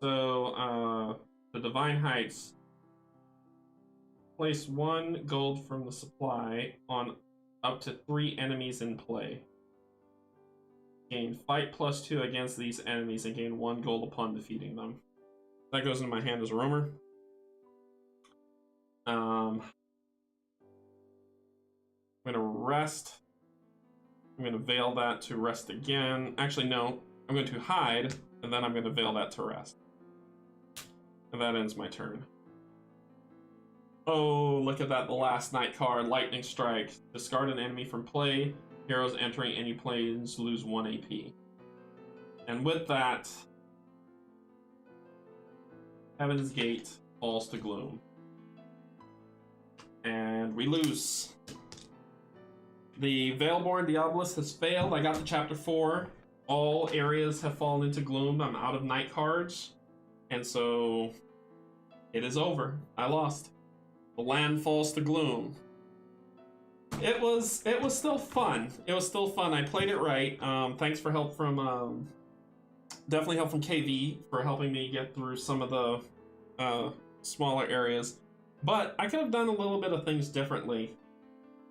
So the Divine Heights. Place 1 gold from the supply on up to 3 enemies in play. Gain fight +2 against these enemies and gain 1 gold upon defeating them. That goes into my hand as a rumor. I'm gonna rest. I'm gonna veil that to rest again. Actually, no. I'm going to hide, and then I'm gonna veil that to rest. And that ends my turn. Oh, look at that, the last night card, Lightning Strike. Discard an enemy from play. Heroes entering any planes lose 1 AP. And with that, Heaven's Gate falls to Gloom. And we lose. The Veilborn Diabolus has failed. I got to Chapter 4. All areas have fallen into Gloom. I'm out of night cards. And so, it is over. I lost. The land falls to Gloom. It was still fun. It was still fun. I played it right. Thanks for help from definitely help from KV for helping me get through some of the smaller areas. But I could have done a little bit of things differently.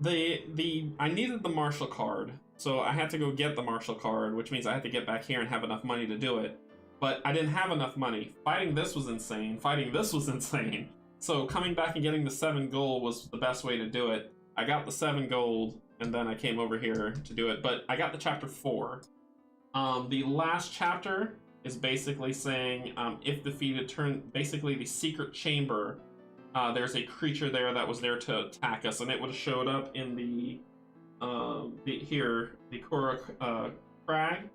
I needed the martial card, so I had to go get the martial card, which means I had to get back here and have enough money to do it. But I didn't have enough money. Fighting this was insane. Fighting this was insane. So coming back and getting the 7 gold was the best way to do it. I got the 7 gold, and then I came over here to do it, but I got the Chapter 4. The last chapter is basically saying, if defeated, basically the secret chamber, there's a creature there that was there to attack us, and it would have showed up in the Kura Crag.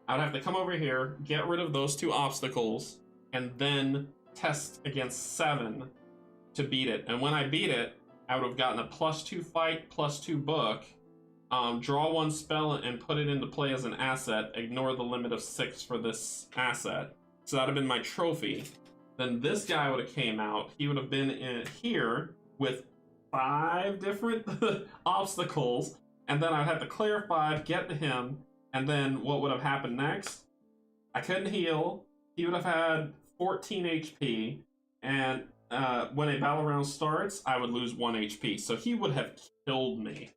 I'd have to come over here, get rid of those 2 obstacles, and then test against 7 to beat it. And when I beat it, I would have gotten a +2 fight, +2 book, draw 1 spell and put it into play as an asset, ignore the limit of 6 for this asset. So that would have been my trophy. Then this guy would have came out. He would have been in here with 5 different obstacles, and then I'd have to clear 5, get to him, and then what would have happened next? I couldn't heal. He would have had 14 HP, and when a battle round starts, I would lose 1 HP, so he would have killed me.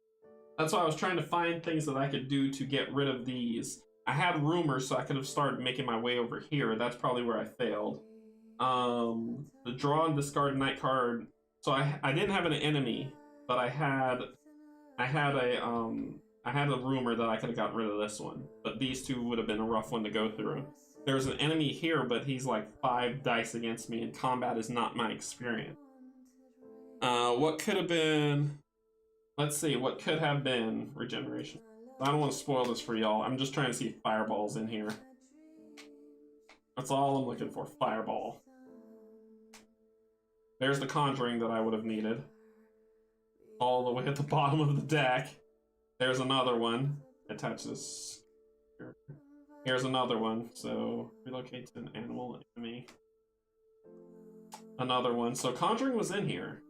That's why I was trying to find things that I could do to get rid of these. I had rumors, so I could have started making my way over here. That's probably where I failed. The draw and discard night card. So I didn't have an enemy, but I had a rumor that I could have gotten rid of this one. But these 2 would have been a rough one to go through. there's an enemy here, but he's like 5 dice against me, and combat is not my experience. What could have been? Let's see, what could have been regeneration? I don't want to spoil this for y'all. I'm just trying to see if Fireball's in here. That's all I'm looking for, Fireball. There's the Conjuring that I would have needed. All the way at the bottom of the deck. There's another one. Attach this. Here's another one. So, relocate to an animal enemy. Another one. So, Conjuring was in here.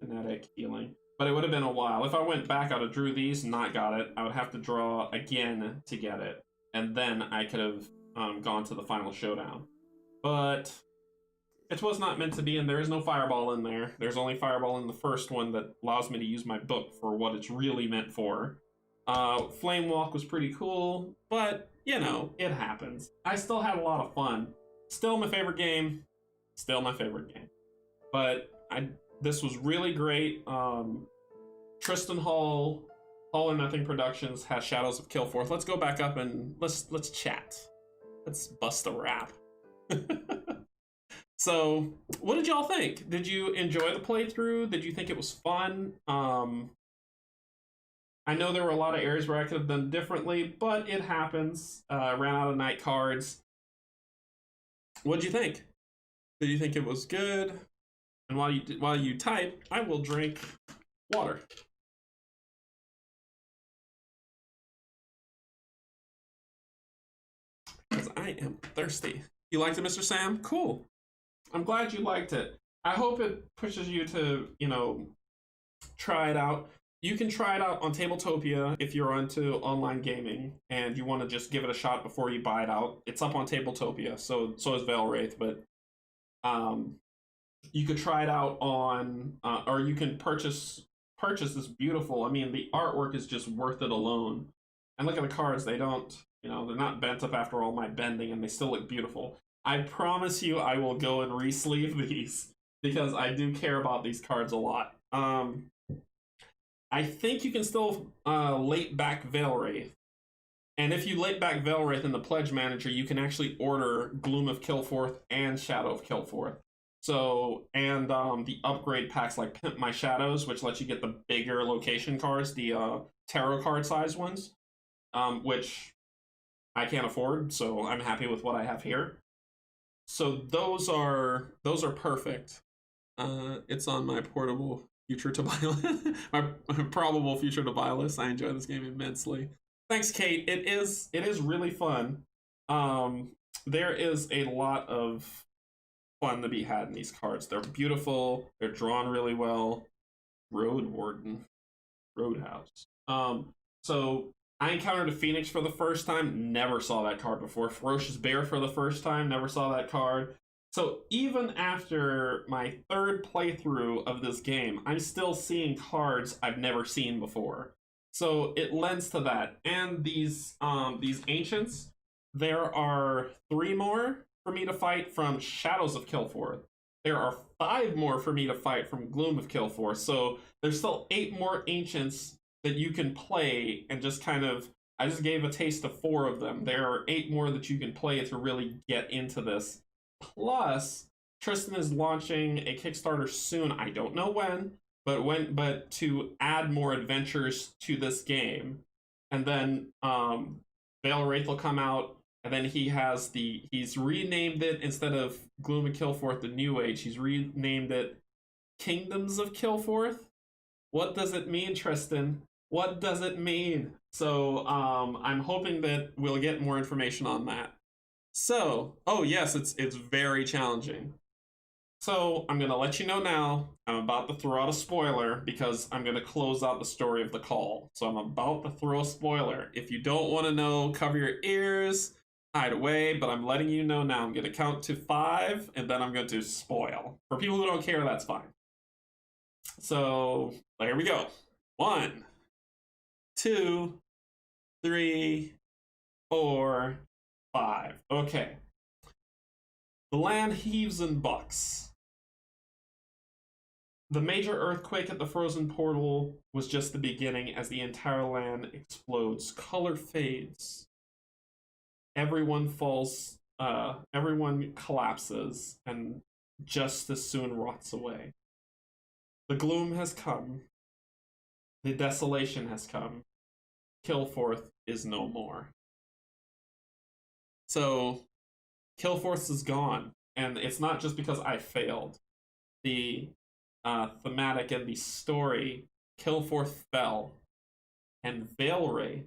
Kinetic healing. But it would have been a while. If I went back, I would have drew these, not got it. I would have to draw again to get it. And then I could have gone to the final showdown. But it was not meant to be, and there is no Fireball in there. There's only Fireball in the first one that allows me to use my book for what it's really meant for. Flame Walk was pretty cool, but, you know, it happens. I still had a lot of fun. Still my favorite game. Still my favorite game. But this was really great. Tristan Hall, All or Nothing Productions has Shadows of Kilforth. Let's go back up and let's chat. Let's bust a rap. So, what did y'all think? Did you enjoy the playthrough? Did you think it was fun? I know there were a lot of areas where I could have done differently, but it happens. Ran out of night cards. What did you think? Did you think it was good? And while you type, I will drink water. Because I am thirsty. You liked it, Mr. Sam? Cool. I'm glad you liked it. I hope it pushes you to, you know, try it out. You can try it out on Tabletopia if you're into online gaming and you want to just give it a shot before you buy it out. It's up on Tabletopia, so is Veilwraith, but you could try it out on, or you can purchase this beautiful. I mean, the artwork is just worth it alone. And look at the cards; they don't, you know, they're not bent up after all my bending, and they still look beautiful. I promise you, I will go and re-sleeve these because I do care about these cards a lot. I think you can still late back Veilwraith. And if you late back Veilwraith in the Pledge Manager, you can actually order Gloom of Kilforth and Shadow of Kilforth. So, and the upgrade packs like Pimp My Shadows, which lets you get the bigger location cards, the tarot card size ones, which I can't afford, so I'm happy with what I have here. So those are perfect. It's on my portable future to buy list. my probable future to buy list. I enjoy this game immensely. Thanks, Kate. It is really fun. There is a lot of fun to be had in these cards. They're beautiful. They're drawn really well. Road Warden, Roadhouse. So I encountered a Phoenix for the first time. Never saw that card before. Ferocious Bear for the first time. Never saw that card. So even after my third playthrough of this game, I'm still seeing cards I've never seen before. So it lends to that. And these ancients, there are 3 more for me to fight from Shadows of Kilforth. There are 5 more for me to fight from Gloom of Kilforth. So there's still 8 more ancients that you can play and just kind of, I just gave a taste of 4 of them. There are 8 more that you can play to really get into this. Plus, Tristan is launching a Kickstarter soon. I don't know when, but to add more adventures to this game. And then Veilwraith will come out, and then he's renamed it, instead of Gloom of Kilforth, the New Age, he's renamed it Kingdoms of Kilforth. What does it mean, Tristan? What does it mean? So I'm hoping that we'll get more information on that. So, oh yes, it's very challenging. So I'm gonna let you know now. I'm about to throw out a spoiler because I'm gonna close out the story of the call. So I'm about to throw a spoiler. If you don't want to know, cover your ears, hide away. But I'm letting you know now. I'm gonna count to 5, and then I'm going to spoil. For people who don't care, that's fine. So there we go. 1, 2, 3, 4, 5. Okay. The land heaves and bucks. The major earthquake at the frozen portal was just the beginning as the entire land explodes. Color fades. everyone falls, everyone collapses, and justice soon rots away. The gloom has come, the desolation has come. Kilforth is no more. So, Kilforth is gone, and it's not just because I failed. The thematic and the story, Kilforth fell, and Valeray,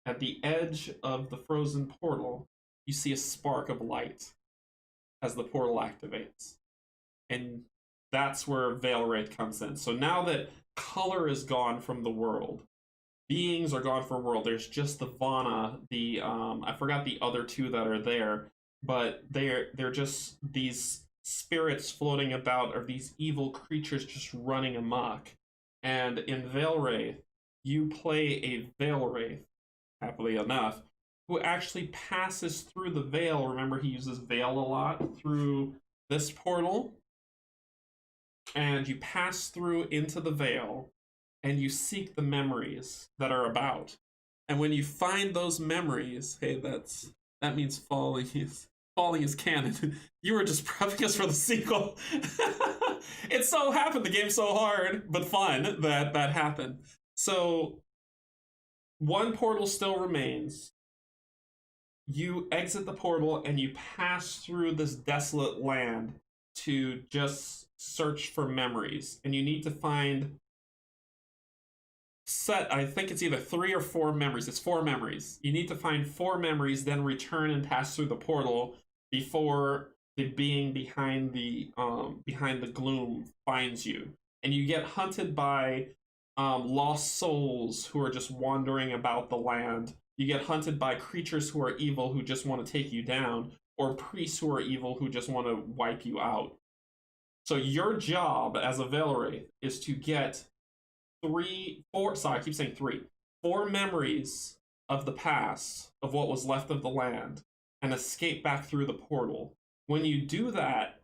at the edge of the frozen portal, you see a spark of light as the portal activates. And that's where Valeray comes in. So now that color is gone from the world, beings are gone from the world, there's just the Vana, the I forgot the other two that are there, but they're just these spirits floating about, or these evil creatures just running amok. And in Valeray, you play a Valeray, happily enough, who actually passes through the veil. Remember, he uses veil a lot through this portal. And you pass through into the veil, and you seek the memories that are about. And when you find those memories, hey, that means falling is canon. You were just prepping us for the sequel. It so happened, the game's so hard but fun that happened. So one portal still remains. You exit the portal and you pass through this desolate land to just search for memories. And you need to find I think it's either 3 or 4 memories. It's 4 memories. You need to find 4 memories, then return and pass through the portal before the being behind the gloom finds you. And you get hunted by lost souls who are just wandering about the land. You get hunted by creatures who are evil who just want to take you down, or priests who are evil who just want to wipe you out. So your job as a Valeray is to get 4 memories of the past, of what was left of the land, and escape back through the portal. When you do that,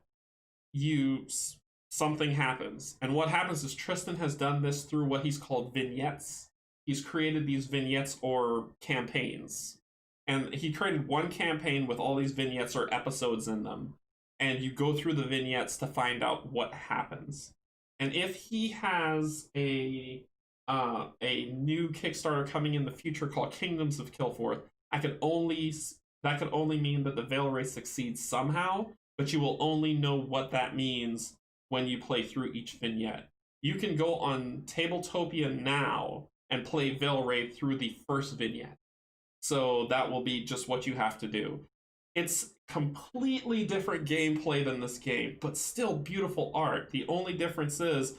something happens. And what happens is Tristan has done this through what he's called vignettes. He's created these vignettes or campaigns. And he created one campaign with all these vignettes or episodes in them. And you go through the vignettes to find out what happens. And if he has a new Kickstarter coming in the future called Kingdoms of Kilforth, that could only mean that the Valeray succeeds somehow, but you will only know what that means when you play through each vignette. You can go on Tabletopia now and play Valeray through the first vignette. So that will be just what you have to do. It's completely different gameplay than this game, but still beautiful art. The only difference is,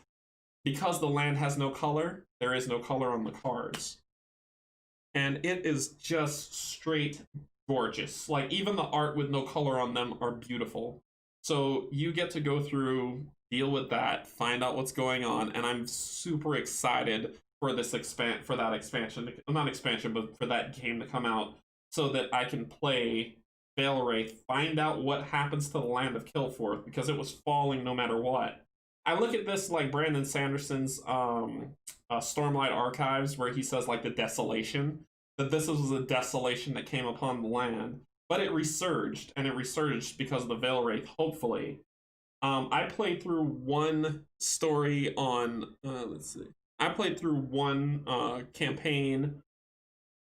because the land has no color, there is no color on the cards. And it is just straight gorgeous. Like, even the art with no color on them are beautiful. So you get to go through, deal with that, find out what's going on, and I'm super excited for this for that expansion, not expansion, but for that game to come out, so that I can play Valeray, find out what happens to the land of Kilforth, because it was falling no matter what. I look at this like Brandon Sanderson's Stormlight Archives, where he says like the desolation, that this was a desolation that came upon the land, but it resurged, and it resurged because of the Valeray, hopefully. I played through one story on, let's see. I played through one campaign,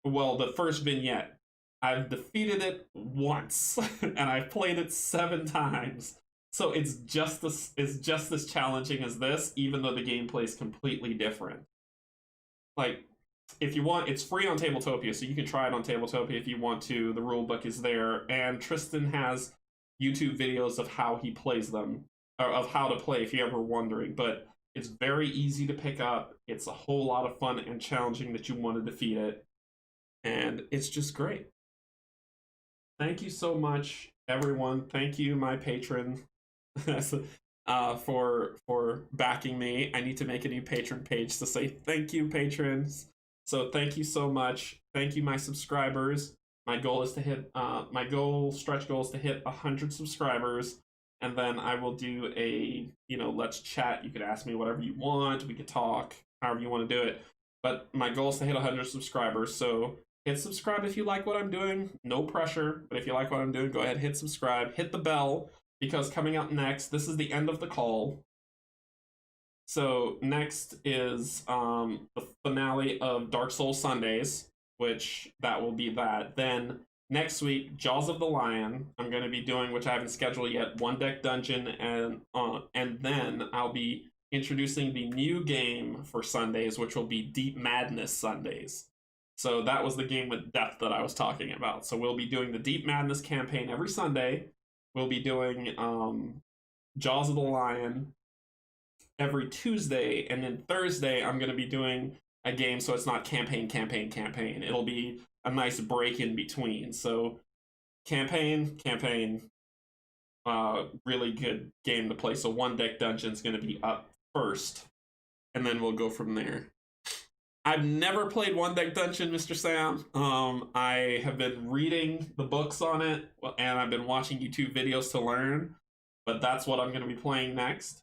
well, the first vignette. I've defeated it once, and I've played it 7 times. So it's just as challenging as this, even though the gameplay is completely different. Like, if you want, it's free on Tabletopia, so you can try it on Tabletopia if you want to. The rulebook is there, and Tristan has YouTube videos of how he plays them, or of how to play if you're ever wondering. But it's very easy to pick up. It's a whole lot of fun and challenging that you want to defeat it. And it's just great. Thank you so much, everyone. Thank you, my patron, for backing me. I need to make a new patron page to say thank you, patrons. So thank you so much. Thank you, my subscribers. My goal is to hit stretch goal is to hit 100 subscribers, and then I will do a, let's chat. You could ask me whatever you want. We could talk, however you want to do it. But my goal is to hit 100 subscribers. So hit subscribe if you like what I'm doing. No pressure, but if you like what I'm doing, go ahead, hit subscribe, hit the bell, because coming up next, this is the end of the call. So next is the finale of Dark Souls Sundays, which that will be that. Then next week, Jaws of the Lion. I'm going to be doing, which I haven't scheduled yet, one deck dungeon, and then I'll be introducing the new game for Sundays, which will be Deep Madness Sundays. So that was the game with depth that I was talking about. So we'll be doing the Deep Madness campaign every Sunday. We'll be doing Jaws of the Lion every Tuesday, and then Thursday I'm going to be doing a game, so it's not campaign. It'll be a nice break in between. So campaign, really good game to play. So one deck dungeon's going to be up first, and then we'll go from there. I've never played one deck dungeon, Mr. Sam. I have been reading the books on it, and I've been watching YouTube videos to learn, but that's what I'm going to be playing next.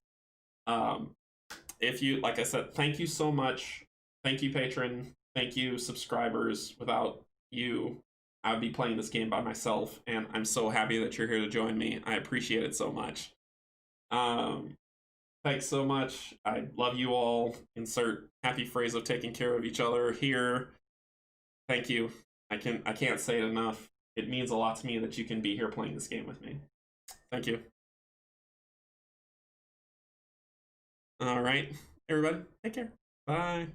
If you, like I said, thank you so much. Thank you, patron. Thank you, subscribers. Without you, I would be playing this game by myself, and I'm so happy that you're here to join me. I appreciate it so much. Thanks so much. I love you all. Insert happy phrase of taking care of each other here. Thank you. I can't say it enough. It means a lot to me that you can be here playing this game with me. Thank you. All right, everybody, take care. Bye.